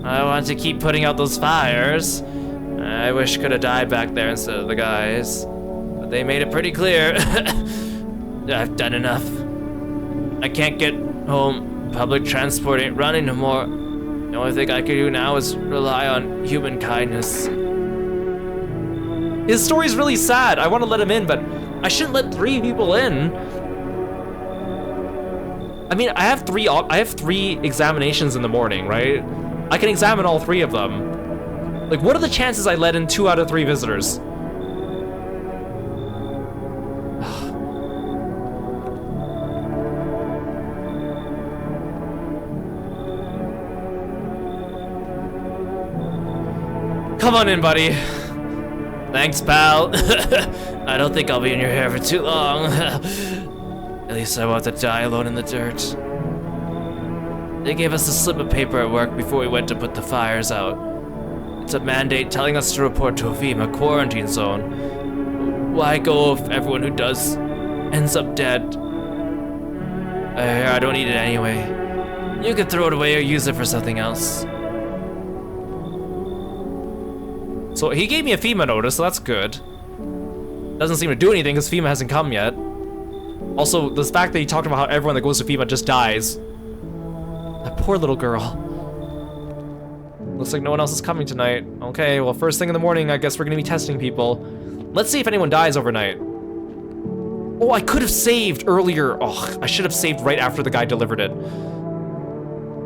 I want to keep putting out those fires. I wish I could have died back there instead of the guys. But they made it pretty clear. I've done enough. I can't get home. Public transport ain't running no more. The only thing I can do now is rely on human kindness. His story's really sad. I want to let him in, but I shouldn't let 3 people in. I mean, I have 3 examinations in the morning, right? I can examine all 3 of them. Like, what are the chances I let in 2 out of 3 visitors? Come on in, buddy. Thanks, pal. I don't think I'll be in your hair for too long. At least I won't have to die alone in the dirt. They gave us a slip of paper at work before we went to put the fires out. It's a mandate telling us to report to a FEMA quarantine zone. Why go if everyone who does ends up dead? I don't need it anyway. You could throw it away or use it for something else. So he gave me a FEMA notice, so that's good. Doesn't seem to do anything because FEMA hasn't come yet. Also, the fact that he talked about how everyone that goes to FEMA just dies. That poor little girl. Looks like no one else is coming tonight. Okay, well, first thing in the morning, I guess we're gonna be testing people. Let's see if anyone dies overnight. Oh, I could have saved earlier. Oh, I should have saved right after the guy delivered it.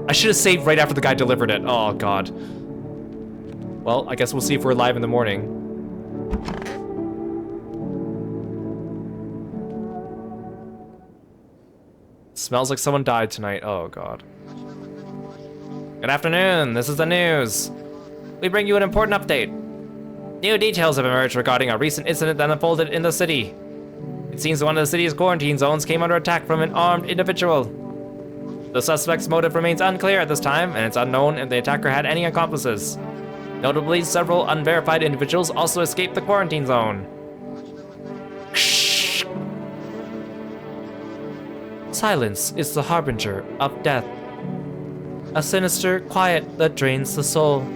I should have saved right after the guy delivered it. Oh, God. Well, I guess we'll see if we're alive in the morning. Smells like someone died tonight. Oh, God. Good afternoon. This is the news. We bring you an important update. New details have emerged regarding a recent incident that unfolded in the city. It seems one of the city's quarantine zones came under attack from an armed individual. The suspect's motive remains unclear at this time, and it's unknown if the attacker had any accomplices. Notably, several unverified individuals also escaped the quarantine zone. Silence is the harbinger of death. A sinister quiet that drains the soul.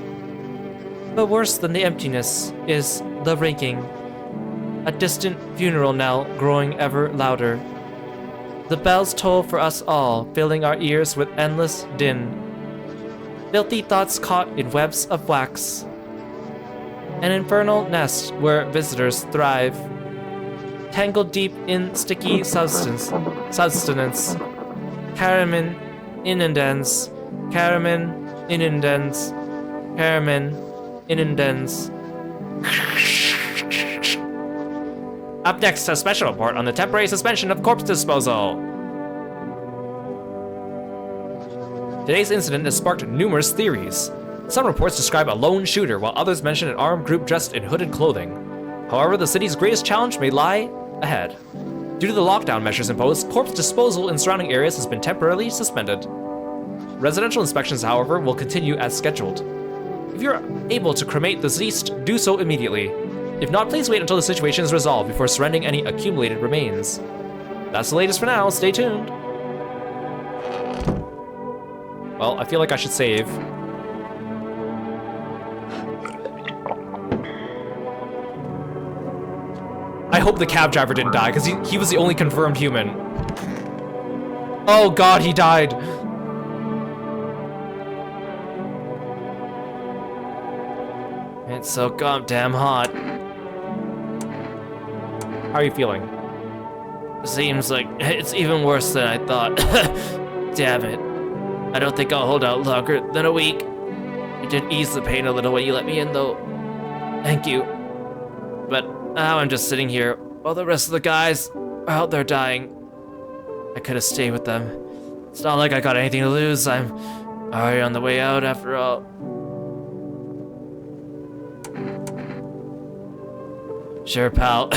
But worse than the emptiness is the ringing. A distant funeral knell growing ever louder. The bells toll for us all, filling our ears with endless din. Filthy thoughts caught in webs of wax. An infernal nest where visitors thrive. Tangled deep in sticky sustenance. Caramin inundans. Caramin inundans. Caramin inundans. Up next, a special report on the temporary suspension of corpse disposal. Today's incident has sparked numerous theories. Some reports describe a lone shooter, while others mention an armed group dressed in hooded clothing. However, the city's greatest challenge may lie ahead. Due to the lockdown measures imposed, corpse disposal in surrounding areas has been temporarily suspended. Residential inspections, however, will continue as scheduled. If you're able to cremate the deceased, do so immediately. If not, please wait until the situation is resolved before surrendering any accumulated remains. That's the latest for now. Stay tuned. Well, I feel like I should save. I hope the cab driver didn't die, because he was the only confirmed human. Oh God, he died. It's so goddamn hot. How are you feeling? Seems like it's even worse than I thought. Damn it. I don't think I'll hold out longer than a week. It did ease the pain a little when you let me in, though. Thank you. But now I'm just sitting here while the rest of the guys are out there dying. I could have stayed with them. It's not like I got anything to lose. I'm already on the way out after all. Sure, pal.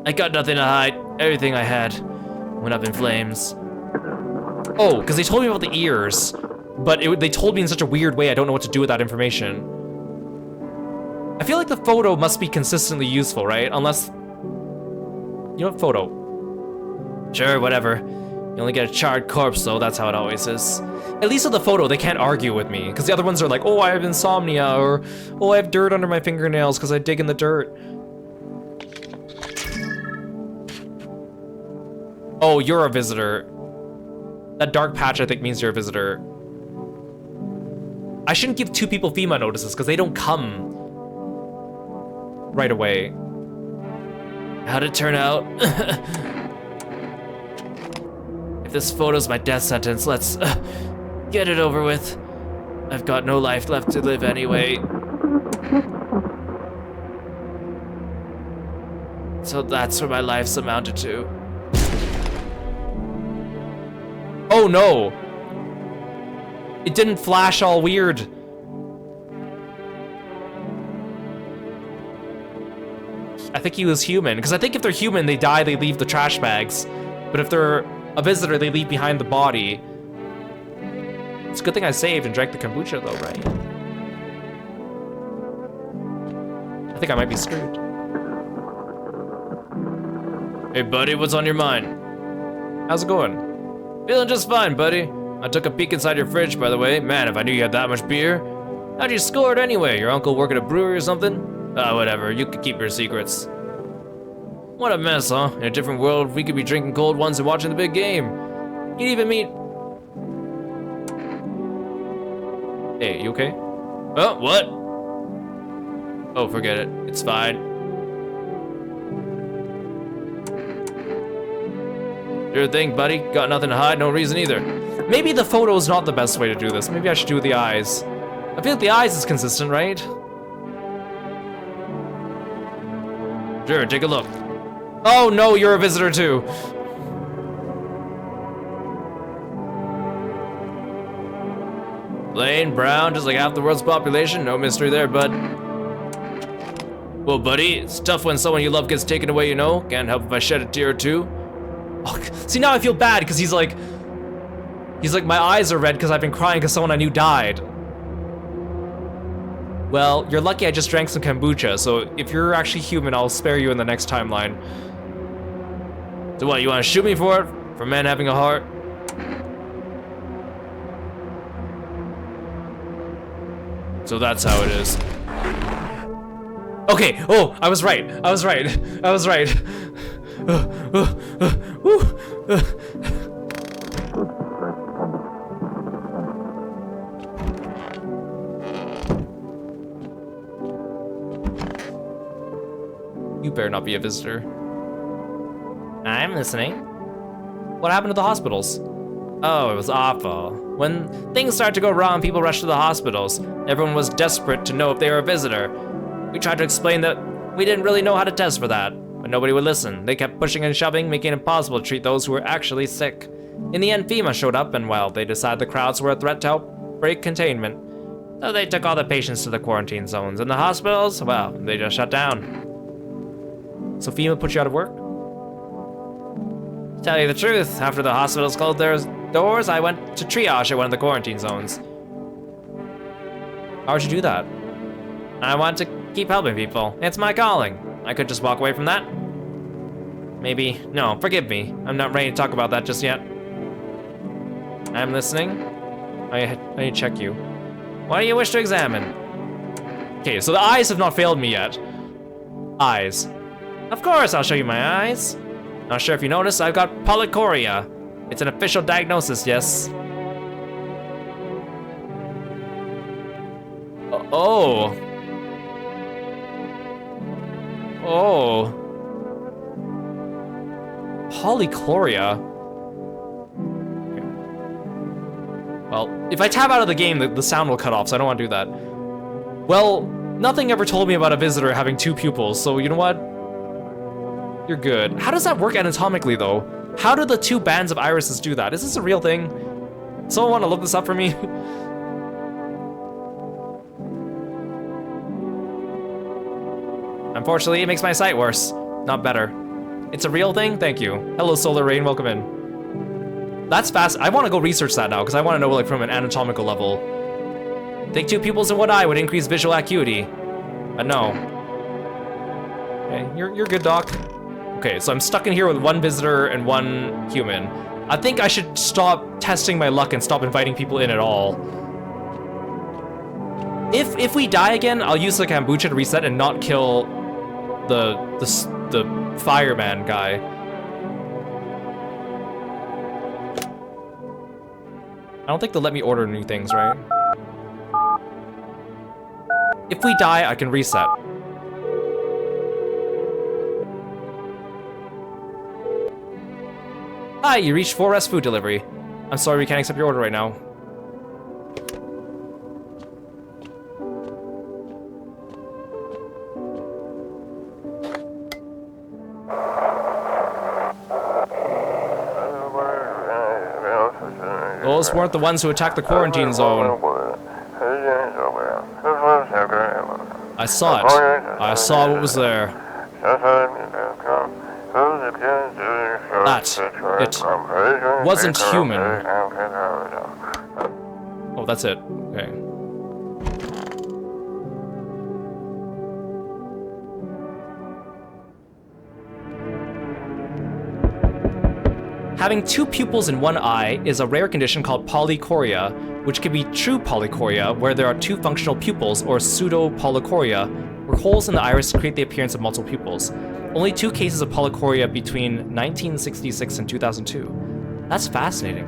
I got nothing to hide. Everything I had went up in flames. Oh, because they told me about the ears, but they told me in such a weird way I don't know what to do with that information. I feel like the photo must be consistently useful, right? Unless... You know what, photo? Sure, whatever. You only get a charred corpse, though. That's how it always is. At least with the photo, they can't argue with me, because the other ones are like, oh, I have insomnia, or oh, I have dirt under my fingernails because I dig in the dirt. Oh, you're a visitor. That dark patch, I think, means you're a visitor. I shouldn't give two people FEMA notices, because they don't come right away. How'd it turn out? If this photo's my death sentence, let's get it over with. I've got no life left to live anyway. So that's what my life's amounted to. Oh no! It didn't flash all weird. I think he was human, because I think if they're human, they die, they leave the trash bags. But if they're a visitor, they leave behind the body. It's a good thing I saved and drank the kombucha though, right? I think I might be screwed. Hey buddy, what's on your mind? How's it going? Feeling just fine, buddy. I took a peek inside your fridge, by the way. Man, if I knew you had that much beer. How'd you score it anyway? Your uncle work at a brewery or something? Whatever, you can keep your secrets. What a mess, huh? In a different world, we could be drinking cold ones and watching the big game. You'd even meet... Hey, you okay? Oh, what? Oh, forget it. It's fine. Sure thing, buddy. Got nothing to hide, no reason either. Maybe the photo is not the best way to do this. Maybe I should do the eyes. I feel like the eyes is consistent, right? Sure, take a look. Oh no, you're a visitor too. Plain brown, just like half the world's population. No mystery there, bud. Well, buddy, it's tough when someone you love gets taken away, you know. Can't help if I shed a tear or two. Oh, see, now I feel bad because he's like, my eyes are red because I've been crying because someone I knew died. Well, you're lucky I just drank some kombucha, so if you're actually human, I'll spare you in the next timeline. So what, you want to shoot me for it? For a man having a heart? So that's how it is. Okay, oh, I was right. I was right. I was right. You better not be a visitor. I'm listening. What happened to the hospitals? Oh, it was awful. When things started to go wrong, people rushed to the hospitals. Everyone was desperate to know if they were a visitor. We tried to explain that we didn't really know how to test for that, but nobody would listen. They kept pushing and shoving, making it impossible to treat those who were actually sick. In the end, FEMA showed up, and well, they decided the crowds were a threat to help break containment. So they took all the patients to the quarantine zones. And the hospitals, well, they just shut down. So FEMA put you out of work? To tell you the truth, after the hospitals closed their doors, I went to triage at one of the quarantine zones. How would you do that? I want to keep helping people. It's my calling. I could just walk away from that. Maybe. No, forgive me. I'm not ready to talk about that just yet. I'm listening. I need to check you. What do you wish to examine? Okay, so the eyes have not failed me yet. Eyes. Of course, I'll show you my eyes. Not sure if you noticed, I've got polychoria. It's an official diagnosis, yes. Oh. Oh. Polychloria. Well, if I tab out of the game, the sound will cut off, so I don't want to do that. Well, nothing ever told me about a visitor having two pupils, so you know what? You're good. How does that work anatomically, though? How do the two bands of irises do that? Is this a real thing? Someone want to look this up for me? Unfortunately, it makes my sight worse, not better. It's a real thing? Thank you. Hello, Solar Rain. Welcome in. That's fast. I want to go research that now, because I want to know, like, from an anatomical level. Think two pupils in one eye would increase visual acuity. No. Okay, you're good, Doc. Okay, so I'm stuck in here with one visitor and one human. I think I should stop testing my luck and stop inviting people in at all. If we die again, I'll use the kombucha to reset and not kill the fireman guy. I don't think they'll let me order new things, right? If we die, I can reset. Hi, you reached 4S food delivery. I'm sorry we can't accept your order right now. Those weren't the ones who attacked the quarantine zone. I saw it. I saw what was there. That. It wasn't human. Oh, that's it. Okay. Having two pupils in one eye is a rare condition called polychoria, which can be true polychoria, where there are two functional pupils, or pseudo-polychoria, where holes in the iris create the appearance of multiple pupils. Only 2 cases of polychoria between 1966 and 2002. That's fascinating.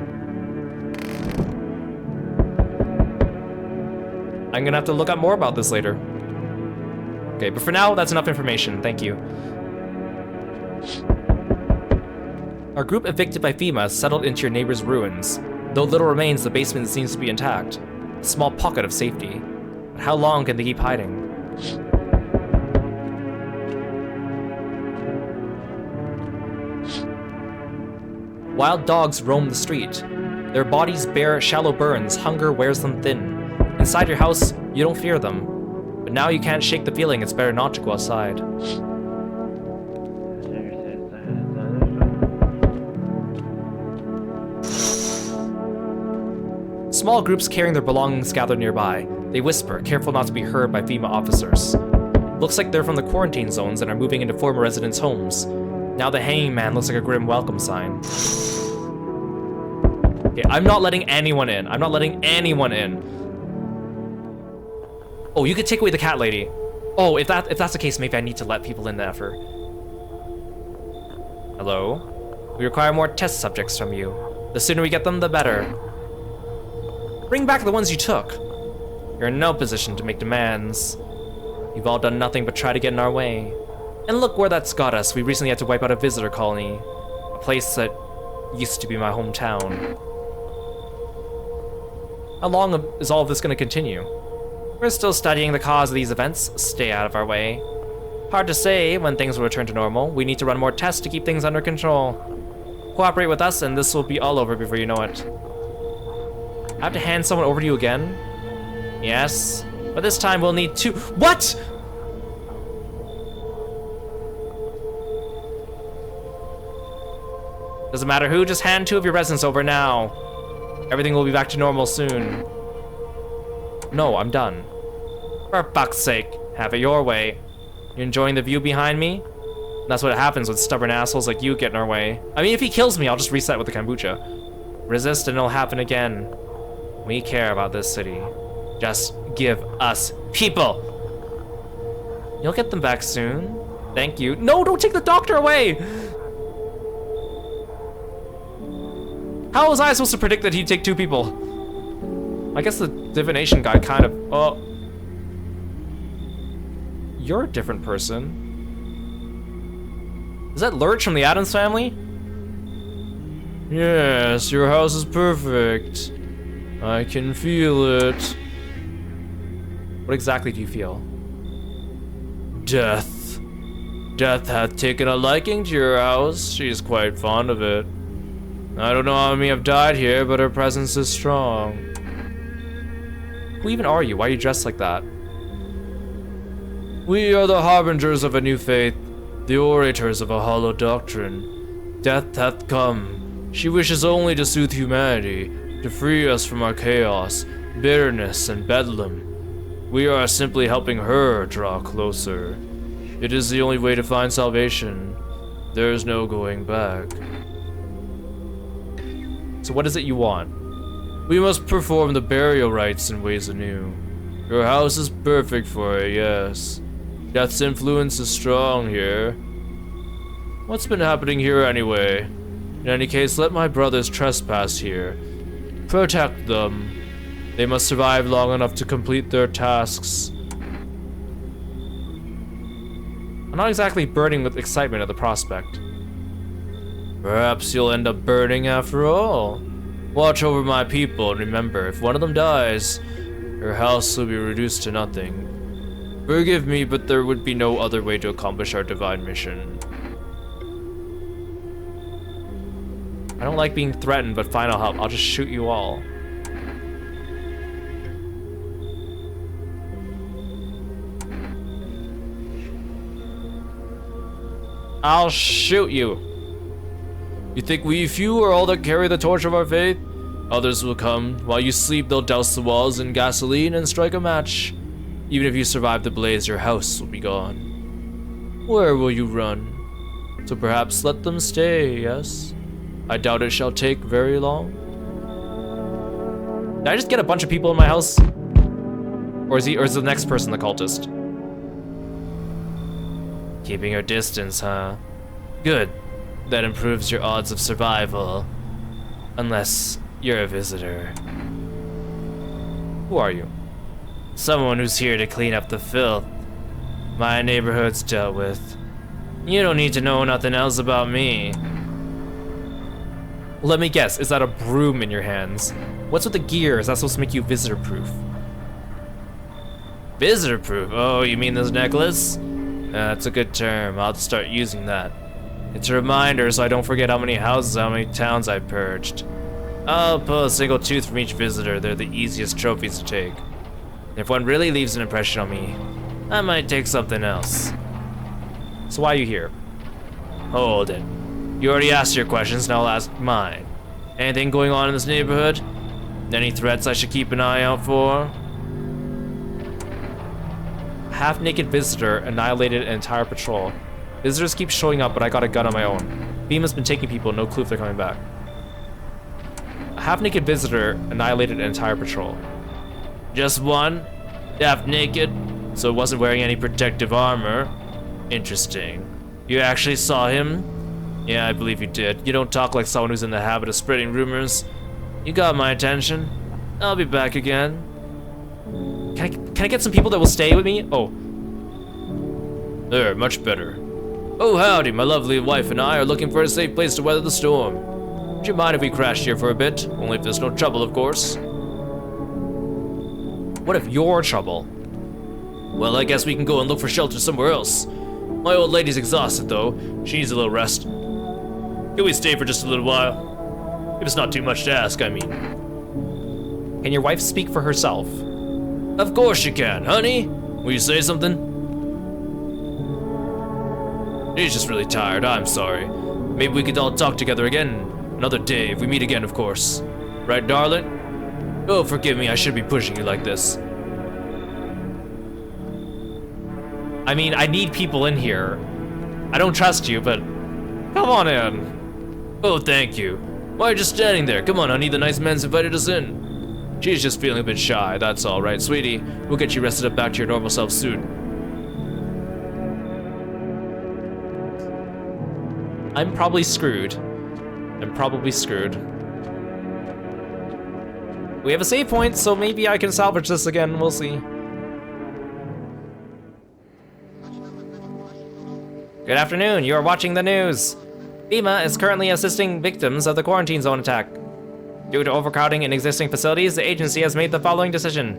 I'm gonna have to look up more about this later. Okay, but for now, that's enough information. Thank you. Our group evicted by FEMA settled into your neighbor's ruins. Though little remains, the basement seems to be intact. A small pocket of safety. But how long can they keep hiding? Wild dogs roam the street. Their bodies bear shallow burns, hunger wears them thin. Inside your house, you don't fear them. But now you can't shake the feeling it's better not to go outside. Small groups carrying their belongings gather nearby. They whisper, careful not to be heard by FEMA officers. Looks like they're from the quarantine zones and are moving into former residents' homes. Now the hanging man looks like a grim welcome sign. Okay, I'm not letting anyone in. I'm not letting anyone in. Oh, you could take away the cat lady. Oh, if that's the case, maybe I need to let people in after. Hello? We require more test subjects from you. The sooner we get them, the better. Bring back the ones you took. You're in no position to make demands. You've all done nothing but try to get in our way. And look where that's got us. We recently had to wipe out a visitor colony. A place that used to be my hometown. How long is all of this going to continue? We're still studying the cause of these events. Stay out of our way. Hard to say when things will return to normal. We need to run more tests to keep things under control. Cooperate with us and this will be all over before you know it. I have to hand someone over to you again? Yes, but this time we'll need 2. What?! Doesn't matter who, just hand 2 of your residents over now. Everything will be back to normal soon. No, I'm done. For fuck's sake, have it your way. You enjoying the view behind me? That's what happens when stubborn assholes like you get in our way. I mean, if he kills me, I'll just reset with the kombucha. Resist and it'll happen again. We care about this city. Just give us people. You'll get them back soon. Thank you. No, don't take the doctor away! How was I supposed to predict that he'd take 2 people? I guess the divination guy kind of... Oh. You're a different person. Is that Lurch from the Addams Family? Yes, your house is perfect. I can feel it. What exactly do you feel? Death. Death hath taken a liking to your house. She is quite fond of it. I don't know how many have died here, but her presence is strong. Who even are you? Why are you dressed like that? We are the harbingers of a new faith, the orators of a hollow doctrine. Death hath come. She wishes only to soothe humanity, to free us from our chaos, bitterness, and bedlam. We are simply helping her draw closer. It is the only way to find salvation. There is no going back. So what is it you want? We must perform the burial rites in ways anew. Your house is perfect for it, yes. Death's influence is strong here. What's been happening here anyway? In any case, let my brothers trespass here. Protect them. They must survive long enough to complete their tasks. I'm not exactly burning with excitement at the prospect. Perhaps you'll end up burning after all. Watch over my people and remember, if one of them dies, your house will be reduced to nothing. Forgive me, but there would be no other way to accomplish our divine mission. I don't like being threatened, but fine, I'll help. I'll just shoot you all. I'll shoot you. You think we few are all that carry the torch of our faith? Others will come. While you sleep, they'll douse the walls in gasoline and strike a match. Even if you survive the blaze, your house will be gone. Where will you run? So perhaps let them stay, yes? I doubt it shall take very long. Did I just get a bunch of people in my house? Or is the next person the cultist? Keeping your distance, huh? Good. That improves your odds of survival. Unless you're a visitor. Who are you? Someone who's here to clean up the filth my neighborhood's dealt with. You don't need to know nothing else about me. Let me guess, is that a broom in your hands? What's with the gear? Is that supposed to make you visitor-proof? Visitor-proof? Oh, you mean this necklace? That's a good term. I'll start using that. It's a reminder so I don't forget how many houses, how many towns I purged. I'll pull a single tooth from each visitor. They're the easiest trophies to take. If one really leaves an impression on me, I might take something else. So why are you here? Hold it. You already asked your questions, now I'll ask mine. Anything going on in this neighborhood? Any threats I should keep an eye out for? Half-naked visitor annihilated an entire patrol. Visitors keep showing up, but I got a gun on my own. FEMA's been taking people, no clue if they're coming back. A half-naked visitor annihilated an entire patrol. Just one? Half-naked? So it wasn't wearing any protective armor? Interesting. You actually saw him? Yeah, I believe you did. You don't talk like someone who's in the habit of spreading rumors. You got my attention. I'll be back again. Can I get some people that will stay with me? Oh. There, much better. Oh, howdy, my lovely wife and I are looking for a safe place to weather the storm. Would you mind if we crashed here for a bit? Only if there's no trouble, of course. What if you're trouble? Well, I guess we can go and look for shelter somewhere else. My old lady's exhausted, though. She needs a little rest. Can we stay for just a little while? If it's not too much to ask, I mean. Can your wife speak for herself? Of course she can, honey. Will you say something? She's just really tired, I'm sorry. Maybe we could all talk together again. Another day, if we meet again, of course. Right, darling? Oh, forgive me, I shouldn't be pushing you like this. I mean, I need people in here. I don't trust you, but come on in. Oh, thank you. Why are you just standing there? Come on, honey, the nice man's invited us in. She's just feeling a bit shy, that's all right, sweetie. We'll get you rested up back to your normal self soon. I'm probably screwed. We have a save point, so maybe I can salvage this again. We'll see. Good afternoon. You are watching the news. FEMA is currently assisting victims of the quarantine zone attack. Due to overcrowding in existing facilities, the agency has made the following decision.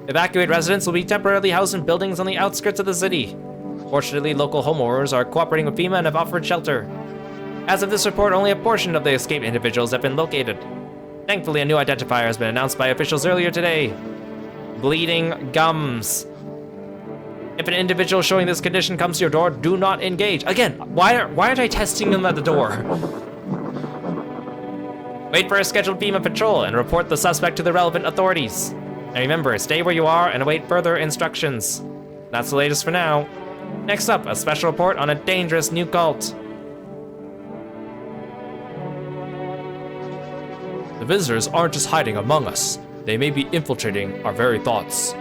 Evacuated residents will be temporarily housed in buildings on the outskirts of the city. Fortunately, local homeowners are cooperating with FEMA and have offered shelter. As of this report, only a portion of the escaped individuals have been located. Thankfully, a new identifier has been announced by officials earlier today. Bleeding gums. If an individual showing this condition comes to your door, do not engage. Again, why aren't I testing them at the door? Wait for a scheduled FEMA patrol and report the suspect to the relevant authorities. And remember, stay where you are and await further instructions. That's the latest for now. Next up, a special report on a dangerous new cult. The visitors aren't just hiding among us. They may be infiltrating our very thoughts.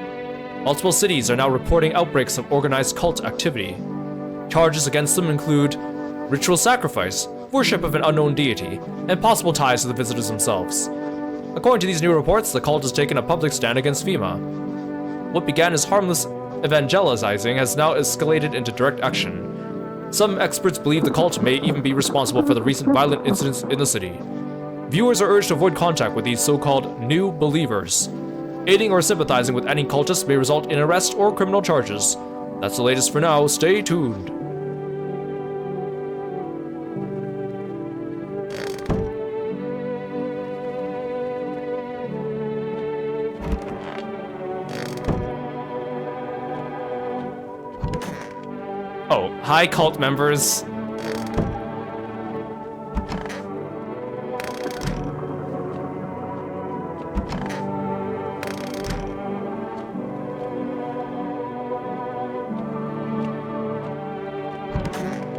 Multiple cities are now reporting outbreaks of organized cult activity. Charges against them include ritual sacrifice, worship of an unknown deity, and possible ties to the visitors themselves. According to these new reports, the cult has taken a public stand against FEMA. What began as harmless evangelizing has now escalated into direct action. Some experts believe the cult may even be responsible for the recent violent incidents in the city. Viewers are urged to avoid contact with these so-called new believers. Aiding or sympathizing with any cultist may result in arrest or criminal charges. That's the latest for now. Stay tuned. Oh, hi cult members.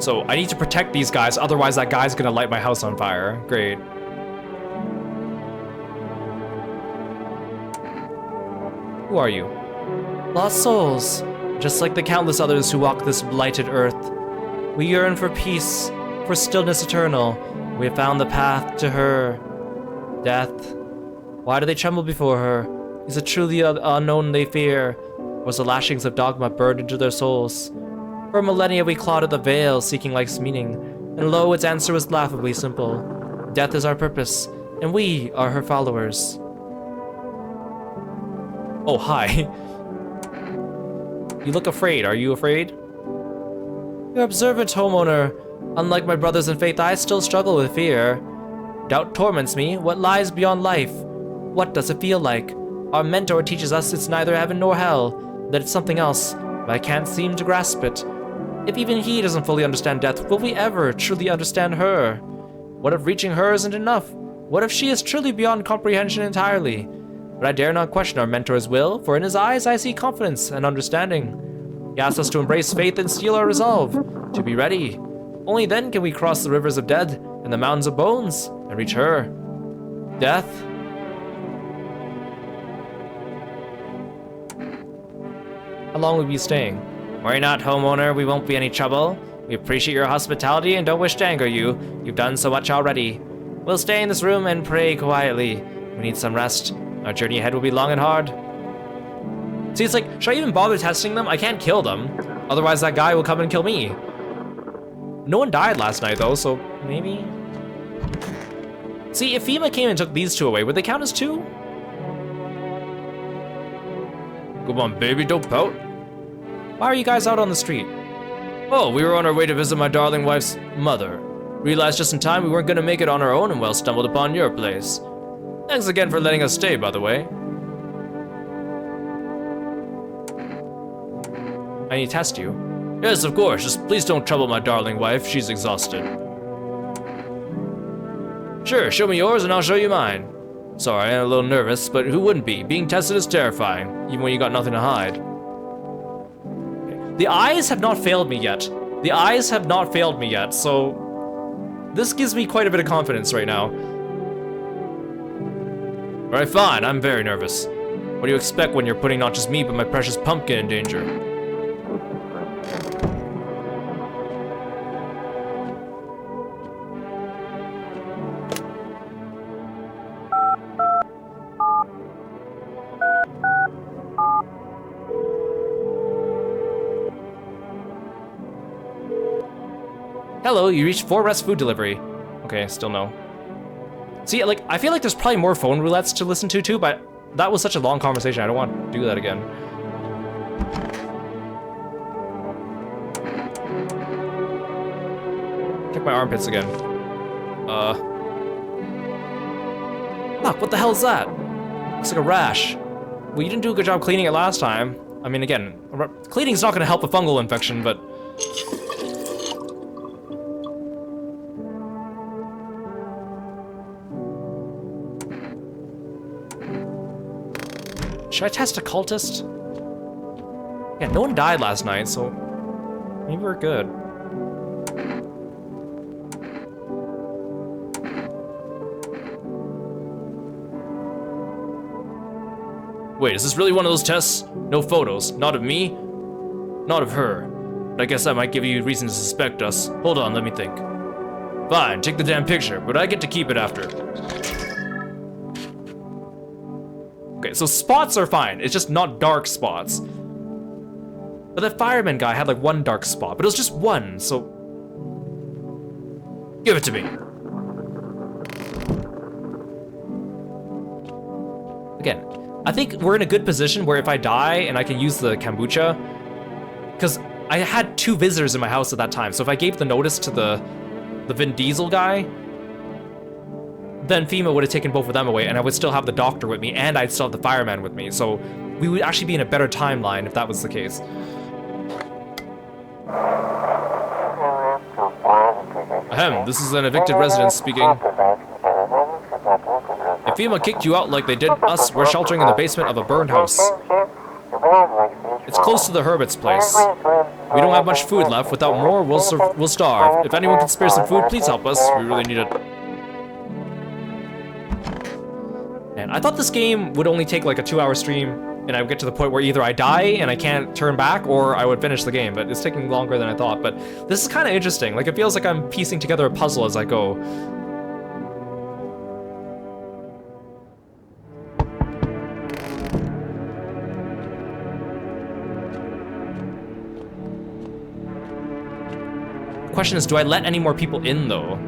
So I need to protect these guys, otherwise that guy's gonna light my house on fire. Great. Who are you? Lost souls. Just like the countless others who walk this blighted earth, We yearn for peace, for stillness eternal. We have found the path to her. Death. Why do they tremble before her? Is it truly unknown they fear? Was the lashings of dogma burned into their souls? For millennia we clawed at the veil, seeking life's meaning, and lo, its answer was laughably simple. Death is our purpose, and we are her followers. Oh, hi. You look afraid. Are you afraid? You're observant, homeowner. Unlike my brothers in faith, I still struggle with fear. Doubt torments me. What lies beyond life? What does it feel like? Our mentor teaches us it's neither heaven nor hell, that it's something else, but I can't seem to grasp it. If even he doesn't fully understand death, will we ever truly understand her? What if reaching her isn't enough? What if she is truly beyond comprehension entirely? But I dare not question our mentor's will, for in his eyes I see confidence and understanding. He asks us to embrace faith and steel our resolve, to be ready. Only then can we cross the rivers of death and the mountains of bones and reach her. Death. How long will we be staying? Worry not, homeowner, we won't be any trouble. We appreciate your hospitality and don't wish to anger you. You've done so much already. We'll stay in this room and pray quietly. We need some rest. Our journey ahead will be long and hard. See, it's like, should I even bother testing them? I can't kill them. Otherwise that guy will come and kill me. No one died last night though, so maybe? See, if FEMA came and took these two away, would they count as two? Come on, baby, don't pout. Why are you guys out on the street? Oh, we were on our way to visit my darling wife's mother. Realized just in time we weren't gonna make it on our own and well stumbled upon your place. Thanks again for letting us stay, by the way. I need to test you. Yes, of course, just please don't trouble my darling wife, she's exhausted. Sure, show me yours and I'll show you mine. Sorry, I'm a little nervous, but who wouldn't be? Being tested is terrifying, even when you got nothing to hide. The eyes have not failed me yet. The eyes have not failed me yet, so this gives me quite a bit of confidence right now. Alright, fine, I'm very nervous. What do you expect when you're putting not just me, but my precious pumpkin in danger? Hello, you reached 4 Rest food delivery. Okay, still no. See, like, I feel like there's probably more phone roulettes to listen to too, but that was such a long conversation, I don't want to do that again. Check my armpits again. Fuck, what the hell is that? Looks like a rash. Well, you didn't do a good job cleaning it last time. I mean, again, cleaning's not gonna help a fungal infection, but... Should I test a cultist? Yeah, no one died last night, so maybe we're good. Wait, is this really one of those tests? No photos, not of me, not of her. But I guess that might give you reason to suspect us. Hold on, let me think. Fine, take the damn picture, but I get to keep it after. Okay, so spots are fine. It's just not dark spots. But that fireman guy had like one dark spot, but it was just one, so... Give it to me. Again, I think we're in a good position where if I die and I can use the kombucha, because I had 2 visitors in my house at that time, so if I gave the notice to the Vin Diesel guy, then FEMA would have taken both of them away, and I would still have the doctor with me, and I'd still have the fireman with me, so we would actually be in a better timeline if that was the case. Ahem, this is an evicted resident speaking. If FEMA kicked you out like they did us, we're sheltering in the basement of a burned house. It's close to the hermit's place. We don't have much food left. Without more, we'll starve. If anyone can spare some food, please help us. We really need it. And I thought this game would only take like a 2-hour stream, and I would get to the point where either I die and I can't turn back, or I would finish the game, but it's taking longer than I thought. But this is kind of interesting. Like, it feels like I'm piecing together a puzzle as I go. The question is, do I let any more people in, though?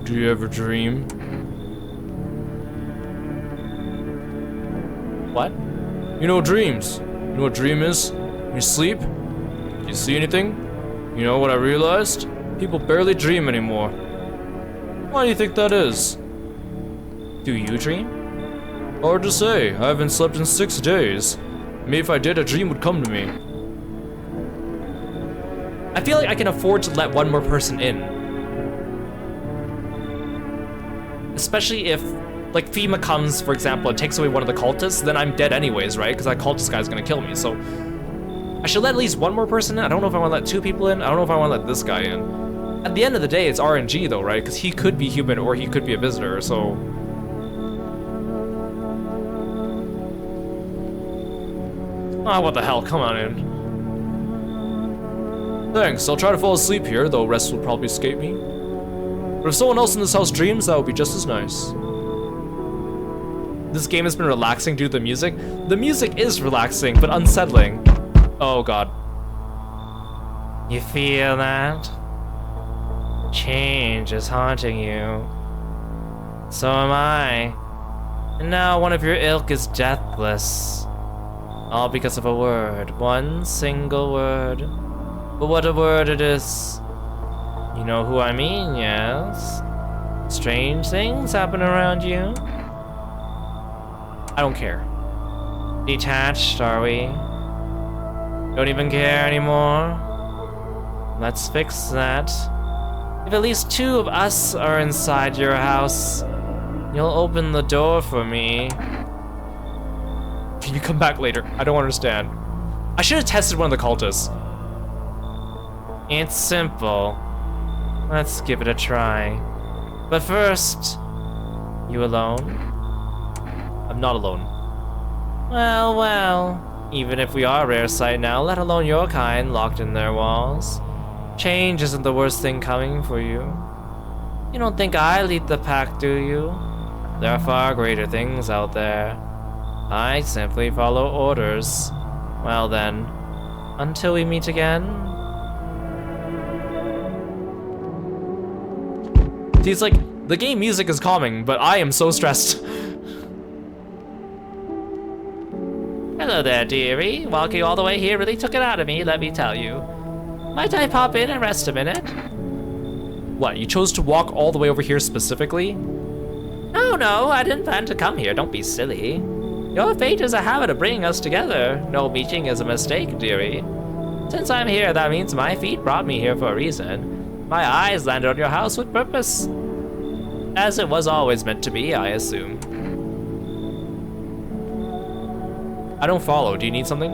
Do you ever dream? What? You know dreams. You know what dream is? When you sleep? Do you see anything? You know what I realized? People barely dream anymore. Why do you think that is? Do you dream? Hard to say. I haven't slept in 6 days. Maybe if I did, a dream would come to me. I feel like I can afford to let one more person in. Especially if, like, FEMA comes, for example, and takes away one of the cultists, then I'm dead anyways, right? Because that cultist guy's gonna kill me, so... I should let at least one more person in. I don't know if I want to let 2 people in. I don't know if I want to let this guy in. At the end of the day, it's RNG though, right? Because he could be human or he could be a visitor, so... Ah, what the hell, come on in. Thanks, I'll try to fall asleep here, though rest will probably escape me. But if someone else in this house dreams, that would be just as nice. This game has been relaxing due to the music. The music is relaxing, but unsettling. Oh god. You feel that? Change is haunting you. So am I. And now one of your ilk is deathless. All because of a word. One single word. But what a word it is. You know who I mean, yes? Strange things happen around you. I don't care. Detached, are we? Don't even care anymore? Let's fix that. If at least 2 of us are inside your house, you'll open the door for me. Can you come back later? I don't understand. I should have tested one of the cultists. It's simple. Let's give it a try. But first, you alone? I'm not alone. Well, well. Even if we are rare sight now, let alone your kind locked in their walls. Change isn't the worst thing coming for you. You don't think I lead the pack, do you? There are far greater things out there. I simply follow orders. Well then, until we meet again. He's like, the game music is calming, but I am so stressed. Hello there, dearie. Walking all the way here really took it out of me, let me tell you. Might I pop in and rest a minute? What, you chose to walk all the way over here specifically? No, I didn't plan to come here, don't be silly. Your fate is a habit of bringing us together. No meeting is a mistake, dearie. Since I'm here, that means my feet brought me here for a reason. My eyes landed on your house with purpose. As it was always meant to be, I assume. I don't follow. Do you need something?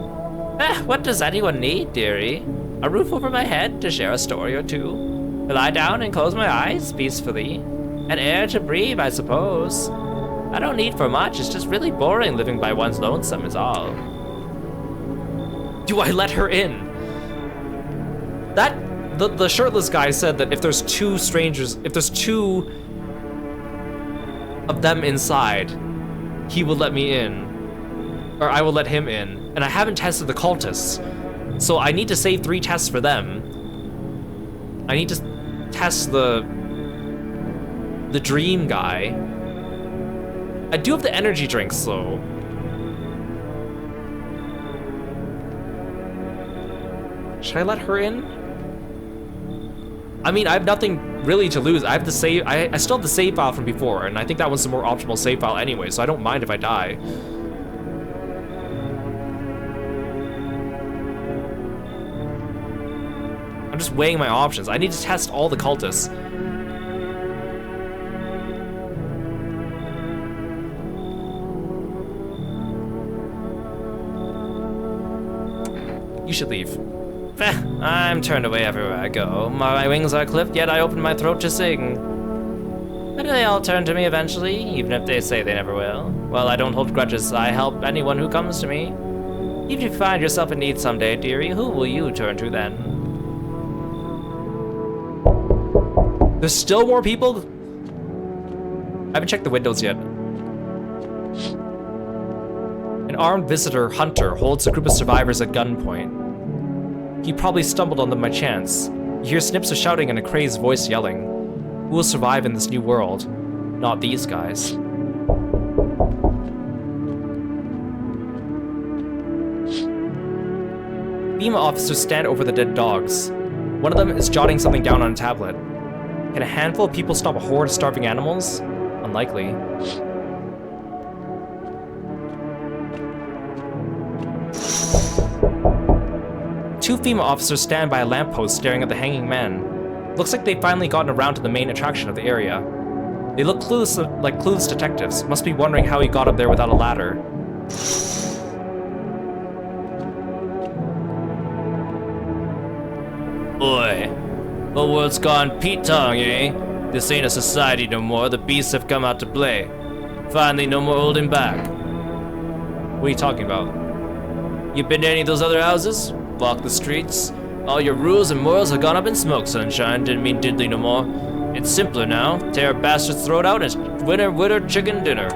What does anyone need, dearie? A roof over my head to share a story or 2. To lie down and close my eyes peacefully. An air to breathe, I suppose. I don't need for much. It's just really boring living by one's lonesome is all. Do I let her in? The shirtless guy said that if there's 2 strangers, if there's 2 of them inside, he will let me in. Or I will let him in. And I haven't tested the cultists. So I need to save 3 tests for them. I need to test the dream guy. I do have the energy drinks though. Should I let her in? I mean, I have nothing really to lose. I have the save. I still have the save file from before, and I think that was the more optimal save file anyway, so I don't mind if I die. I'm just weighing my options. I need to test all the cultists. You should leave. I'm turned away everywhere I go. My wings are clipped, yet I open my throat to sing. But they all turn to me eventually, even if they say they never will. Well, I don't hold grudges. I help anyone who comes to me. If you find yourself in need someday, dearie, who will you turn to then? There's still more people? I haven't checked the windows yet. An armed visitor hunter holds a group of survivors at gunpoint. He probably stumbled on them by chance. You hear snips of shouting and a crazed voice yelling. Who will survive in this new world? Not these guys. FEMA officers stand over the dead dogs. One of them is jotting something down on a tablet. Can a handful of people stop a horde of starving animals? Unlikely. Two FEMA officers stand by a lamppost staring at the hanging man. Looks like they've finally gotten around to the main attraction of the area. They look clueless, like clueless detectives. Must be wondering how he got up there without a ladder. Boy, the world's gone Pete Tong, eh? This ain't a society no more. The beasts have come out to play. Finally, no more holding back. What are you talking about? You been to any of those other houses? Walk the streets? All your rules and morals have gone up in smoke, sunshine. Didn't mean diddly no more. It's simpler now. Tear a bastard's throat out and winner, chicken dinner.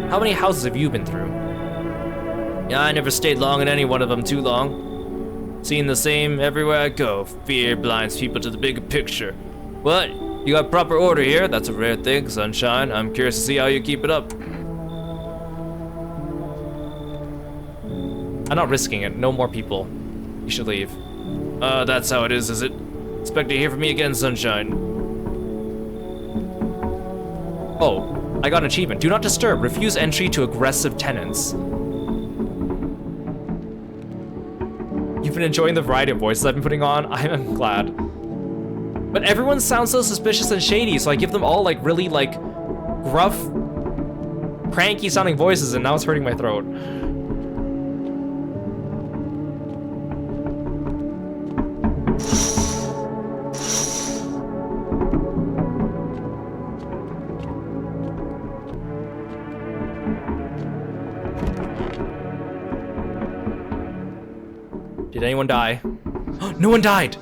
How many houses have you been through? Yeah, I never stayed long in any one of them too long. Seen the same everywhere I go. Fear blinds people to the bigger picture. But you got proper order here. That's a rare thing, sunshine. I'm curious to see how you keep it up. I'm not risking it. No more people. You should leave. That's how it is it? Expect to hear from me again, sunshine. Oh, I got an achievement. Do not disturb. Refuse entry to aggressive tenants. You've been enjoying the variety of voices I've been putting on? I'm glad. But everyone sounds so suspicious and shady, so I give them all like really like gruff, cranky sounding voices, and now it's hurting my throat. Did anyone die? No one died!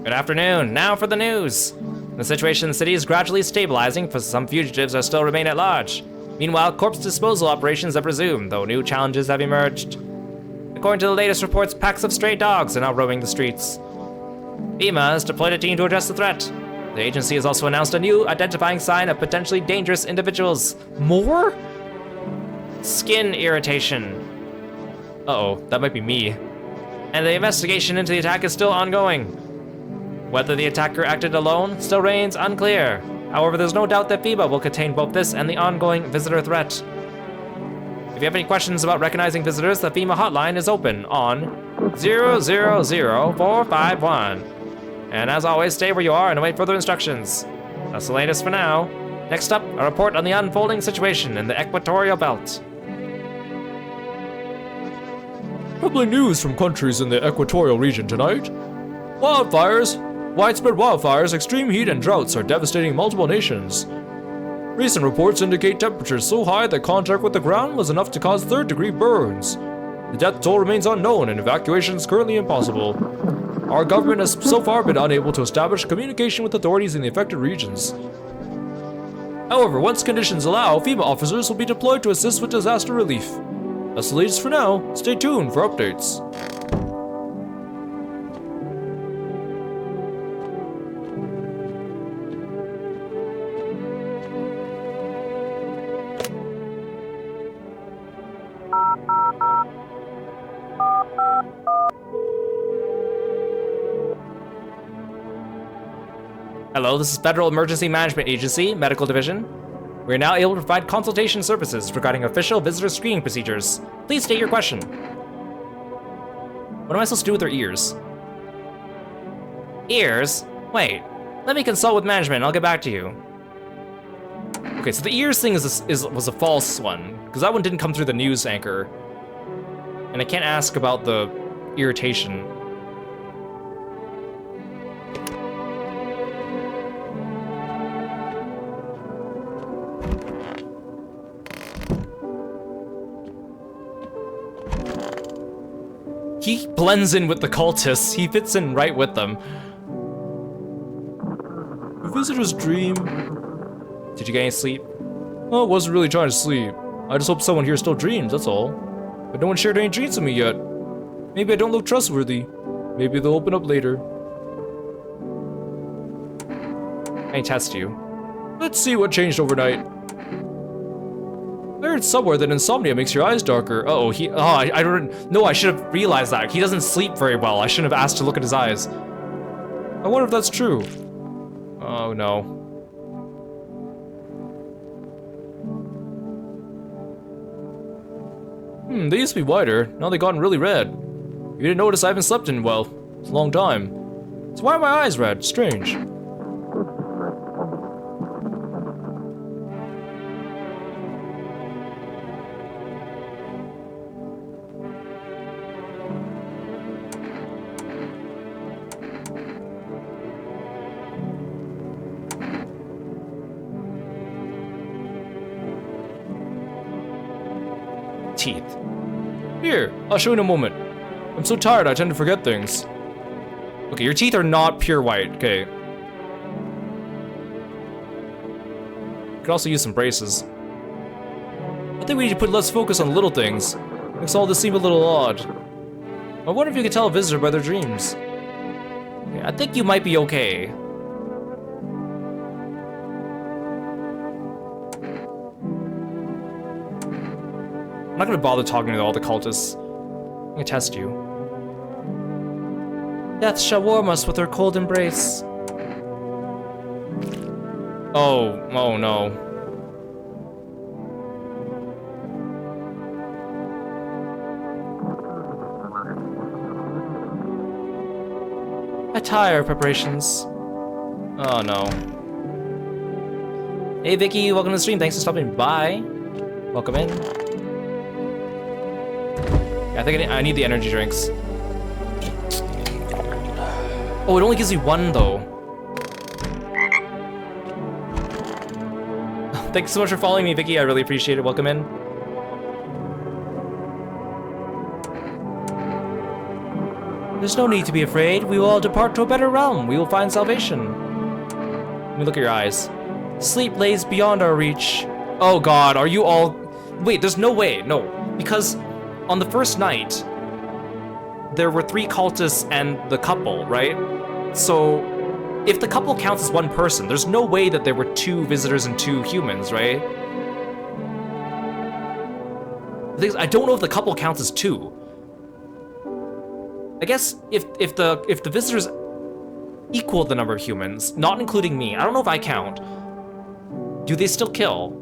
Good afternoon. Now for the news. The situation in the city is gradually stabilizing, for some fugitives are still remain at large. Meanwhile, corpse disposal operations have resumed, though new challenges have emerged. According to the latest reports, packs of stray dogs are now roaming the streets. FEMA has deployed a team to address the threat. The agency has also announced a new identifying sign of potentially dangerous individuals. More? Skin irritation. Uh-oh, that might be me. And the investigation into the attack is still ongoing. Whether the attacker acted alone still remains unclear. However, there's no doubt that FEMA will contain both this and the ongoing visitor threat. If you have any questions about recognizing visitors, the FEMA hotline is open on 000451. And as always, stay where you are and await further instructions. That's the latest for now. Next up, a report on the unfolding situation in the equatorial belt. Troubling news from countries in the equatorial region tonight. Wildfires. Widespread wildfires, extreme heat, and droughts are devastating multiple nations. Recent reports indicate temperatures so high that contact with the ground was enough to cause third-degree burns. The death toll remains unknown and evacuation is currently impossible. Our government has so far been unable to establish communication with authorities in the affected regions. However, once conditions allow, FEMA officers will be deployed to assist with disaster relief. That's the latest for now. Stay tuned for updates. Hello, this is Federal Emergency Management Agency, Medical Division. We are now able to provide consultation services regarding official visitor screening procedures. Please state your question. What am I supposed to do with their ears? Ears? Wait, let me consult with management, I'll get back to you. Okay, so the ears thing was a false one, because that one didn't come through the news anchor. And I can't ask about the irritation. He blends in with the cultists. He fits in right with them. A visitor's dream. Did you get any sleep? Well, I wasn't really trying to sleep. I just hope someone here still dreams, that's all. But no one shared any dreams with me yet. Maybe I don't look trustworthy. Maybe they'll open up later. I test you. Let's see what changed overnight. I heard somewhere that insomnia makes your eyes darker. Uh-oh, I don't know, I should have realized that. He doesn't sleep very well. I shouldn't have asked to look at his eyes. I wonder if that's true. Oh no. They used to be wider. Now they've gotten really red. You didn't notice I haven't slept in, well, it's a long time. So why are my eyes red? Strange. Teeth. Here, I'll show you in a moment. I'm so tired I tend to forget things. Okay, your teeth are not pure white. Okay. Could also use some braces. I think we need to put less focus on little things. Makes all this seem a little odd. I wonder if you could tell a visitor by their dreams. Yeah, I think you might be okay. I'm not gonna bother talking to all the cultists. I'm gonna test you. Death shall warm us with her cold embrace. Oh no. I tire of preparations. Oh no. Hey Vicky, welcome to the stream. Thanks for stopping by. Welcome in. Yeah, I think I need the energy drinks. Oh, it only gives me one though. Thanks so much for following me, Vicky. I really appreciate it. Welcome in. There's no need to be afraid. We will all depart to a better realm. We will find salvation. Let me look at your eyes. Sleep lays beyond our reach. Oh god, are you all... Wait, there's no way. No. Because on the first night, there were 3 cultists and the couple, right? So, if the couple counts as one person, there's no way that there were 2 visitors and 2 humans, right? The thing is, I don't know if the couple counts as 2. I guess if the visitors equal the number of humans, not including me, I don't know if I count, do they still kill?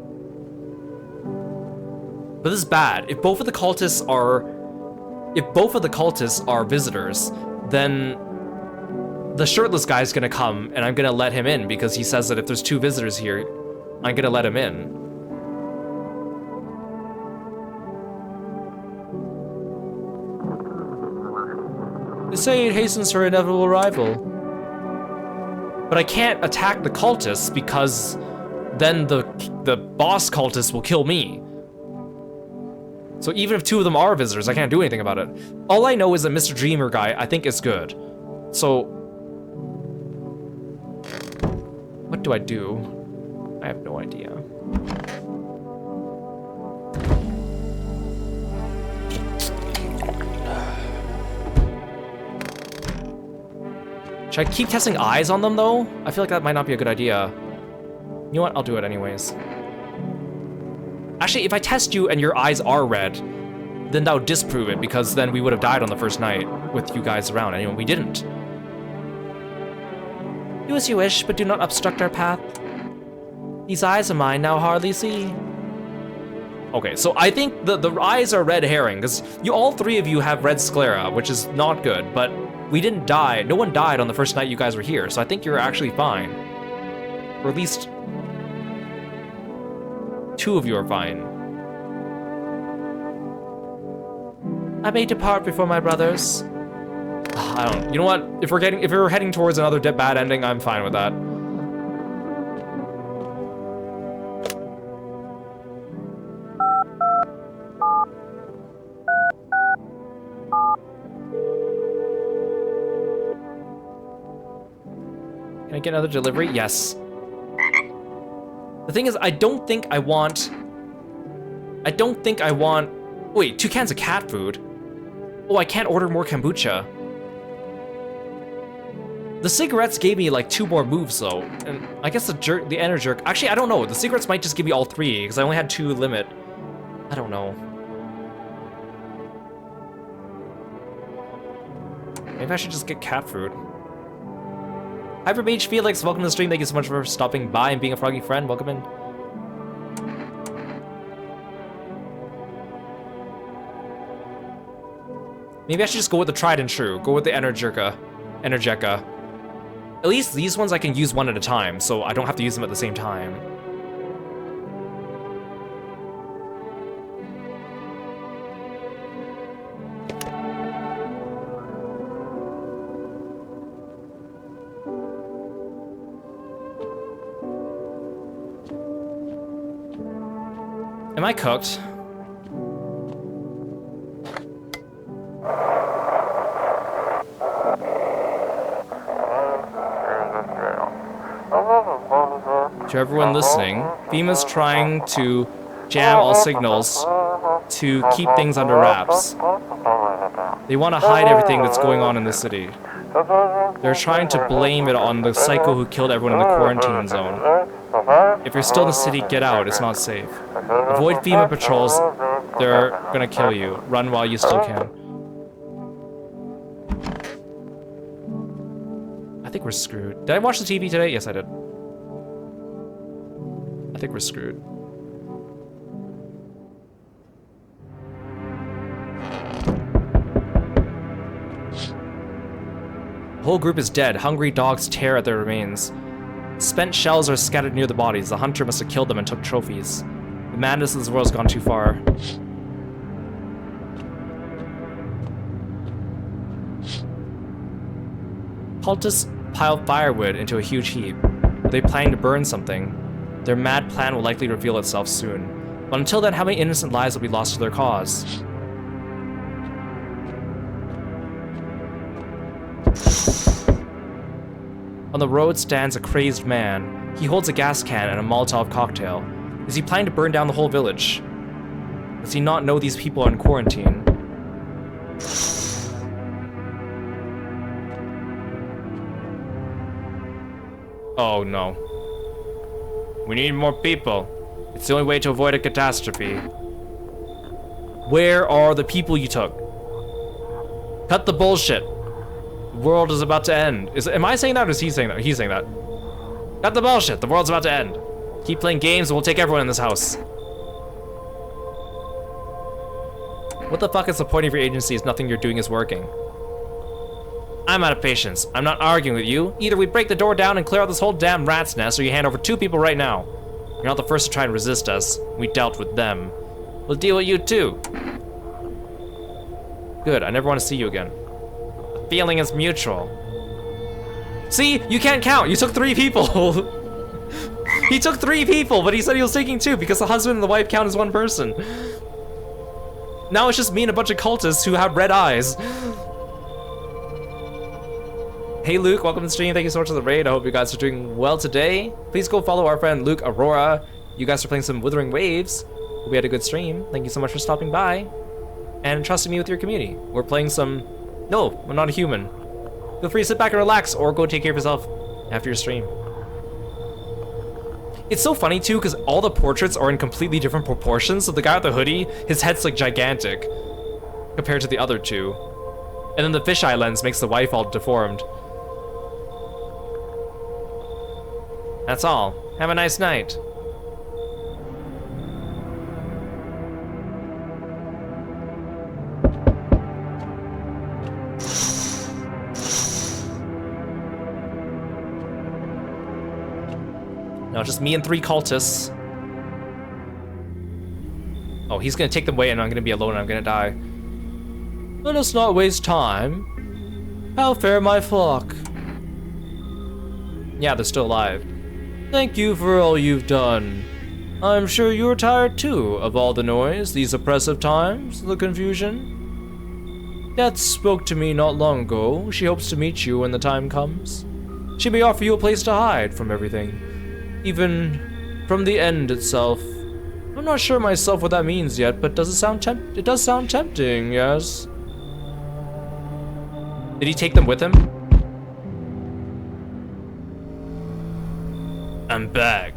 But this is bad. If both of the cultists are visitors, then the shirtless guy's gonna come and I'm gonna let him in because he says that if there's 2 visitors here, I'm gonna let him in. They say it hastens her inevitable arrival. But I can't attack the cultists because then the boss cultist will kill me. So even if 2 of them are visitors, I can't do anything about it. All I know is that Mr. Dreamer guy, I think, is good. So... what do I do? I have no idea. Should I keep testing eyes on them, though? I feel like that might not be a good idea. You know what? I'll do it anyways. Actually, if I test you and your eyes are red, then that would disprove it, because then we would have died on the first night with you guys around. Anyway, we didn't. Do as you wish, but do not obstruct our path. These eyes of mine now hardly see. Okay, so I think the eyes are red herring, because all 3 of you have red sclera, which is not good, but we didn't die. No one died on the first night you guys were here, so I think you're actually fine. Or at least 2 of you are fine. I may depart before my brothers. I don't. You know what? If we're heading towards another bad ending, I'm fine with that. Can I get another delivery? Yes. The thing is, I don't think I want... Wait, 2 cans of cat food? Oh, I can't order more kombucha. The cigarettes gave me like 2 more moves though, and I guess the energy jerk. Actually, I don't know. The cigarettes might just give me all 3 because I only had 2 limit. I don't know. Maybe I should just get cat food. Hypermage Felix, welcome to the stream. Thank you so much for stopping by and being a froggy friend. Welcome in. Maybe I should just go with the tried and true. Go with the Energeca. At least these ones I can use one at a time, so I don't have to use them at the same time. Am I cooked? To everyone listening, FEMA's trying to jam all signals to keep things under wraps. They want to hide everything that's going on in the city. They're trying to blame it on the psycho who killed everyone in the quarantine zone. If you're still in the city, get out, it's not safe. Avoid FEMA patrols, they're gonna kill you. Run while you still can. I think we're screwed. Did I watch the TV today? Yes, I did. I think we're screwed. The whole group is dead. Hungry dogs tear at their remains. Spent shells are scattered near the bodies. The hunter must have killed them and took trophies. The madness of this world has gone too far. Cultists pile firewood into a huge heap. Are they planning to burn something? Their mad plan will likely reveal itself soon. But until then, how many innocent lives will be lost to their cause? On the road stands a crazed man. He holds a gas can and a Molotov cocktail. Is he planning to burn down the whole village? Does he not know these people are in quarantine? Oh no. We need more people. It's the only way to avoid a catastrophe. Where are the people you took? Cut the bullshit. The world is about to end. Am I saying that or is he saying that? He's saying that. Cut the bullshit. The world's about to end. Keep playing games and we'll take everyone in this house. What the fuck is the point of your agency if nothing you're doing is working? I'm out of patience. I'm not arguing with you. Either we break the door down and clear out this whole damn rat's nest, or you hand over 2 people right now. You're not the first to try and resist us. We dealt with them. We'll deal with you too. Good, I never want to see you again. The feeling is mutual. See? You can't count! You took 3 people! He took 3 people, but he said he was taking 2 because the husband and the wife count as 1 person. Now it's just me and a bunch of cultists who have red eyes. Hey Luke, welcome to the stream. Thank you so much for the raid. I hope you guys are doing well today. Please go follow our friend Luke Aurora. You guys are playing some Withering Waves. Hope we had a good stream. Thank you so much for stopping by and trusting me with your community. We're playing some... No, I'm not a human. Feel free to sit back and relax or go take care of yourself after your stream. It's so funny too because all the portraits are in completely different proportions. So the guy with the hoodie, his head's like gigantic compared to the other 2. And then the fisheye lens makes the wife all deformed. That's all. Have a nice night. Now just me and 3 cultists. Oh, he's gonna take them away and I'm gonna be alone and I'm gonna die. Let us not waste time. How fare my flock? Yeah, they're still alive. Thank you for all you've done. I'm sure you're tired too of all the noise, these oppressive times, the confusion. Death spoke to me not long ago. She hopes to meet you when the time comes. She may offer you a place to hide from everything. Even from the end itself. I'm not sure myself what that means yet, but does it sound it does sound tempting, yes. Did he take them with him? I'm back.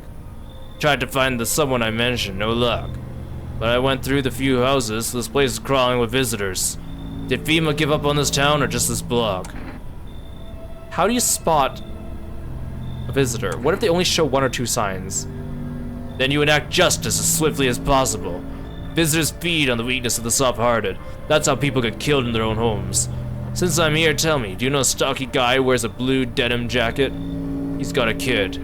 Tried to find the someone I mentioned, no luck. But I went through the few houses, this place is crawling with visitors. Did FEMA give up on this town or just this blog? How do you spot a visitor? What if they only show 1 or 2 signs? Then you enact justice as swiftly as possible. Visitors feed on the weakness of the soft-hearted. That's how people get killed in their own homes. Since I'm here, tell me, do you know a stocky guy who wears a blue denim jacket? He's got a kid.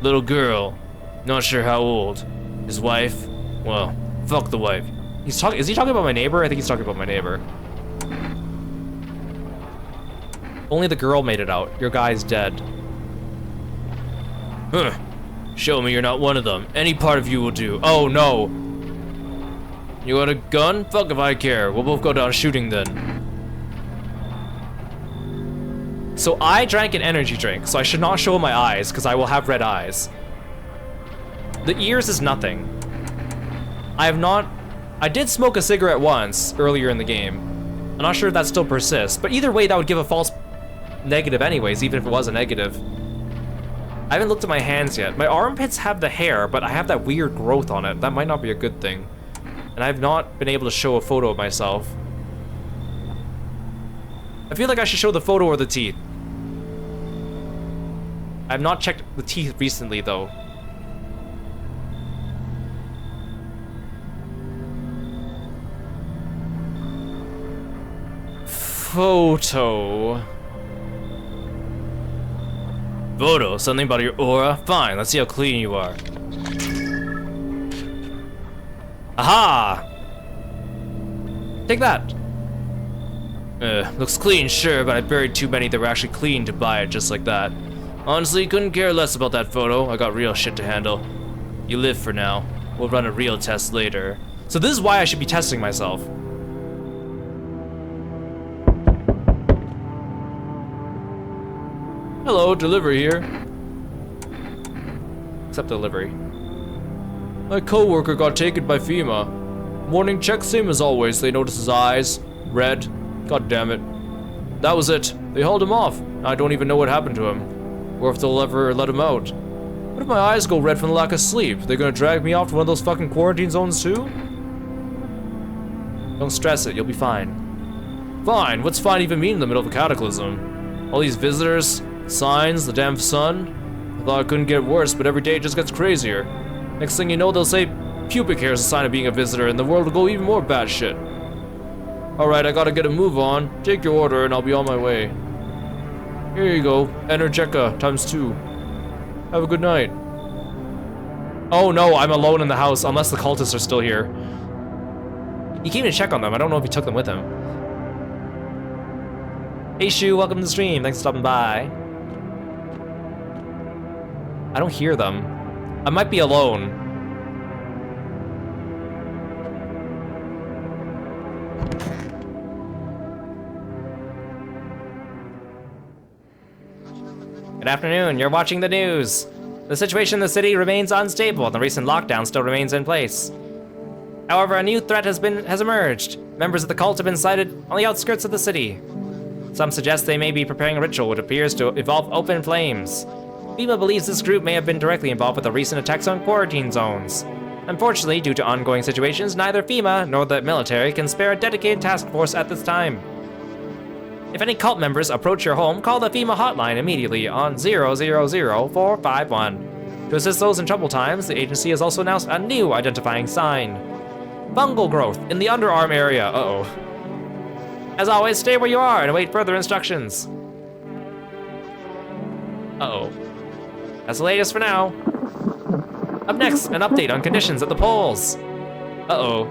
Little girl. Not sure how old. His wife? Well, fuck the wife. Is he talking about my neighbor? I think he's talking about my neighbor. Only the girl made it out. Your guy's dead. Huh. Show me you're not one of them. Any part of you will do. Oh, no. You got a gun? Fuck if I care. We'll both go down shooting then. So I drank an energy drink, so I should not show my eyes, because I will have red eyes. The ears is nothing. I did smoke a cigarette once, earlier in the game. I'm not sure if that still persists, but either way that would give a false negative anyways, even if it was a negative. I haven't looked at my hands yet. My armpits have the hair, but I have that weird growth on it. That might not be a good thing. And I've not been able to show a photo of myself. I feel like I should show the photo or the teeth. I've not checked the teeth recently, though. Photo. Photo? Something about your aura? Fine, let's see how clean you are. Aha! Take that. Looks clean, sure, but I buried too many that were actually clean to buy it just like that. Honestly, couldn't care less about that photo. I got real shit to handle. You live for now. We'll run a real test later. So this is why I should be testing myself. Hello, delivery here. Except delivery. My co-worker got taken by FEMA. Morning check, same as always. They noticed his eyes. Red. God damn it. That was it. They hauled him off. I don't even know what happened to him. Or if they'll ever let him out. What if my eyes go red from the lack of sleep? They're gonna drag me off to one of those fucking quarantine zones too? Don't stress it, you'll be fine. Fine? What's fine even mean in the middle of a cataclysm? All these visitors, signs, the damn sun. I thought it couldn't get worse, but every day it just gets crazier. Next thing you know, they'll say pubic hair is a sign of being a visitor, and the world will go even more batshit. Alright, I gotta get a move on. Take your order, and I'll be on my way. Here you go. Energeca ×2. Have a good night. Oh no, I'm alone in the house, unless the cultists are still here. He came to check on them. I don't know if he took them with him. Hey Shu, welcome to the stream. Thanks for stopping by. I don't hear them. I might be alone. Good afternoon, you're watching the news. The situation in the city remains unstable and the recent lockdown still remains in place. However, a new threat has emerged. Members of the cult have been sighted on the outskirts of the city. Some suggest they may be preparing a ritual which appears to involve open flames. FEMA believes this group may have been directly involved with the recent attacks on quarantine zones. Unfortunately, due to ongoing situations, neither FEMA nor the military can spare a dedicated task force at this time. If any cult members approach your home, call the FEMA hotline immediately on 000-451. To assist those in troubled times, the agency has also announced a new identifying sign. Fungal growth in the underarm area. Uh-oh. As always, stay where you are and await further instructions. Uh-oh. That's the latest for now. Up next, an update on conditions at the polls. Uh-oh.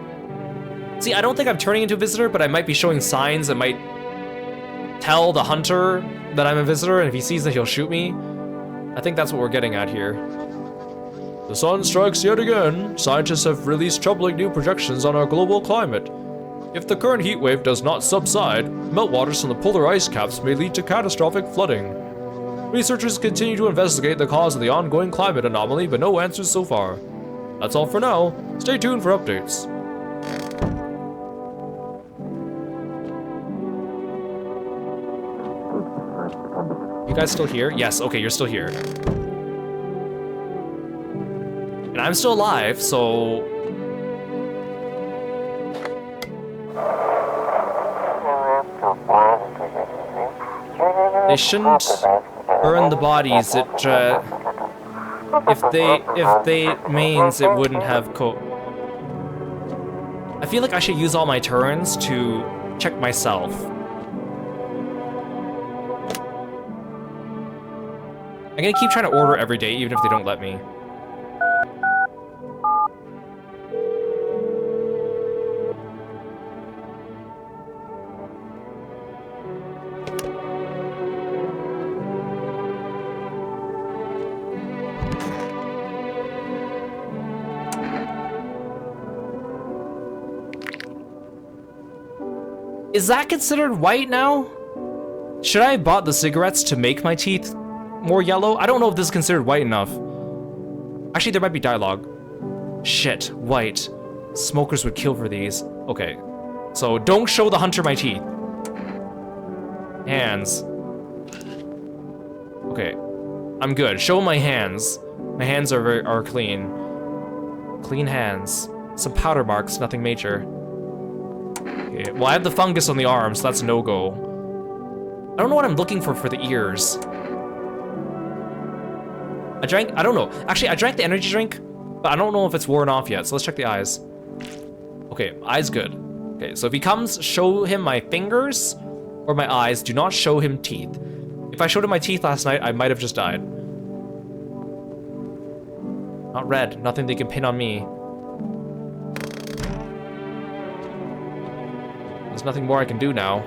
See, I don't think I'm turning into a visitor, but I might be showing signs that might tell the hunter that I'm a visitor, and if he sees that, he'll shoot me. I think that's what we're getting at here. The sun strikes yet again. Scientists have released troubling new projections on our global climate. If the current heat wave does not subside, meltwaters from the polar ice caps may lead to catastrophic flooding. Researchers continue to investigate the cause of the ongoing climate anomaly, but no answers so far. That's all for now. Stay tuned for updates. You guys still here? Yes, okay, you're still here. And I'm still alive, so... They shouldn't burn the bodies. If they means it wouldn't have I feel like I should use all my turns to check myself. I'm gonna keep trying to order every day, even if they don't let me. Is that considered white now? Should I have bought the cigarettes to make my teeth more yellow? I don't know if this is considered white enough. Actually, there might be dialogue. Shit, white. Smokers would kill for these. Okay, so don't show the hunter my teeth. Hands. Okay, I'm good. Show my hands. My hands are clean. Clean hands. Some powder marks, nothing major. Okay, well, I have the fungus on the arm, so that's a no-go. I don't know what I'm looking for the ears. I don't know. Actually, I drank the energy drink, but I don't know if it's worn off yet, so let's check the eyes. Okay, eyes good. Okay, so if he comes, show him my fingers or my eyes. Do not show him teeth. If I showed him my teeth last night, I might have just died. Not red. Nothing they can pin on me. There's nothing more I can do now.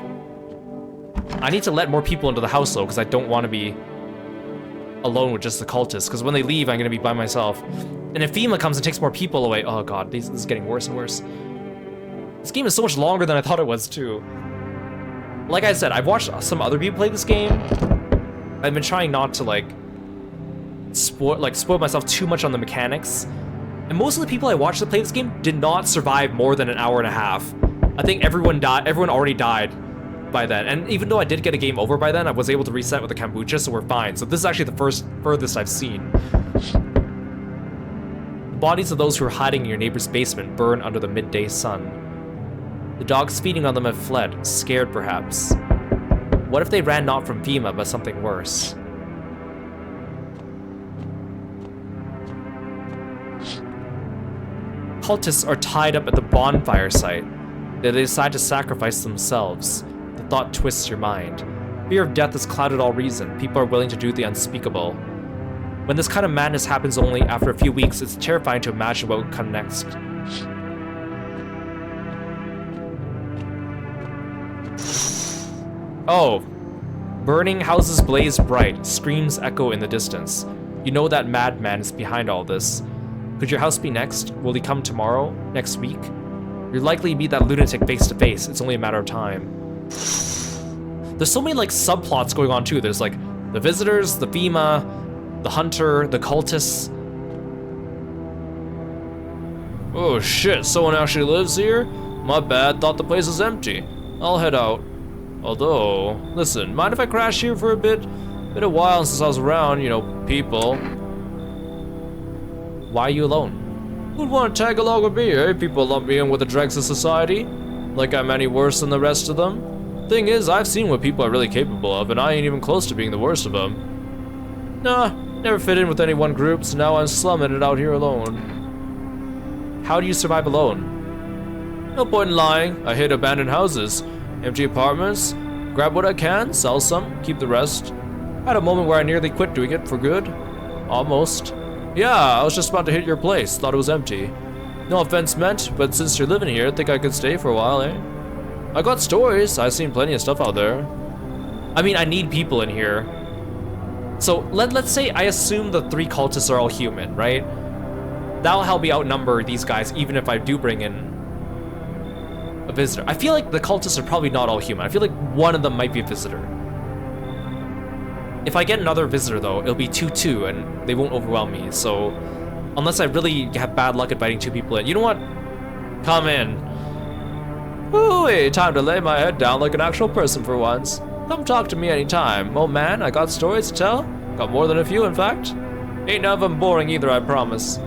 I need to let more people into the house, though, because I don't want to be alone with just the cultists, because when they leave, I'm going to be by myself. And if FEMA comes and takes more people away... Oh, God, this is getting worse and worse. This game is so much longer than I thought it was, too. Like I said, I've watched some other people play this game. I've been trying not to, spoil myself too much on the mechanics. And most of the people I watched that play this game did not survive more than an hour and a half. I think everyone already died by then. And even though I did get a game over by then, I was able to reset with the kombucha, so we're fine. So this is actually the furthest I've seen. The bodies of those who are hiding in your neighbor's basement burn under the midday sun. The dogs feeding on them have fled, scared perhaps. What if they ran not from FEMA, but something worse? Cultists are tied up at the bonfire site. They decide to sacrifice themselves. The thought twists your mind. Fear of death has clouded all reason. People are willing to do the unspeakable. When this kind of madness happens only after a few weeks, it's terrifying to imagine what will come next. Oh. Burning houses blaze bright. Screams echo in the distance. You know that madman is behind all this. Could your house be next? Will he come tomorrow? Next week? You'll likely meet that lunatic face to face. It's only a matter of time. There's so many subplots going on too. There's the visitors, the FEMA, the hunter, the cultists. Oh shit, someone actually lives here? My bad, thought the place was empty. I'll head out. Although, listen, mind if I crash here for a bit? Been a while since I was around, people. Why are you alone? Who'd want to tag along with me, eh? People lump me in with the dregs of society. Like I'm any worse than the rest of them. Thing is, I've seen what people are really capable of, and I ain't even close to being the worst of them. Nah, never fit in with any one group, so now I'm slumming it out here alone. How do you survive alone? No point in lying. I hit abandoned houses, empty apartments, grab what I can, sell some, keep the rest. Had a moment where I nearly quit doing it for good. Almost. Yeah, I was just about to hit your place, thought it was empty. No offense meant, but since you're living here, think I could stay for a while, eh? I got stories, I've seen plenty of stuff out there. I mean, I need people in here. So, let's say I assume the 3 cultists are all human, right? That'll help me outnumber these guys, even if I do bring in a visitor. I feel like the cultists are probably not all human. I feel like one of them might be a visitor. If I get another visitor though, it'll be 2-2 and they won't overwhelm me. So unless I really have bad luck inviting 2 people in. You know what? Come in. Ooh, time to lay my head down like an actual person for once. Come talk to me anytime. Oh man, I got stories to tell. Got more than a few, in fact. Ain't none of them boring either, I promise.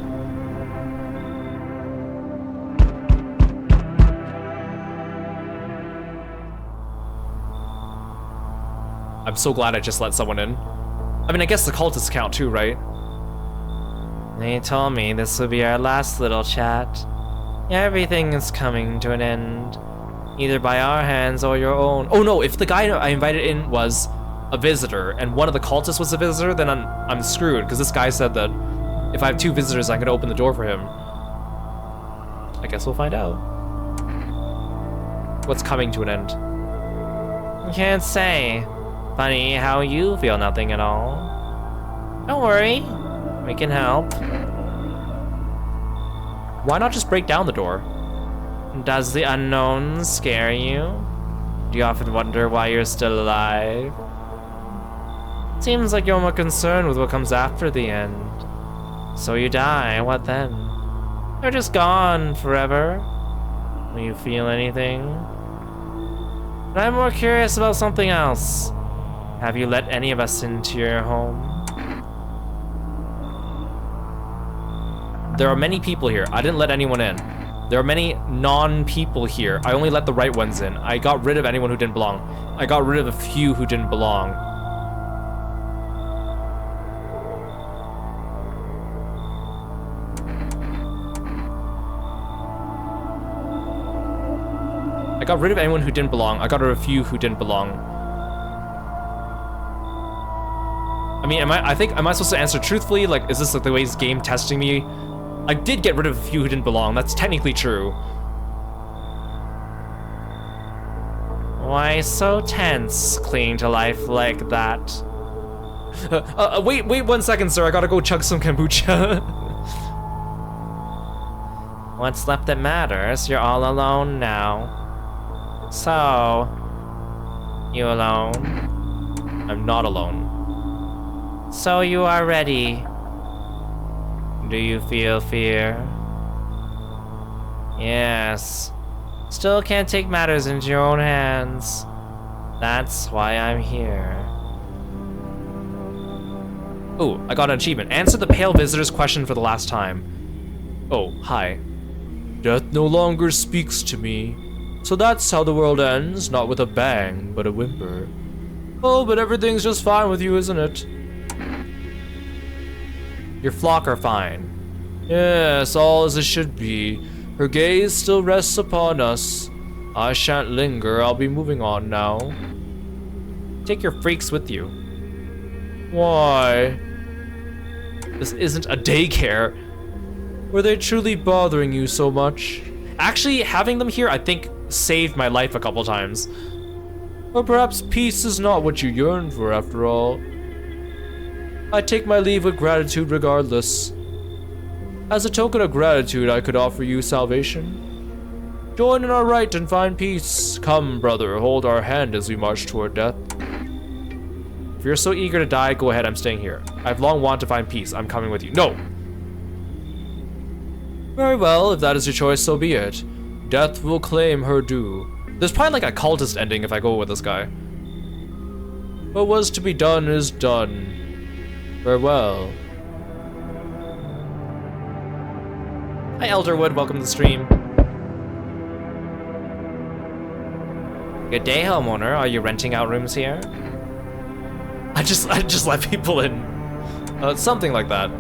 I'm so glad I just let someone in. I mean, I guess the cultists count too, right? They told me this would be our last little chat. Everything is coming to an end. Either by our hands or your own. Oh no, if the guy I invited in was a visitor and one of the cultists was a visitor, then I'm screwed, because this guy said that if I have 2 visitors, I can open the door for him. I guess we'll find out. What's coming to an end? Can't say. Funny how you feel nothing at all. Don't worry, we can help. Why not just break down the door? Does the unknown scare you? Do you often wonder why you're still alive? Seems like you're more concerned with what comes after the end. So you die, what then? You're just gone forever. Will you feel anything? But I'm more curious about something else. Have you let any of us into your home? There are many people here. I didn't let anyone in. There are many non-people here. I only let the right ones in. I got rid of anyone who didn't belong. I got rid of a few who didn't belong. I got rid of anyone who didn't belong. I got rid of a few who didn't belong. I mean, am I supposed to answer truthfully? Like, is this like the way this game testing me? I did get rid of a few who didn't belong. That's technically true. Why so tense, clinging to life like that? Wait 1 second, sir. I gotta go chug some kombucha. What's left that matters? You're all alone now. So, you alone? I'm not alone. So you are ready. Do you feel fear? Yes. Still can't take matters into your own hands. That's why I'm here. Oh, I got an achievement. Answer the pale visitor's question for the last time. Oh, hi. Death no longer speaks to me. So that's how the world ends, not with a bang, but a whimper. Oh, but everything's just fine with you, isn't it? Your flock are fine. Yes, all as it should be. Her gaze still rests upon us. I shan't linger, I'll be moving on now. Take your freaks with you. Why? This isn't a daycare. Were they truly bothering you so much? Actually, having them here, I think, saved my life a couple times. Or perhaps peace is not what you yearn for after all. I take my leave with gratitude regardless. As a token of gratitude, I could offer you salvation. Join in our rite and find peace. Come, brother, hold our hand as we march toward death. If you're so eager to die, go ahead, I'm staying here. I've long wanted to find peace. I'm coming with you. No! Very well, if that is your choice, so be it. Death will claim her due. There's probably like a cultist ending if I go with this guy. What was to be done is done. Farewell. Hi Elderwood, welcome to the stream. Good day, homeowner. Are you renting out rooms here? I just let people in. Something like that.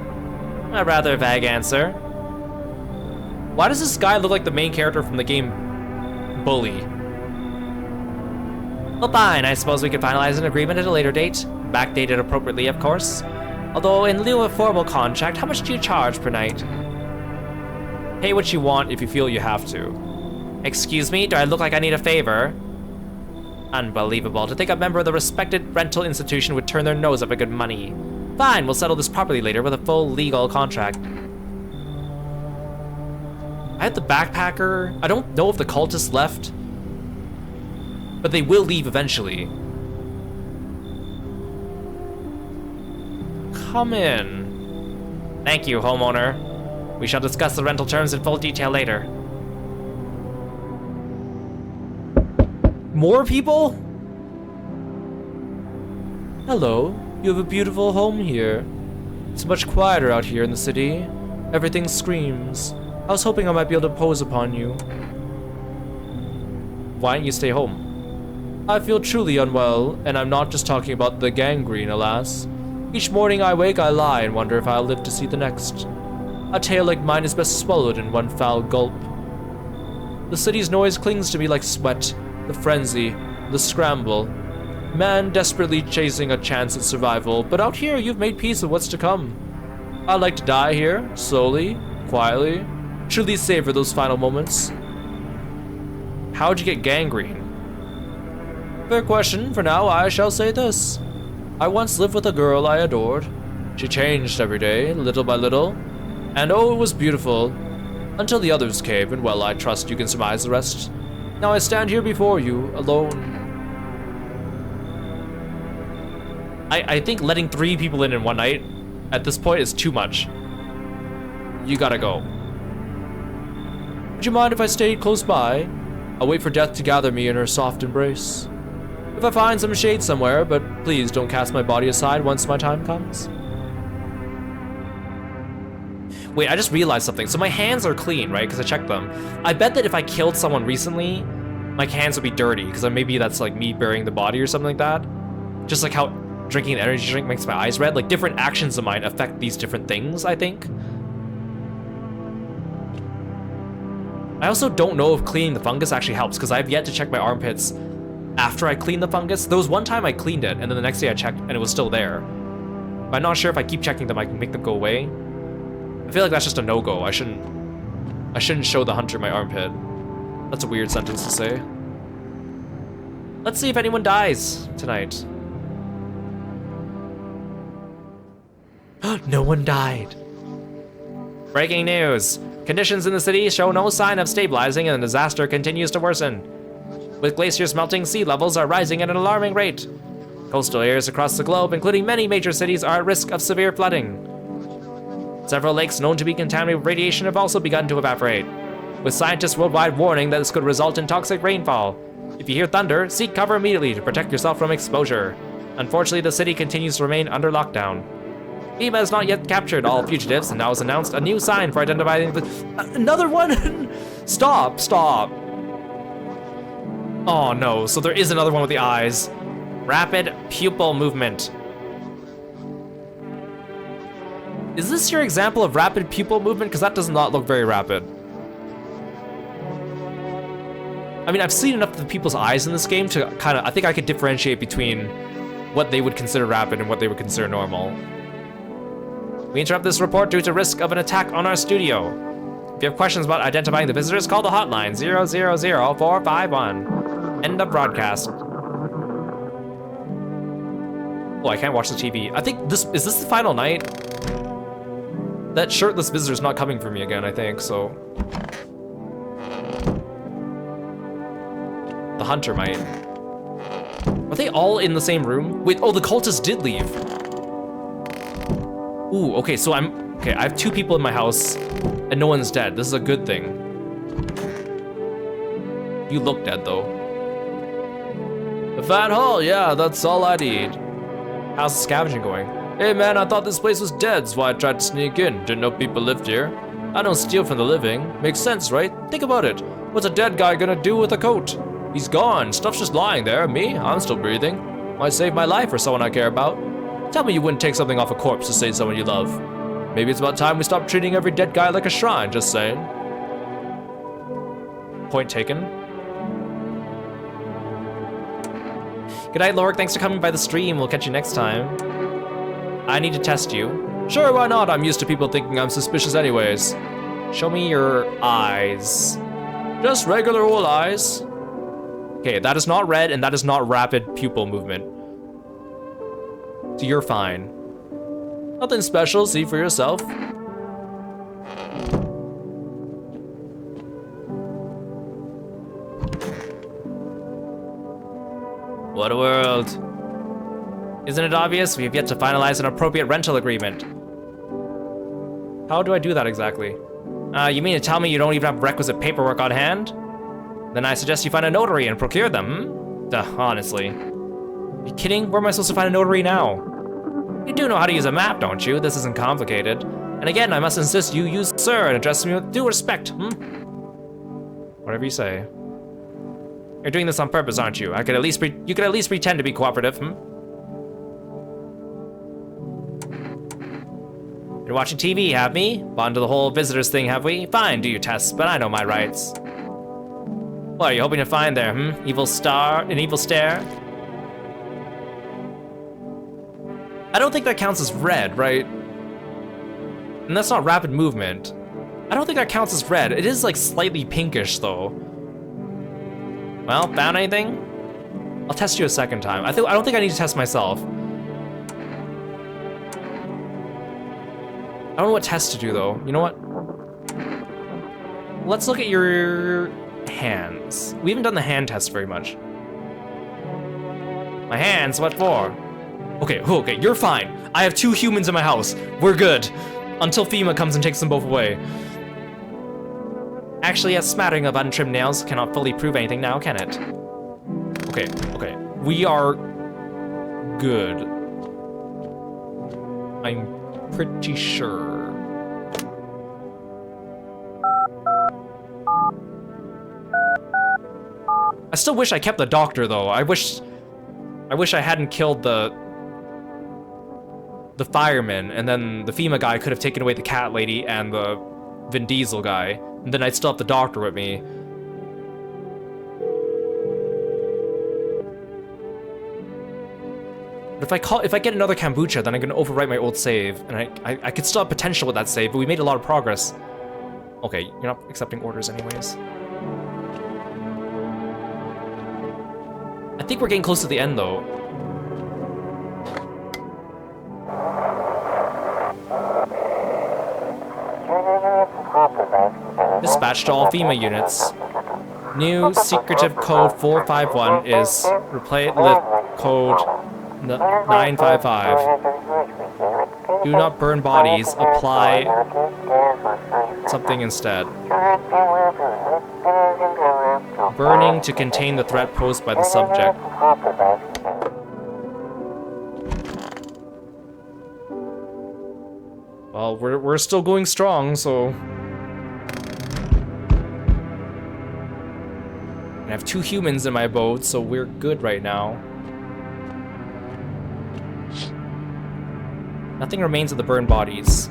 A rather vague answer. Why does this guy look like the main character from the game Bully? Well, fine. I suppose we could finalize an agreement at a later date. Backdated appropriately, of course. Although, in lieu of a formal contract, how much do you charge per night? Pay what you want if you feel you have to. Excuse me? Do I look like I need a favor? Unbelievable. To think a member of the respected rental institution would turn their nose up at good money. Fine, we'll settle this properly later with a full legal contract. I had the backpacker. I don't know if the cultists left, but they will leave eventually. Come in. Thank you, homeowner. We shall discuss the rental terms in full detail later. More people? Hello. You have a beautiful home here. It's much quieter out here in the city. Everything screams. I was hoping I might be able to pose upon you. Why don't you stay home? I feel truly unwell, and I'm not just talking about the gangrene, alas. Each morning I wake, I lie and wonder if I'll live to see the next. A tale like mine is best swallowed in one foul gulp. The city's noise clings to me like sweat, the frenzy, the scramble. Man desperately chasing a chance at survival, but out here you've made peace with what's to come. I'd like to die here, slowly, quietly, truly savor those final moments. How'd you get gangrene? Fair question. For now, I shall say this. I once lived with a girl I adored. She changed every day, little by little, and oh, it was beautiful. Until the others came, and well, I trust you can surmise the rest. Now I stand here before you, alone. I think letting 3 people in one night at this point is too much. You gotta go. Would you mind if I stayed close by? I'll wait for death to gather me in her soft embrace. If I find some shade somewhere, but please don't cast my body aside once my time comes. Wait, I just realized something. So my hands are clean, right? Because I checked them. I bet that if I killed someone recently, my hands would be dirty. Because maybe that's like me burying the body or something like that. Just like how drinking an energy drink makes my eyes red. Like different actions of mine affect these different things, I think. I also don't know if cleaning the fungus actually helps. Because I've yet to check my armpits after I clean the fungus. There was one time I cleaned it, and then the next day I checked, and it was still there. But I'm not sure if I keep checking them, I can make them go away. I feel like that's just a no-go. I shouldn't show the hunter my armpit. That's a weird sentence to say. Let's see if anyone dies tonight. No one died. Breaking news. Conditions in the city show no sign of stabilizing, and the disaster continues to worsen. With glaciers melting, sea levels are rising at an alarming rate. Coastal areas across the globe, including many major cities, are at risk of severe flooding. Several lakes known to be contaminated with radiation have also begun to evaporate, with scientists worldwide warning that this could result in toxic rainfall. If you hear thunder, seek cover immediately to protect yourself from exposure. Unfortunately, the city continues to remain under lockdown. FEMA has not yet captured all fugitives and now has announced a new sign for identifying the... Another one? Stop. Oh no, so there is another one with the eyes. Rapid pupil movement. Is this your example of rapid pupil movement? Because that does not look very rapid. I mean, I've seen enough of the people's eyes in this game to kind of... I think I could differentiate between what they would consider rapid and what they would consider normal. We interrupt this report due to risk of an attack on our studio. If you have questions about identifying the visitors, call the hotline 000-451. End of broadcast. Oh, I can't watch the TV. I think is this the final night? That shirtless visitor's not coming for me again, I think, so... The hunter might. Are they all in the same room? Wait, oh, the cultists did leave. Ooh, okay, so I have 2 people in my house, and no one's dead. This is a good thing. You look dead, though. A fat haul, yeah, that's all I need. How's the scavenging going? Hey man, I thought this place was dead, so I tried to sneak in. Didn't know people lived here. I don't steal from the living. Makes sense, right? Think about it. What's a dead guy gonna do with a coat? He's gone. Stuff's just lying there. Me, I'm still breathing. Might save my life for someone I care about. Tell me you wouldn't take something off a corpse to save someone you love. Maybe it's about time we stop treating every dead guy like a shrine, just saying. Point taken. Good night, Lork. Thanks for coming by the stream. We'll catch you next time. I need to test you. Sure, why not? I'm used to people thinking I'm suspicious anyways. Show me your eyes. Just regular old eyes. Okay, that is not red, and that is not rapid pupil movement. So you're fine. Nothing special, see for yourself. What a world. Isn't it obvious? We have yet to finalize an appropriate rental agreement. How do I do that exactly? You mean to tell me you don't even have requisite paperwork on hand? Then I suggest you find a notary and procure them, honestly. Are you kidding? Where am I supposed to find a notary now? You do know how to use a map, don't you? This isn't complicated. And again, I must insist you use sir and address me with due respect, Whatever you say. You're doing this on purpose, aren't you? You could at least pretend to be cooperative, You're watching TV, have me? Bought into the whole visitors thing, have we? Fine, do your tests, but I know my rights. What are you hoping to find there, An evil stare? I don't think that counts as red, right? And that's not rapid movement. I don't think that counts as red. It is like slightly pinkish though. Well, found anything? I'll test you a second time. I don't think I need to test myself. I don't know what test to do though. You know what? Let's look at your hands. We haven't done the hand test very much. My hands, what for? Okay, you're fine. I have 2 humans in my house. We're good. Until FEMA comes and takes them both away. Actually, a smattering of untrimmed nails cannot fully prove anything now, can it? Okay. We are good. I'm pretty sure. I still wish I kept the doctor though. I wish I hadn't killed the fireman, and then the FEMA guy could have taken away the cat lady and the Vin Diesel guy, and then I'd still have the doctor with me. But if I get another kombucha, then I'm gonna overwrite my old save, and I could still have potential with that save, but we made a lot of progress. Okay, you're not accepting orders anyways. I think we're getting close to the end though. Dispatch to all FEMA units. New secretive code 451 is replay code 955. Do not burn bodies. Apply something instead. Burning to contain the threat posed by the subject. Well, we're still going strong, so. I have 2 humans in my boat, so we're good right now. Nothing remains of the burned bodies.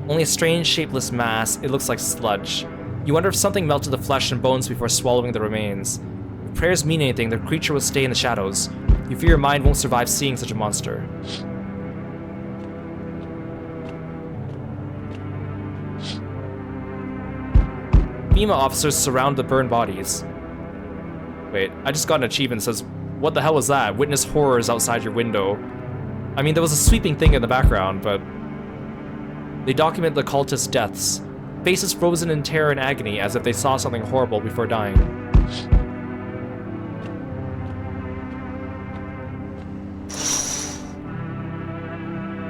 Only a strange, shapeless mass. It looks like sludge. You wonder if something melted the flesh and bones before swallowing the remains. If prayers mean anything, the creature will stay in the shadows. You fear your mind won't survive seeing such a monster. FEMA officers surround the burned bodies. Wait, I just got an achievement that says, what the hell was that? Witness horrors outside your window. I mean, there was a sweeping thing in the background, but they document the cultists' deaths. Faces frozen in terror and agony as if they saw something horrible before dying.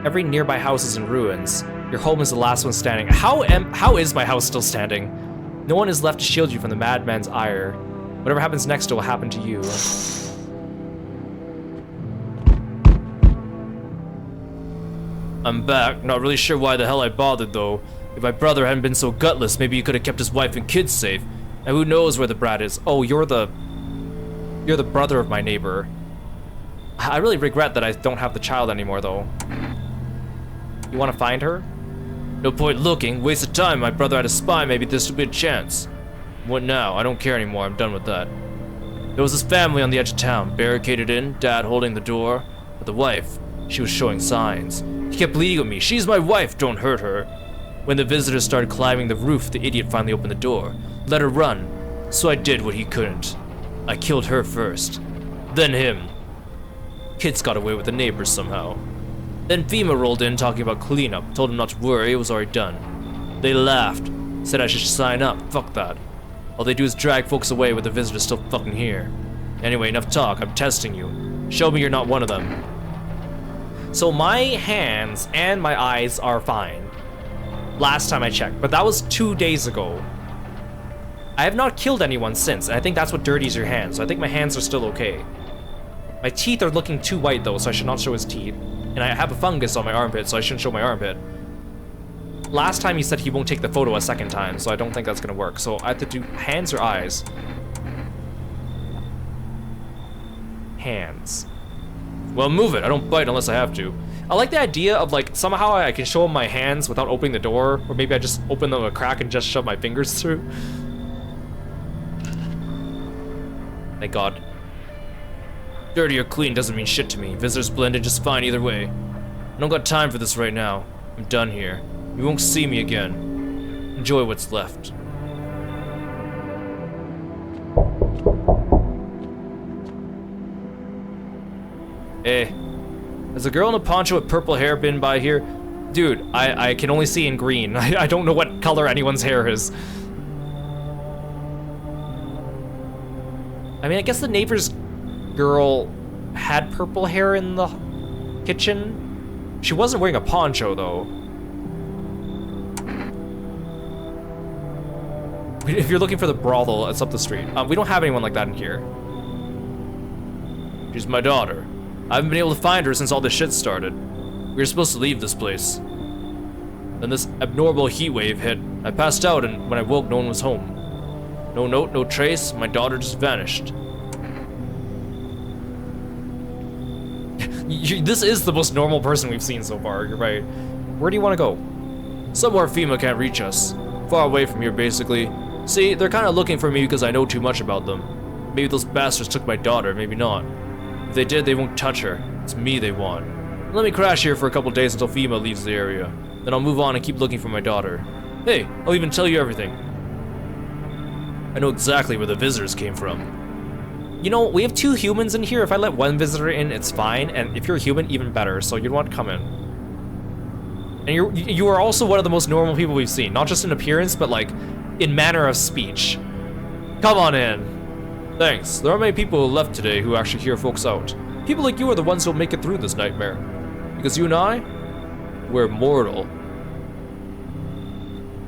Every nearby house is in ruins. Your home is the last one standing. How is my house still standing? No one is left to shield you from the madman's ire. Whatever happens next will happen to you. I'm back. Not really sure why the hell I bothered though. If my brother hadn't been so gutless, maybe he could have kept his wife and kids safe. And who knows where the brat is? Oh, you're the brother of my neighbor. I really regret that I don't have the child anymore though. You want to find her? No point looking. Waste of time. My brother had a spy. Maybe this would be a chance. What now? I don't care anymore. I'm done with that. There was this family on the edge of town, barricaded in, dad holding the door. But the wife, she was showing signs. He kept pleading with me. She's my wife. Don't hurt her. When the visitors started climbing the roof, the idiot finally opened the door. Let her run. So I did what he couldn't. I killed her first. Then him. Kids got away with the neighbors somehow. Then FEMA rolled in talking about cleanup. Told him not to worry, it was already done. They laughed. Said I should sign up. Fuck that. All they do is drag folks away with the visitors still fucking here. Anyway, enough talk. I'm testing you. Show me you're not one of them. So my hands and my eyes are fine. Last time I checked, but that was 2 days ago. I have not killed anyone since, and I think that's what dirties your hands, so I think my hands are still okay. My teeth are looking too white though, so I should not show his teeth. And I have a fungus on my armpit, so I shouldn't show my armpit. Last time he said he won't take the photo a second time, so I don't think that's gonna work. So I have to do hands or eyes? Hands. Well, move it. I don't bite unless I have to. I like the idea of like somehow I can show him my hands without opening the door, or maybe I just open them a crack and just shove my fingers through. Thank God. Dirty or clean doesn't mean shit to me. Visitors blend in just fine either way. I don't got time for this right now. I'm done here. You won't see me again. Enjoy what's left. Hey, has a girl in a poncho with purple hair been by here? Dude, I can only see in green. I don't know what color anyone's hair is. I mean, I guess the neighbor's girl had purple hair in the kitchen. She wasn't wearing a poncho, though. If you're looking for the brothel, it's up the street. We don't have anyone like that in here. She's my daughter. I haven't been able to find her since all this shit started. We were supposed to leave this place. Then this abnormal heat wave hit. I passed out, and when I woke, no one was home. No note, no trace. My daughter just vanished. This is the most normal person we've seen so far. You're right. Where do you want to go? Somewhere FEMA can't reach us. Far away from here, basically. See, they're kind of looking for me because I know too much about them. Maybe those bastards took my daughter, maybe not. If they did, they won't touch her. It's me they want. Let me crash here for a couple days until FEMA leaves the area. Then I'll move on and keep looking for my daughter. Hey, I'll even tell you everything. I know exactly where the visitors came from. You know, we have 2 humans in here. If I let one visitor in, it's fine. And if you're a human, even better. So you'd want to come in. And you are also one of the most normal people we've seen. Not just in appearance, but like in manner of speech. Come on in. Thanks. There aren't many people left today who actually hear folks out. People like you are the ones who'll make it through this nightmare. Because you and I, we're mortal.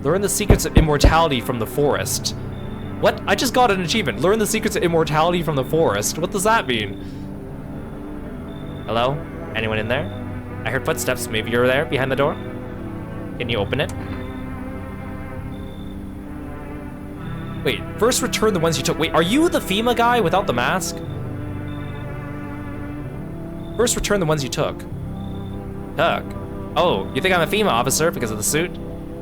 Learn the secrets of immortality from the forest. What? I just got an achievement. Learn the secrets of immortality from the forest. What does that mean? Hello? Anyone in there? I heard footsteps. Maybe you're there behind the door? Can you open it? Wait, first return the ones you took. Wait, are you the FEMA guy without the mask? First return the ones you took. Took? Oh, you think I'm a FEMA officer because of the suit?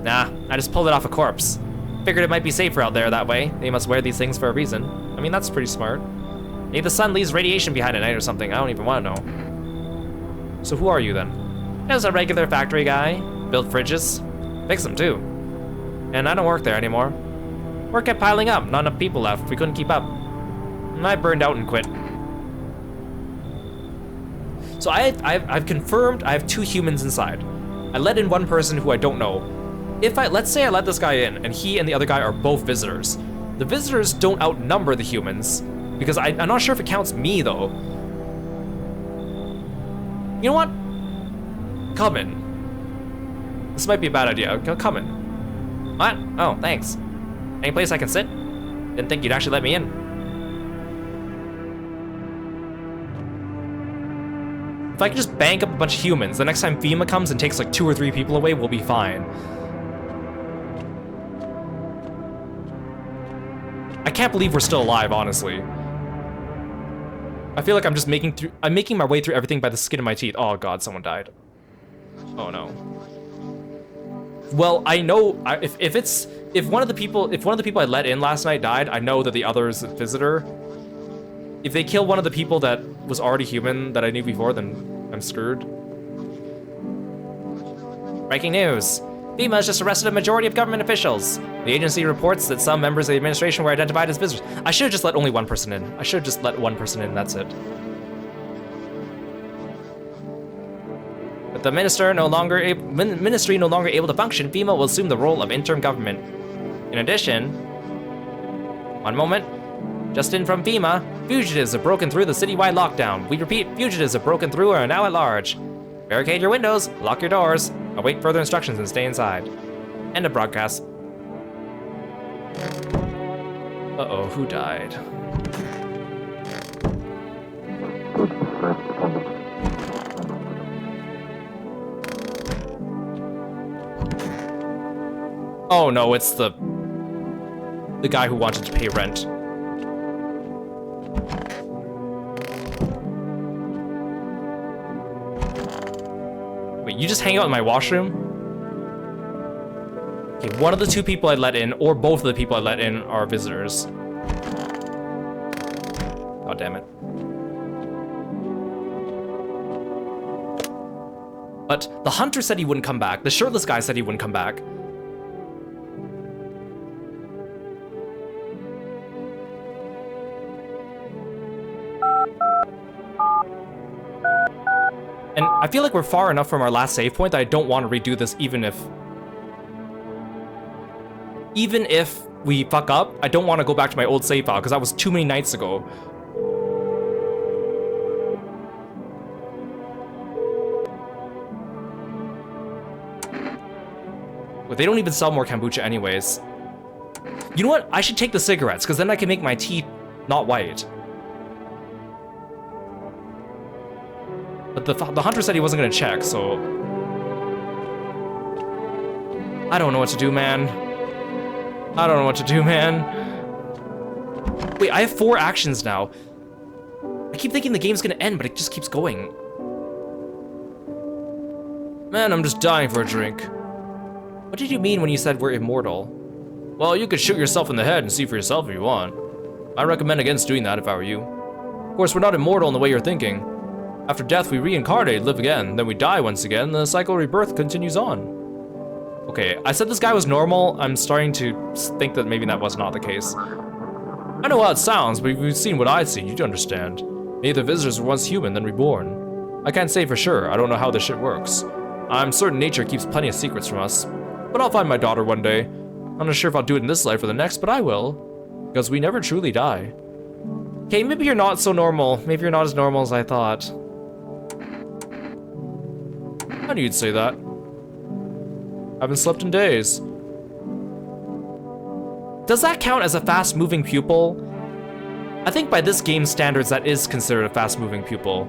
Nah, I just pulled it off a corpse. Figured it might be safer out there that way. They must wear these things for a reason. I mean, that's pretty smart. Maybe the sun leaves radiation behind at night or something. I don't even want to know. So who are you then? Just a regular factory guy. Build fridges. Fix them too. And I don't work there anymore. Work kept piling up. Not enough people left. We couldn't keep up. And I burned out and quit. So I've confirmed I have 2 humans inside. I let in one person who I don't know. If let's say I let this guy in, and he and the other guy are both visitors. The visitors don't outnumber the humans, because I'm not sure if it counts me, though. You know what? Come in. This might be a bad idea. Come in. What? Oh, thanks. Any place I can sit? Didn't think you'd actually let me in. If I can just bank up a bunch of humans, the next time FEMA comes and takes like 2 or 3 people away, we'll be fine. I can't believe we're still alive, honestly. I feel like I'm just making my way through everything by the skin of my teeth. Oh god, someone died. Oh no. Well, I know if one of the people I let in last night died, I know that the other is a visitor. If they kill one of the people that was already human that I knew before, then I'm screwed. Breaking news. FEMA has just arrested a majority of government officials. The agency reports that some members of the administration were identified as visitors. I should have just let only one person in. I should have just let one person in, that's it. With the ministry no longer able to function, FEMA will assume the role of interim government. In addition, one moment, just in from FEMA, fugitives have broken through the citywide lockdown. We repeat, fugitives have broken through and are now at large. Barricade your windows, lock your doors, await further instructions and stay inside. End of broadcast. Uh-oh, who died? Oh no, it's the guy who wanted to pay rent. Wait, you just hang out in my washroom? Okay, one of the two people I let in, or both of the people I let in, are visitors. God damn it. But the hunter said he wouldn't come back. The shirtless guy said he wouldn't come back. And I feel like we're far enough from our last save point that I don't want to redo this even if we fuck up. I don't want to go back to my old save file because that was too many nights ago. But they don't even sell more kombucha anyways. You know what? I should take the cigarettes because then I can make my tea not white. But the hunter said he wasn't gonna check, so... I don't know what to do, man. I don't know what to do, man. Wait, I have 4 actions now. I keep thinking the game's gonna end, but it just keeps going. Man, I'm just dying for a drink. What did you mean when you said we're immortal? Well, you could shoot yourself in the head and see for yourself if you want. I recommend against doing that if I were you. Of course, we're not immortal in the way you're thinking. After death, we reincarnate, live again, then we die once again, the cycle of rebirth continues on. Okay, I said this guy was normal. I'm starting to think that maybe that was not the case. I know how it sounds, but if you've seen what I've seen, you'd understand. Maybe the visitors were once human, then reborn. I can't say for sure, I don't know how this shit works. I'm certain nature keeps plenty of secrets from us. But I'll find my daughter one day. I'm not sure if I'll do it in this life or the next, but I will. Because we never truly die. Okay, maybe you're not so normal. Maybe you're not as normal as I thought. I knew you'd say that. Haven't slept in days. Does that count as a fast-moving pupil? I think by this game's standards, that is considered a fast-moving pupil.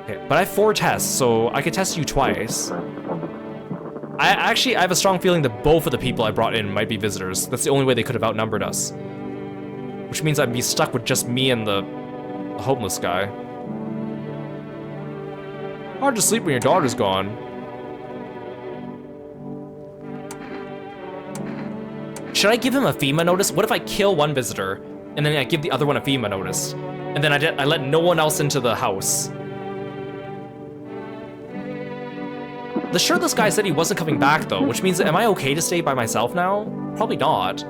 Okay, but I have 4 tests, so I could test you twice. I have a strong feeling that both of the people I brought in might be visitors. That's the only way they could have outnumbered us. Which means I'd be stuck with just me and the homeless guy. Hard to sleep when your daughter's gone. Should I give him a FEMA notice? What if I kill one visitor, and then I give the other one a FEMA notice? And then I let no one else into the house. The shirtless guy said he wasn't coming back though, which means, am I okay to stay by myself now? Probably not.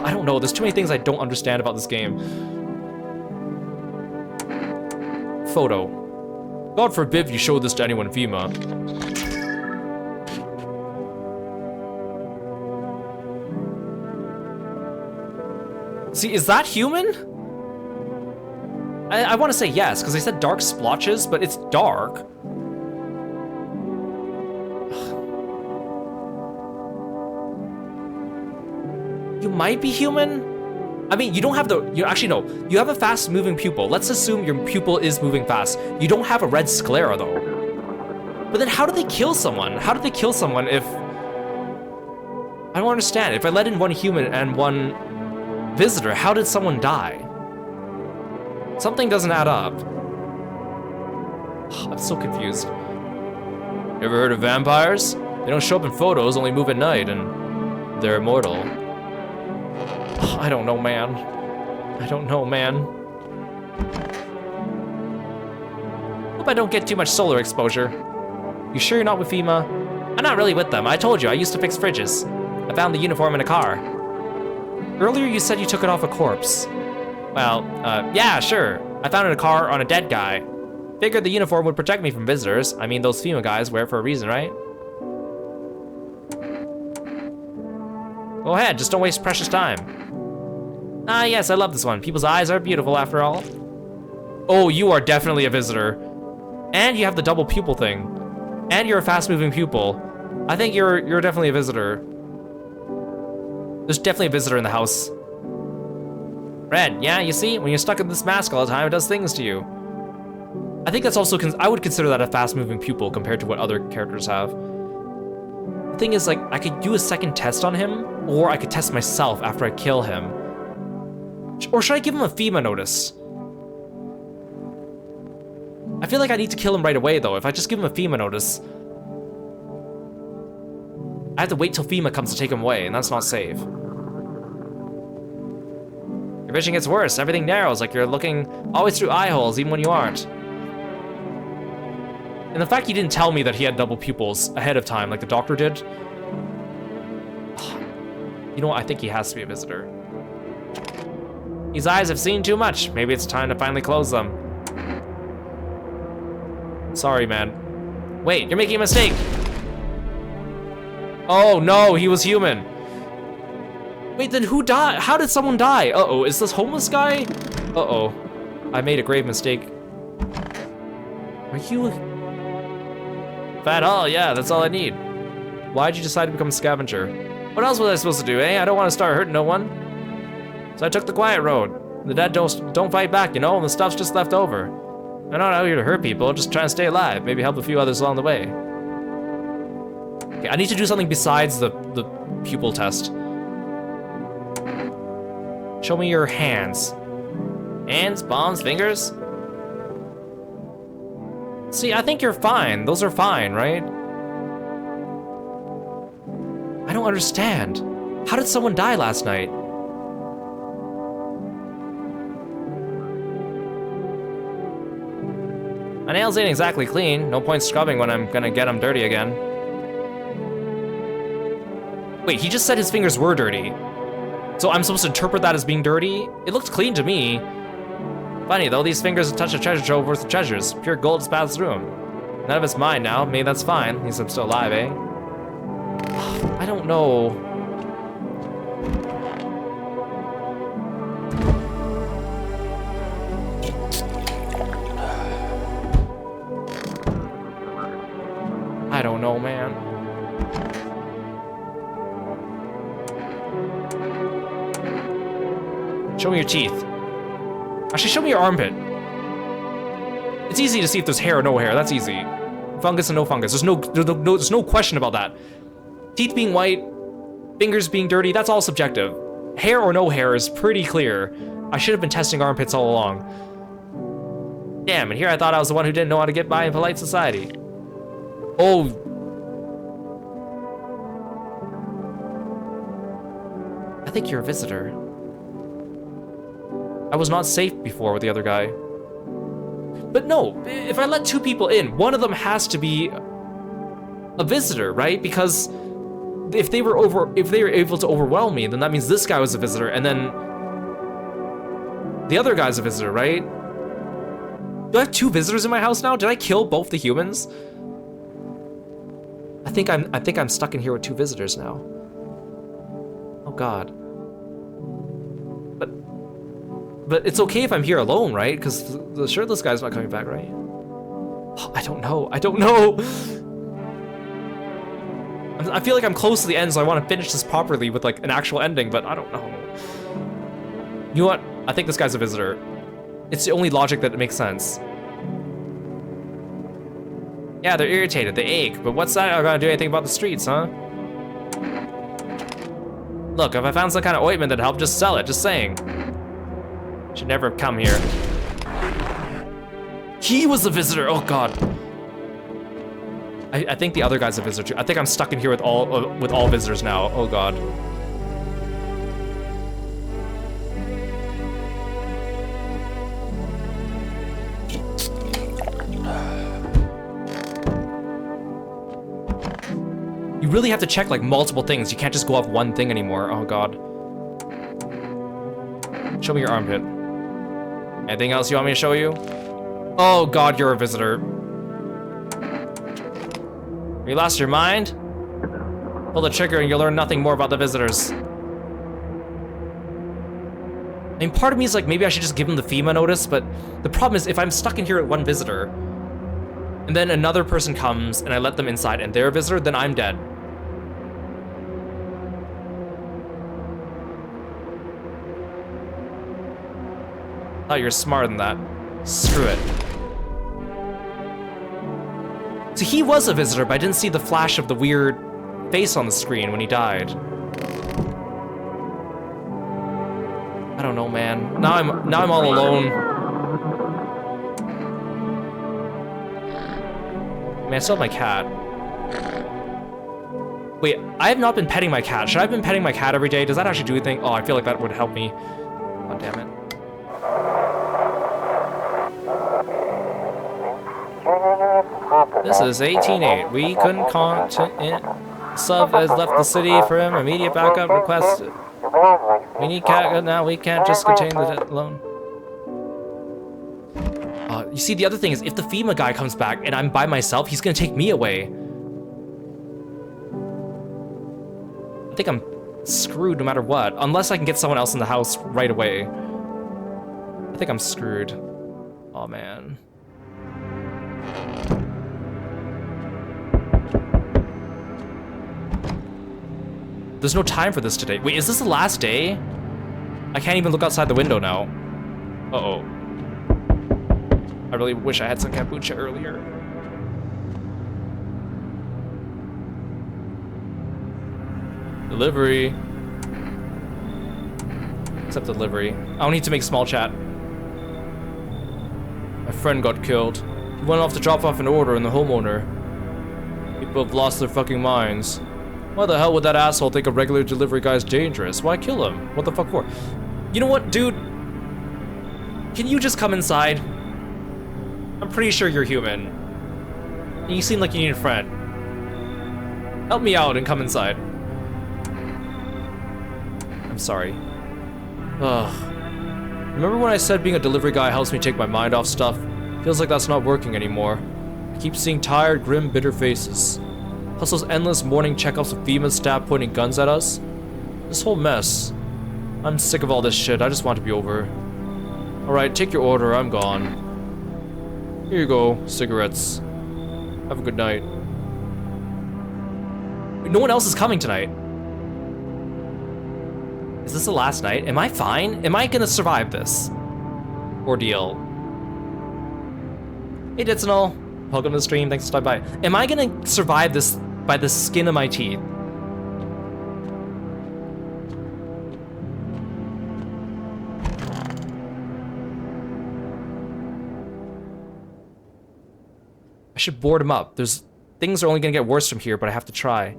I don't know, there's too many things I don't understand about this game. Photo. God forbid you show this to anyone, FEMA. See, is that human? I want to say yes, because they said dark splotches, but it's dark. You might be human? I mean, you don't have actually no, you have a fast moving pupil. Let's assume your pupil is moving fast. You don't have a red sclera though. But then how do they kill someone? How do they kill someone if... I don't understand. If I let in one human and one visitor, how did someone die? Something doesn't add up. I'm so confused. You ever heard of vampires? They don't show up in photos, only move at night, and they're immortal. I don't know, man. I don't know, man. Hope I don't get too much solar exposure. You sure you're not with FEMA? I'm not really with them. I told you, I used to fix fridges. I found the uniform in a car. Earlier you said you took it off a corpse. Well, yeah, sure. I found it in a car on a dead guy. Figured the uniform would protect me from visitors. I mean, those FEMA guys wear it for a reason, right? Go ahead, just don't waste precious time. Ah, yes, I love this one. People's eyes are beautiful after all. Oh, you are definitely a visitor. And you have the double pupil thing. And you're a fast-moving pupil. I think you're definitely a visitor. There's definitely a visitor in the house. Red, yeah, you see? When you're stuck in this mask all the time, it does things to you. I think that's also, I would consider that a fast-moving pupil compared to what other characters have. The thing is, like, I could do a second test on him, or I could test myself after I kill him. Or should I give him a FEMA notice? I feel like I need to kill him right away, though. If I just give him a FEMA notice, I have to wait till FEMA comes to take him away, and that's not safe. Your vision gets worse. Everything narrows, like you're looking always through eye holes, even when you aren't. And the fact he didn't tell me that he had double pupils ahead of time, like the doctor did. You know what? I think he has to be a visitor. His eyes have seen too much. Maybe it's time to finally close them. Sorry, man. Wait, you're making a mistake. Oh no, he was human. Wait, then who died? How did someone die? Uh-oh, is this homeless guy? Uh-oh, I made a grave mistake. Are you... Fat all, yeah, that's all I need. Why'd you decide to become a scavenger? What else was I supposed to do, eh? I don't want to start hurting no one. So I took the quiet road. The dead don't fight back, you know, and the stuff's just left over. I'm not out here to hurt people, just trying to stay alive, maybe help a few others along the way. Okay, I need to do something besides the pupil test. Show me your hands. Hands, palms, fingers? See, I think you're fine. Those are fine, right? I don't understand. How did someone die last night? My nails ain't exactly clean. No point scrubbing when I'm gonna get them dirty again. Wait, he just said his fingers were dirty. So I'm supposed to interpret that as being dirty? It looked clean to me. Funny though, these fingers touch a treasure trove worth of treasures. Pure gold has passed through them. None of it's mine now. Maybe that's fine. At least I'm still alive, eh? I don't know. I don't know, man. Show me your teeth. Actually, show me your armpit. It's easy to see if there's hair or no hair. That's easy. Fungus and no fungus. There's no question about that. Teeth being white, fingers being dirty, that's all subjective. Hair or no hair is pretty clear. I should have been testing armpits all along. Damn, and here I thought I was the one who didn't know how to get by in polite society. Oh. I think you're a visitor. I was not safe before with the other guy. But no, if I let two people in, one of them has to be a visitor, right? Because if they were able to overwhelm me, then that means this guy was a visitor, and then the other guy's a visitor, right? Do I have two visitors in my house now? Did I kill both the humans? I think I'm stuck in here with two visitors now. Oh God. But it's okay if I'm here alone, right? Because the shirtless guy's not coming back, right? Oh, I don't know. I don't know. I feel like I'm close to the end, so I want to finish this properly with like an actual ending, but I don't know. You know what? I think this guy's a visitor. It's the only logic that makes sense. Yeah, they're irritated, they ache, but what's that gonna do anything about the streets, huh? Look, if I found some kind of ointment that helped, just sell it, just saying. Should never have come here. He was the visitor, oh God. I think the other guy's a visitor too. I think I'm stuck in here with all visitors now, oh God. You really have to check like multiple things. You can't just go off one thing anymore, oh God. Show me your armpit. Anything else you want me to show you? Oh God, you're a visitor. You lost your mind? Pull the trigger and you'll learn nothing more about the visitors. I mean, part of me is like, maybe I should just give him the FEMA notice, but the problem is if I'm stuck in here with one visitor, and then another person comes and I let them inside and they're a visitor, then I'm dead. Oh, you're smarter than that. Screw it. So he was a visitor, but I didn't see the flash of the weird face on the screen when he died. I don't know, man. Now I'm all alone. Man, I still have my cat. Wait, I have not been petting my cat. Should I have been petting my cat every day? Does that actually do anything? Oh, I feel like that would help me. Oh, damn it. This is 18-8. We couldn't contact. Sub has left the city for him. Immediate backup request. We need cat now. We can't just contain the alone. You see, the other thing is, if the FEMA guy comes back and I'm by myself, he's gonna take me away. I think I'm screwed no matter what, unless I can get someone else in the house right away. I think I'm screwed. Oh man. There's no time for this today. Wait, is this the last day? I can't even look outside the window now. Uh-oh. I really wish I had some kombucha earlier. Delivery. Accept delivery. I don't need to make small chat. My friend got killed. He went off to drop off an order and the homeowner. People have lost their fucking minds. Why the hell would that asshole think a regular delivery guy's dangerous? Why kill him? What the fuck for? You know what, dude? Can you just come inside? I'm pretty sure you're human. You seem like you need a friend. Help me out and come inside. I'm sorry. Ugh. Remember when I said being a delivery guy helps me take my mind off stuff? Feels like that's not working anymore. I keep seeing tired, grim, bitter faces. Plus those endless morning checkups of FEMA staff pointing guns at us. This whole mess. I'm sick of all this shit. I just want to be over. Alright, take your order. I'm gone. Here you go. Cigarettes. Have a good night. Wait, no one else is coming tonight. Is this the last night? Am I fine? Am I gonna survive this ordeal? Hey, Ditzinal. Welcome to the stream. Thanks for stopping by. Am I gonna survive this by the skin of my teeth? I should board him up. Things are only gonna get worse from here, but I have to try.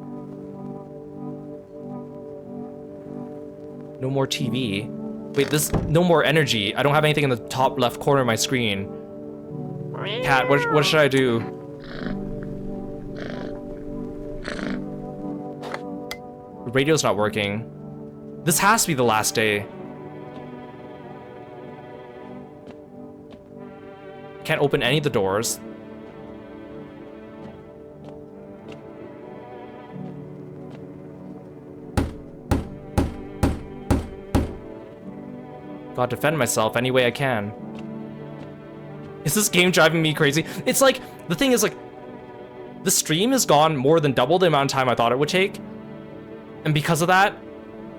No more TV. Wait, no more energy. I don't have anything in the top left corner of my screen. Cat, what should I do? The radio's not working. This has to be the last day. Can't open any of the doors. Gotta defend myself any way I can. Is this game driving me crazy? It's like, the thing is like, the stream has gone more than double the amount of time I thought it would take. And because of that,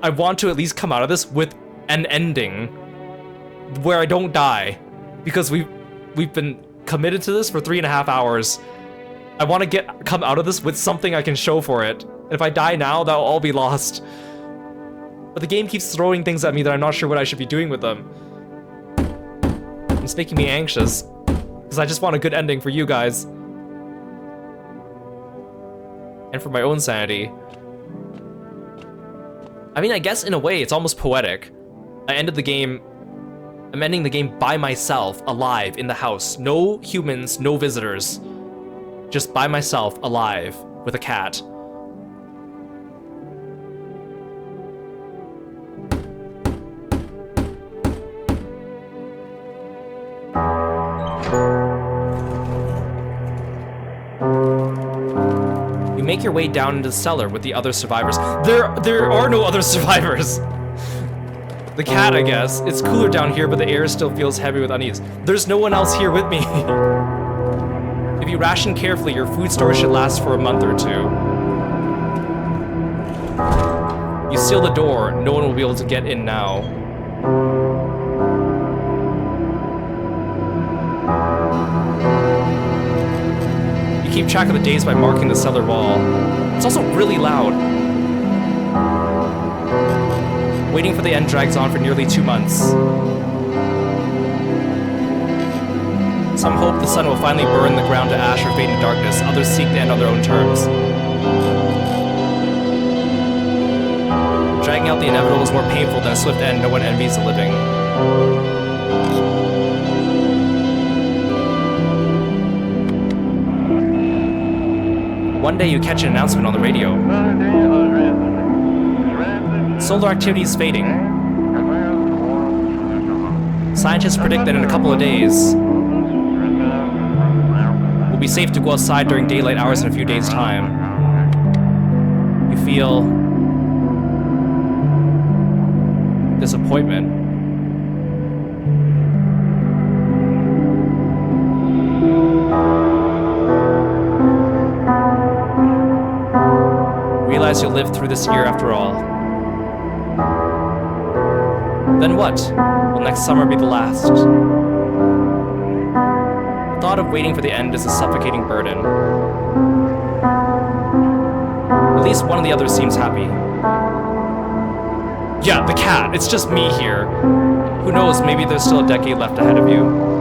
I want to at least come out of this with an ending where I don't die. Because we've been committed to this for 3.5 hours. I want to come out of this with something I can show for it. And if I die now, that'll all be lost. But the game keeps throwing things at me that I'm not sure what I should be doing with them. It's making me anxious. Because I just want a good ending for you guys. And for my own sanity. I mean, I guess in a way, it's almost poetic. I'm ending the game by myself, alive, in the house. No humans, no visitors. Just by myself, alive, with a cat. Make your way down into the cellar with the other survivors. There are no other survivors. The cat, I guess. It's cooler down here, but the air still feels heavy with unease. There's no one else here with me. If you ration carefully, your food storage should last for a month or two. You seal the door, no one will be able to get in now. You keep track of the days by marking the cellar wall. It's also really loud. Waiting for the end drags on for nearly 2 months. Some hope the sun will finally burn the ground to ash or fade into darkness. Others seek the end on their own terms. Dragging out the inevitable is more painful than a swift end. No one envies the living. One day you catch an announcement on the radio. Solar activity is fading. Scientists predict that in a couple of days, it will be safe to go outside during daylight hours in a few days' time. You feel disappointment. Realize you'll live through this year after all. Then what? Will next summer be the last? The thought of waiting for the end is a suffocating burden. At least one of the others seems happy. Yeah, the cat. It's just me here. Who knows, maybe there's still a decade left ahead of you.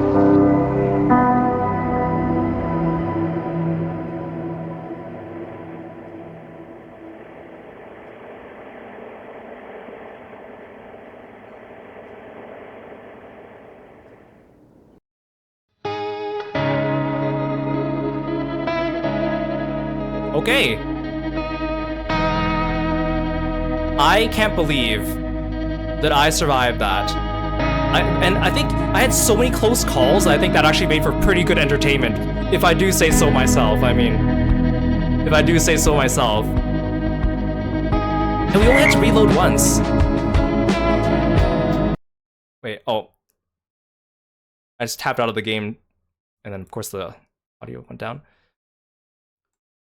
Okay. I can't believe that I survived that. And I think I had so many close calls, I think that actually made for pretty good entertainment, if I do say so myself. I mean, if I do say so myself. And we only had to reload once. Wait, oh. I just tapped out of the game, and then of course the audio went down.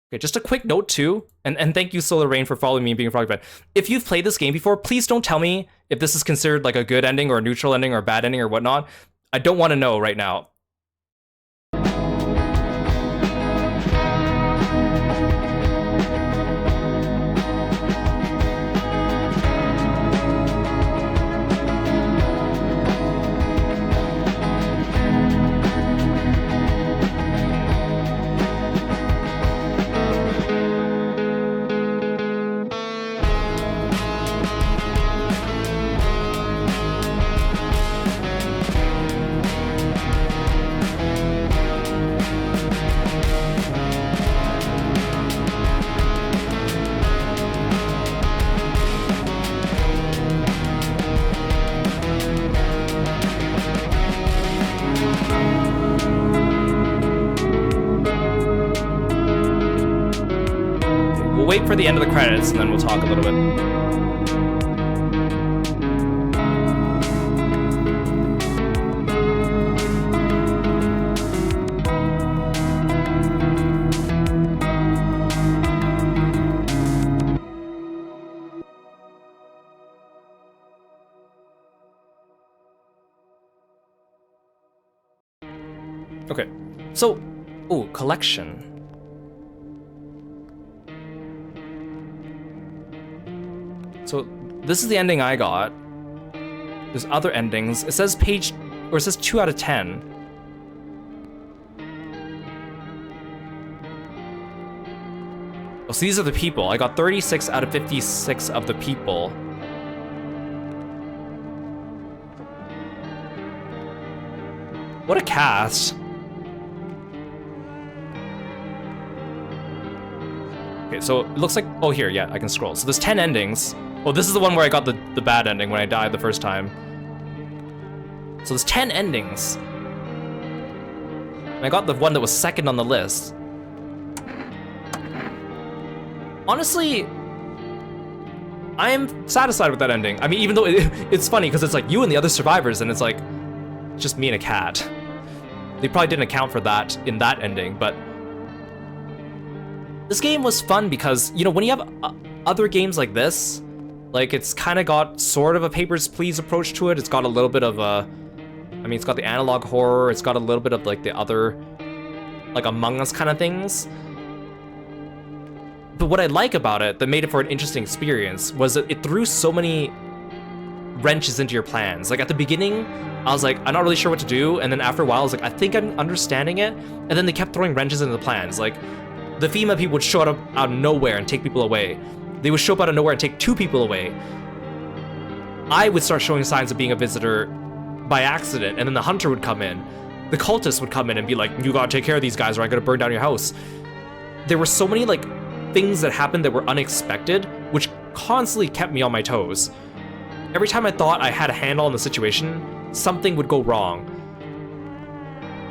Okay, just a quick note too, and thank you Solar Rain for following me and being a frog fan. If you've played this game before, please don't tell me if this is considered like a good ending or a neutral ending or a bad ending or whatnot. I don't want to know right now. Wait for the end of the credits and then we'll talk a little bit. Okay, so, ooh, collection. So this is the ending I got. There's other endings. It says page, or it says 2 out of 10. Oh, so these are the people. I got 36 out of 56 of the people. What a cast. Okay, so it looks like, oh here, yeah, I can scroll. So there's 10 endings. Oh, this is the one where I got the bad ending when I died the first time. So there's 10 endings. And I got the one that was second on the list. Honestly, I am satisfied with that ending. I mean, even though it's funny because it's like you and the other survivors and it's like, just me and a cat. They probably didn't account for that in that ending, but this game was fun because, you know, when you have other games like this, like, it's kind of got sort of a Papers, Please approach to it. It's got a little bit of a, I mean, it's got the analog horror. It's got a little bit of, like, the other, like, Among Us kind of things. But what I like about it that made it for an interesting experience was that it threw so many wrenches into your plans. Like, at the beginning, I was like, I'm not really sure what to do, and then after a while, I was like, I think I'm understanding it, and then they kept throwing wrenches into the plans. Like, the FEMA people would show up out of nowhere and take people away. They would show up out of nowhere and take 2 people away. I would start showing signs of being a visitor by accident, and then the hunter would come in. The cultists would come in and be like, you gotta take care of these guys or I'm gonna burn down your house. There were so many, like, things that happened that were unexpected, which constantly kept me on my toes. Every time I thought I had a handle on the situation, something would go wrong.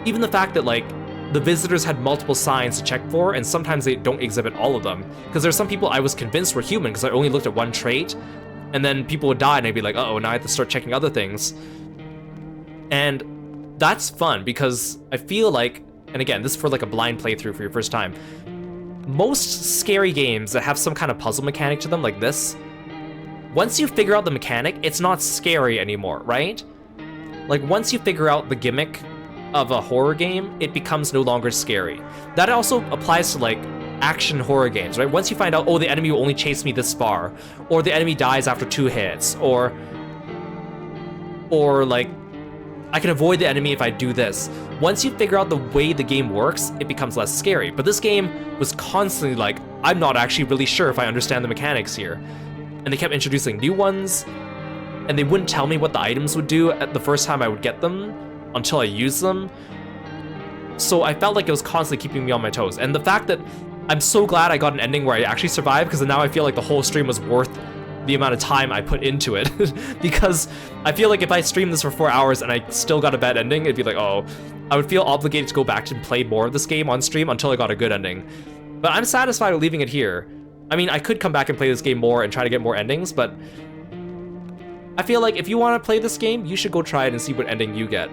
Even the fact that, like, the visitors had multiple signs to check for, and sometimes they don't exhibit all of them. Because there's some people I was convinced were human because I only looked at one trait, and then people would die and I'd be like, uh-oh, now I have to start checking other things. And that's fun because I feel like, and again, this is for like a blind playthrough for your first time, most scary games that have some kind of puzzle mechanic to them like this, once you figure out the mechanic, it's not scary anymore, right? Like, once you figure out the gimmick of a horror game, it becomes no longer scary. That also applies to, like, action horror games, right? Once you find out, oh, the enemy will only chase me this far, or the enemy dies after 2 hits, or like, I can avoid the enemy if I do this. Once you figure out the way the game works, it becomes less scary. But this game was constantly like, I'm not actually really sure if I understand the mechanics here. And they kept introducing new ones, and they wouldn't tell me what the items would do at the first time I would get them until I used them. So I felt like it was constantly keeping me on my toes. And the fact that I'm so glad I got an ending where I actually survived, because now I feel like the whole stream was worth the amount of time I put into it. Because I feel like if I streamed this for 4 hours and I still got a bad ending, it'd be like, oh, I would feel obligated to go back and play more of this game on stream until I got a good ending. But I'm satisfied with leaving it here. I mean, I could come back and play this game more and try to get more endings, but I feel like if you want to play this game, you should go try it and see what ending you get.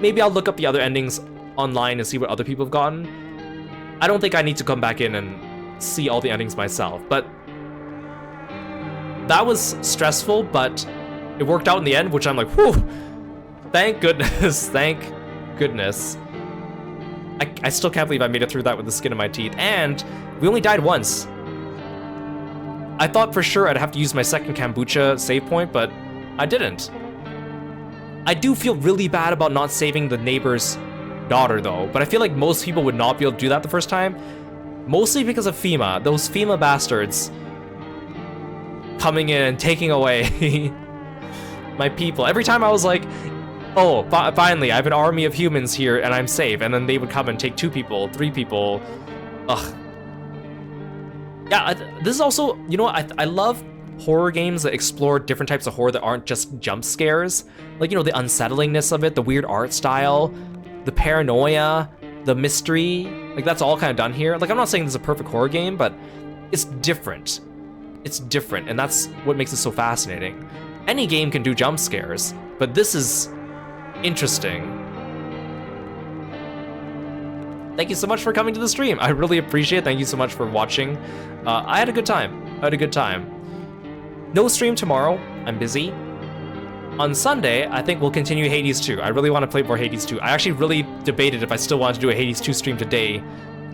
Maybe I'll look up the other endings online and see what other people have gotten. I don't think I need to come back in and see all the endings myself, but that was stressful, but it worked out in the end, which I'm like, whew, thank goodness, thank goodness. I still can't believe I made it through that with the skin of my teeth, and we only died once. I thought for sure I'd have to use my second kombucha save point, but I didn't. I do feel really bad about not saving the neighbor's daughter, though, but I feel like most people would not be able to do that the first time, mostly because of FEMA. Those FEMA bastards coming in and taking away my people. Every time I was like, oh, finally, I have an army of humans here and I'm safe, and then they would come and take 2 people, 3 people. Ugh. Yeah, this is also, you know, I love horror games that explore different types of horror that aren't just jump scares. Like, you know, the unsettlingness of it, the weird art style, the paranoia, the mystery. Like, that's all kind of done here. Like, I'm not saying this is a perfect horror game, but it's different. It's different, and that's what makes it so fascinating. Any game can do jump scares, but this is interesting. Thank you so much for coming to the stream. I really appreciate it. Thank you so much for watching. I had a good time. No stream tomorrow. I'm busy. On Sunday, I think we'll continue Hades 2. I really want to play more Hades 2. I actually really debated if I still wanted to do a Hades 2 stream today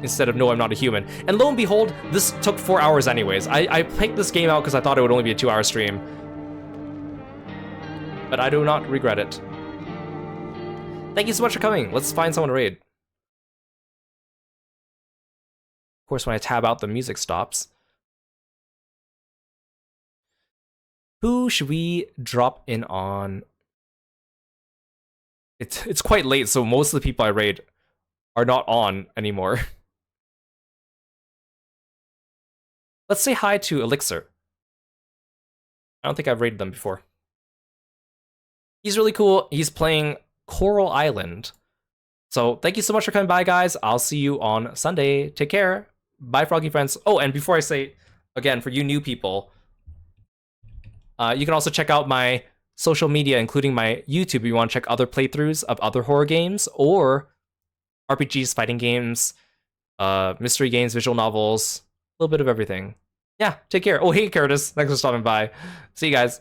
instead of No, I'm Not a Human. And lo and behold, this took 4 hours anyways. I picked this game out because I thought it would only be a 2-hour stream. But I do not regret it. Thank you so much for coming. Let's find someone to raid. Of course, when I tab out, the music stops. Who should we drop in on? It's quite late, so most of the people I raid are not on anymore. Let's say hi to Elixir. I don't think I've raided them before. He's really cool. He's playing Coral Island. So thank you so much for coming by, guys. I'll see you on Sunday. Take care. Bye, froggy friends. Oh, and before I say, again, for you new people, you can also check out my social media, including my YouTube, if you want to check other playthroughs of other horror games or RPGs, fighting games, mystery games, visual novels, a little bit of everything. Yeah, take care. Oh, hey, Curtis. Thanks for stopping by. See you guys.